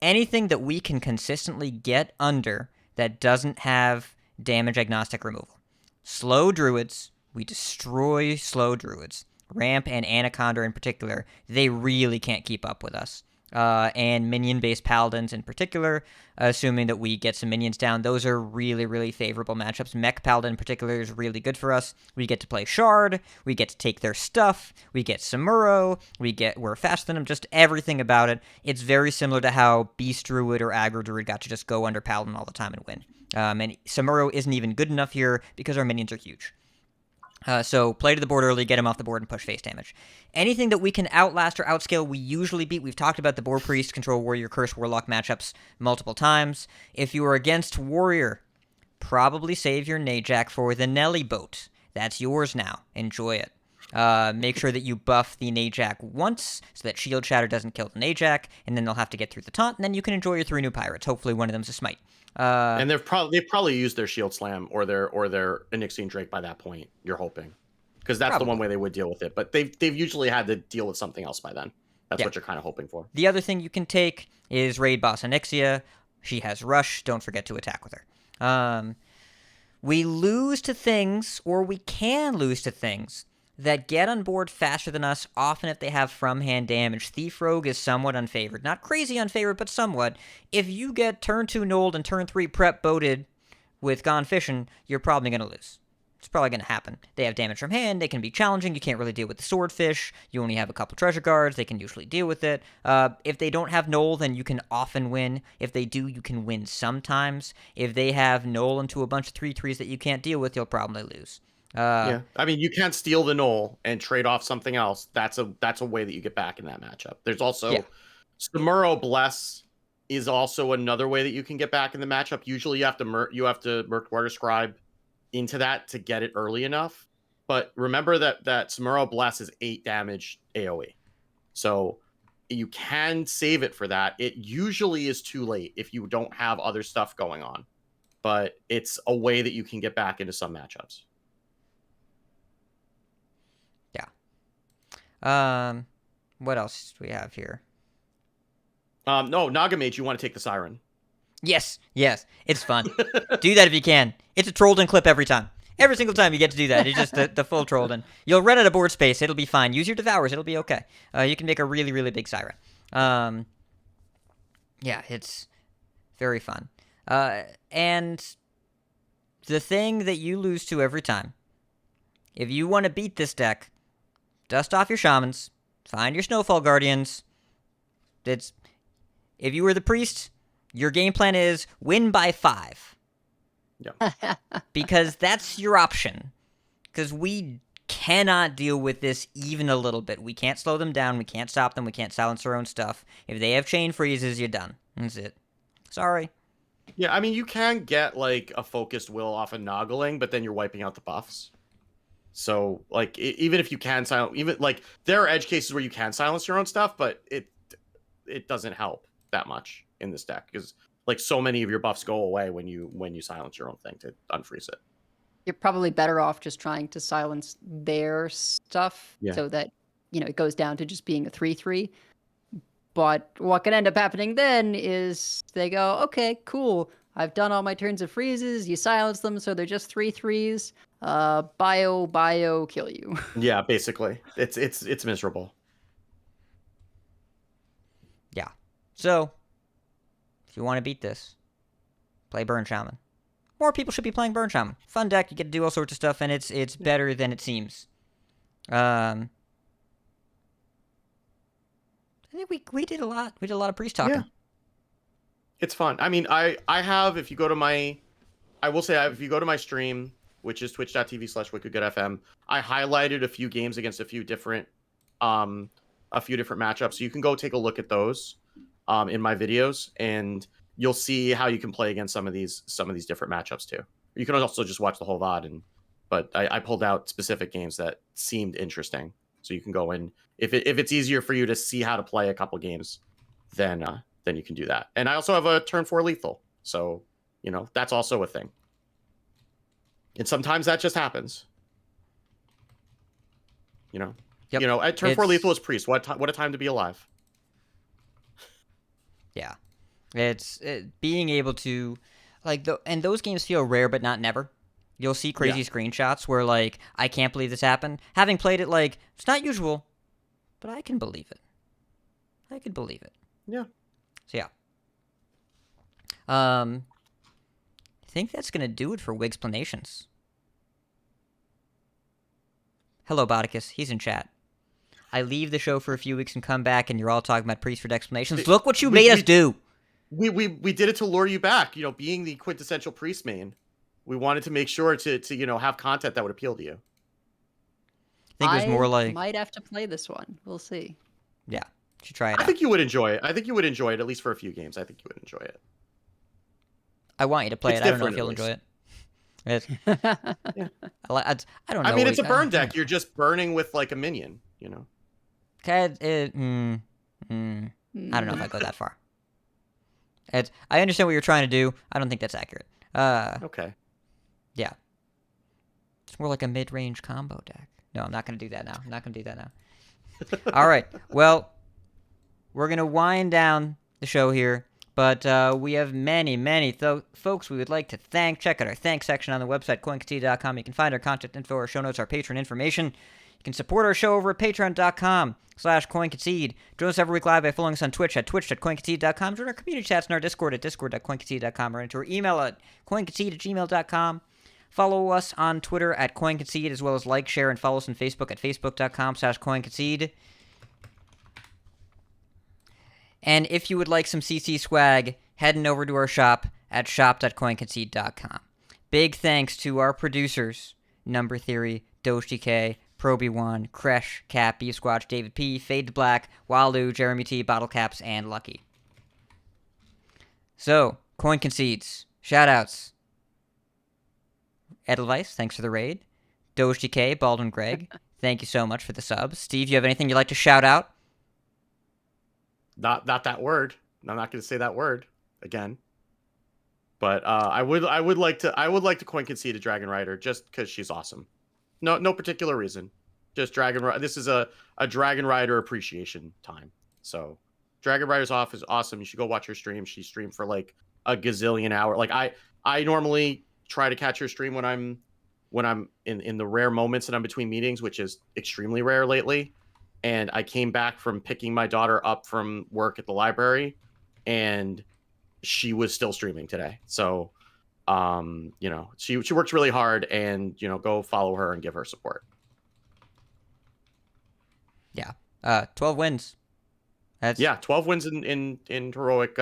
anything that we can consistently get under that doesn't have damage agnostic removal. Slow druids, we destroy slow druids. Ramp and Anaconda in particular, they really can't keep up with us. And minion-based paladins in particular, assuming that we get some minions down, those are really, really favorable matchups. Mech paladin in particular is really good for us. We get to play Shard, we get to take their stuff, we get Samuro, we're faster than them, just everything about it. It's very similar to how Beast Druid or Aggro Druid got to just go under paladin all the time and win. And Samuro isn't even good enough here because our minions are huge. So play to the board early, get him off the board, and push face damage. Anything that we can outlast or outscale, we usually beat. We've talked about the Boar Priest, Control Warrior, Curse Warlock matchups multiple times. If you are against Warrior, probably save your Najak for the Nelly boat. That's yours now. Enjoy it. Make sure that you buff the Najak once so that Shield Shatter doesn't kill the Najak, and then they'll have to get through the taunt, and then you can enjoy your 3 new pirates. Hopefully one of them's a smite. And they've probably used their Shield Slam or their Onyxian Drake by that point. You're hoping, because that's the one way they would deal with it. But they've usually had to deal with something else by then. That's what you're kind of hoping for. The other thing you can take is Raid Boss Onyxia. She has Rush. Don't forget to attack with her. We lose to things, or we can lose to things that get on board faster than us, often if they have from-hand damage. Thief Rogue is somewhat unfavored. Not crazy unfavored, but somewhat. If you get turn 2 Nold and turn 3 Prep boated with Gone Fishing, you're probably going to lose. It's probably going to happen. They have damage from hand, they can be challenging, you can't really deal with the Swordfish, you only have a couple treasure guards, they can usually deal with it. If they don't have Knoll, then you can often win. If they do, you can win sometimes. If they have Knoll into a bunch of 3/3s that you can't deal with, you'll probably lose. Yeah, I mean, you can't steal the Knoll and trade off something else. That's a way that you get back in that matchup. There's also Samuro Bless is also another way that you can get back in the matchup. Usually you have to Merc Warrior Scribe into that to get it early enough. But remember that Samuro Bless is 8 damage AoE. So you can save it for that. It usually is too late if you don't have other stuff going on. But it's a way that you can get back into some matchups. Yeah. What else do we have here? No, Nagamage, you want to take the Siren. Yes, it's fun. Do that if you can. It's a Trollden clip every time. Every single time you get to do that. It's just the full Trollden. You'll run out of board space. It'll be fine. Use your Devours. It'll be okay. You can make a really, really big Siren. Yeah, it's very fun. And the thing that you lose to every time, if you want to beat this deck, dust off your Shamans, find your Snowfall Guardians. If you were the priest, your game plan is win by 5. Yeah. Because that's your option. Because we cannot deal with this even a little bit. We can't slow them down. We can't stop them. We can't silence our own stuff. If they have chain freezes, you're done. That's it. Sorry. Yeah, I mean, you can get, like, a focused will off of Noggling, but then you're wiping out the buffs. So, like, even if you can silence... there are edge cases where you can silence your own stuff, but it doesn't help that much in this deck, because, like, so many of your buffs go away when you silence your own thing to unfreeze it. You're probably better off just trying to silence their stuff so that, it goes down to just being a 3/3. But what can end up happening then is they go, okay, cool. I've done all my turns of freezes. You silence them, so they're just 3/3s. Bio, kill you. Yeah, basically. It's miserable. Yeah. So, if you want to beat this, play Burn Shaman. More people should be playing Burn Shaman. Fun deck, you get to do all sorts of stuff, and it's better than it seems. I think we did a lot. We did a lot of priest talking. Yeah. It's fun. I mean, I have, if you go to my stream, which is twitch.tv/wickedgoodfm, I highlighted a few games against a few different matchups. So you can go take a look at those in my videos, and you'll see how you can play against some of these different matchups too. You can also just watch the whole VOD, but I pulled out specific games that seemed interesting. So you can go in, if it's easier for you to see how to play a couple games, then you can do that. And I also have a turn 4 lethal, so that's also a thing. And sometimes that just happens. Yep. At turn 4 lethal is priest. What a time to be alive. Yeah, it's being able to and those games feel rare, but not never. You'll see crazy screenshots where, like, I can't believe this happened. Having played it, like, it's not usual, but I can believe it. Yeah. So, yeah. I think that's going to do it for Wiggsplanations. Hello, Bodicus. He's in chat. I leave the show for a few weeks and come back, and you're all talking about Priest for explanations. Look what you made us do! We did it to lure you back. Being the quintessential priest main, we wanted to make sure to have content that would appeal to you. I think it was more like... might have to play this one. We'll see. Yeah, you should try it out. I think you would enjoy it. At least for a few games. I think you would enjoy it. I want you to play it. I don't know if you'll enjoy it. Yeah. I don't know. I mean, it's a burn deck. You're just burning with, like, a minion, I don't know if I go that far. I understand what you're trying to do. I don't think that's accurate. Okay. Yeah. It's more like a mid-range combo deck. No, I'm not going to do that now. All right. Well, we're going to wind down the show here, but we have many folks we would like to thank. Check out our thanks section on the website, coinconcede.com. You can find our contact info, our show notes, our patron information. You can support our show over at patreon.com/coinconcede. Join us every week live by following us on Twitch at twitch.coinconcede.com. Join our community chats in our Discord at discord.coinconcede.com or enter our email at coinconcede@gmail.com. Follow us on Twitter at coinconcede, as well as like, share, and follow us on Facebook at facebook.com/coinconcede. And if you would like some CC swag, heading over to our shop at shop.coinconcede.com. Big thanks to our producers, Number Theory, DogeDK, Proby1, Kresh, Cap, B-Squatch, David P, Fade to Black, Walu, Jeremy T, Bottle Caps, and Lucky. So, Coin Concedes. Shoutouts. Edelweiss, thanks for the raid. Doge DK, Baldwin Greg, thank you so much for the subs. Steve, you have anything you'd like to shout out? Not that word. I'm not going to say that word again. But I would like to coin concede to Dragon Rider just because she's awesome. No particular reason. Just This is a Dragon Rider appreciation time. So Dragon Rider's off is awesome. You should go watch her stream. She streamed for like a gazillion hour. Like I normally try to catch her stream when I'm in the rare moments that I'm between meetings, which is extremely rare lately. And I came back from picking my daughter up from work at the library, and she was still streaming today. So, she works really hard, and, go follow her and give her support. Yeah. 12 wins. That's 12 wins in heroic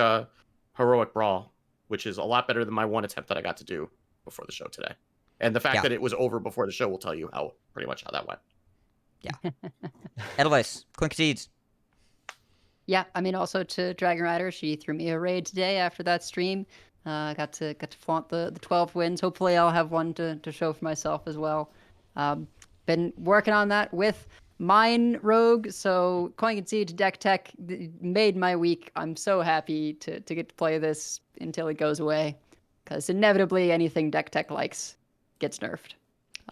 brawl, which is a lot better than my one attempt that I got to do before the show today. And the fact that it was over before the show will tell you pretty much how that went. Yeah. Edelweiss, Coin Concedes. Yeah, I mean, also to Dragon Rider, she threw me a raid today after that stream. Got to flaunt the 12 wins. Hopefully, I'll have one to show for myself as well. Been working on that with Mine Rogue, so Coin Concede Deck Tech made my week. I'm so happy to get to play this until it goes away, because inevitably anything Deck Tech likes gets nerfed.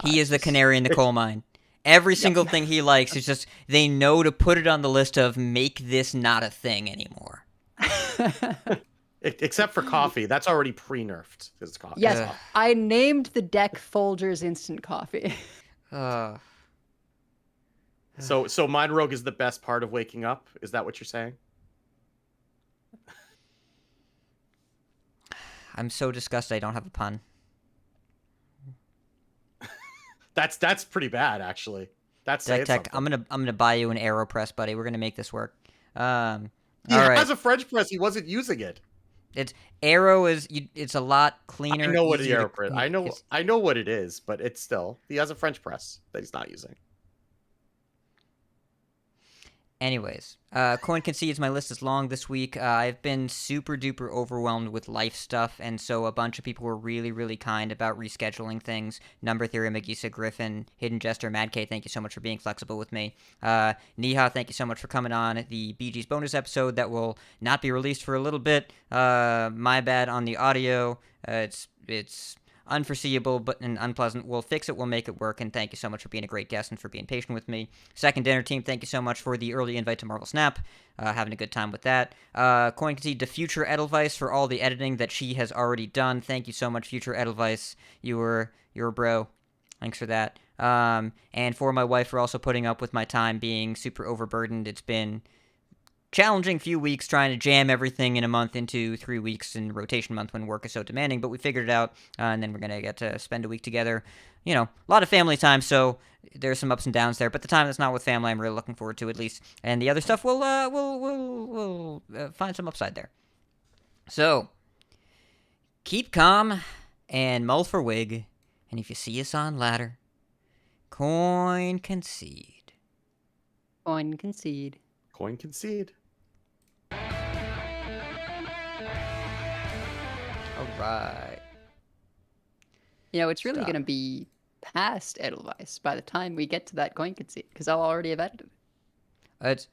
He is the canary in the coal mine. Every single thing he likes is just, they know to put it on the list of make this not a thing anymore. Except for coffee. That's already pre-nerfed. It's coffee. Yes, I named the deck Folgers Instant Coffee. So Mind Rogue is the best part of waking up? Is that what you're saying? I'm so disgusted I don't have a pun. That's pretty bad, actually. That's Deck Tech. I'm gonna buy you an AeroPress, buddy. We're gonna make this work. He all right. has a French press. He wasn't using it. It's Aero is it's a lot cleaner. I know what the easier to AeroPress. clean. I know what it is, but it's still he has a French press that he's not using. Anyways, Coin Concedes, my list is long this week. I've been super duper overwhelmed with life stuff, and so a bunch of people were really, really kind about rescheduling things. Number Theory, Magisa Griffin, Hidden Jester, Mad K, thank you so much for being flexible with me. Niha, thank you so much for coming on the BG's bonus episode that will not be released for a little bit. My bad on the audio. It's unforeseeable but and unpleasant. We'll fix it. We'll make it work. And thank you so much for being a great guest and for being patient with me. Second Dinner Team, thank you so much for the early invite to Marvel Snap. Having a good time with that. Coin Concede to Future Edelweiss for all the editing that she has already done. Thank you so much, Future Edelweiss. You're a bro. Thanks for that. And for my wife for also putting up with my time being super overburdened. It's been challenging few weeks trying to jam everything in a month into 3 weeks in rotation month when work is so demanding, but we figured it out, and then we're going to get to spend a week together. A lot of family time, so there's some ups and downs there, but the time that's not with family I'm really looking forward to at least, and the other stuff we'll find some upside there. So, keep calm and mull for wig, and if you see us on ladder, Coin Concede. Coin Concede. Coin Concede. All right. It's really going to be past Edelweiss by the time we get to that Coin Concede, because I'll already have edited it.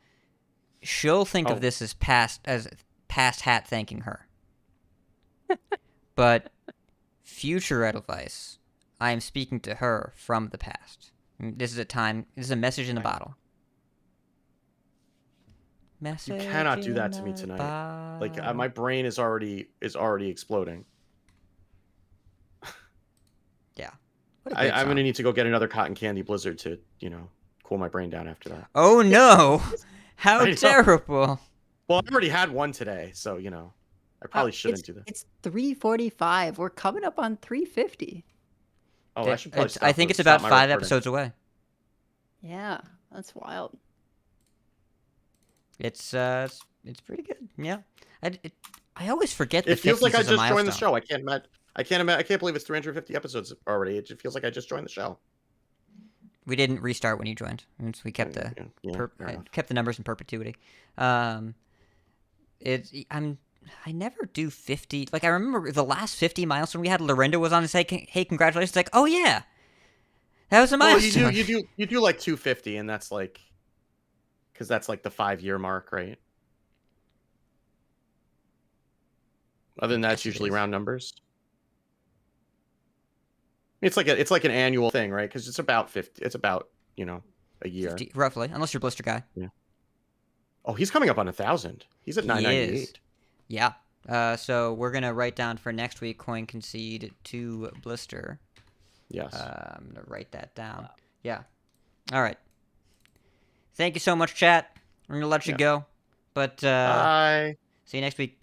She'll think of this as past hat thanking her. But future Edelweiss, I am speaking to her from the past. This is a message in the bottle. You cannot do that to me tonight. Like my brain is already exploding. Yeah. I'm gonna need to go get another cotton candy blizzard to cool my brain down after that. Oh no! How terrible! Well, I already had one today, so I probably shouldn't do that. It's 3:45. We're coming up on 3:50. Oh, I should probably. I think it's about 5 episodes away. Yeah, that's wild. It's pretty good. Yeah, I always forget. It feels like I just joined the show. I can't believe it's 350 episodes already. It just feels like I just joined the show. We didn't restart when you joined. We kept kept the numbers in perpetuity. I'm I never do 50. Like, I remember the last 50 milestone we had, Lorinda was on and say, hey, congratulations. Like, oh, yeah. That was a Well, milestone. you do like 250, and that's like, because that's like the 5-year mark, right? Other than that, it's Yes, it usually is. round numbers. It's like an annual thing, right? Because it's about 50. It's about a year. 50, roughly, unless you're Blister Guy. Yeah. Oh, he's coming up on 1,000. He's at He 998. is. Yeah. So we're going to write down for next week coin concede to Blister. Yes. I'm going to write that down. Yeah. All right. Thank you so much, chat. I'm going to let you go. But Bye. see you next week.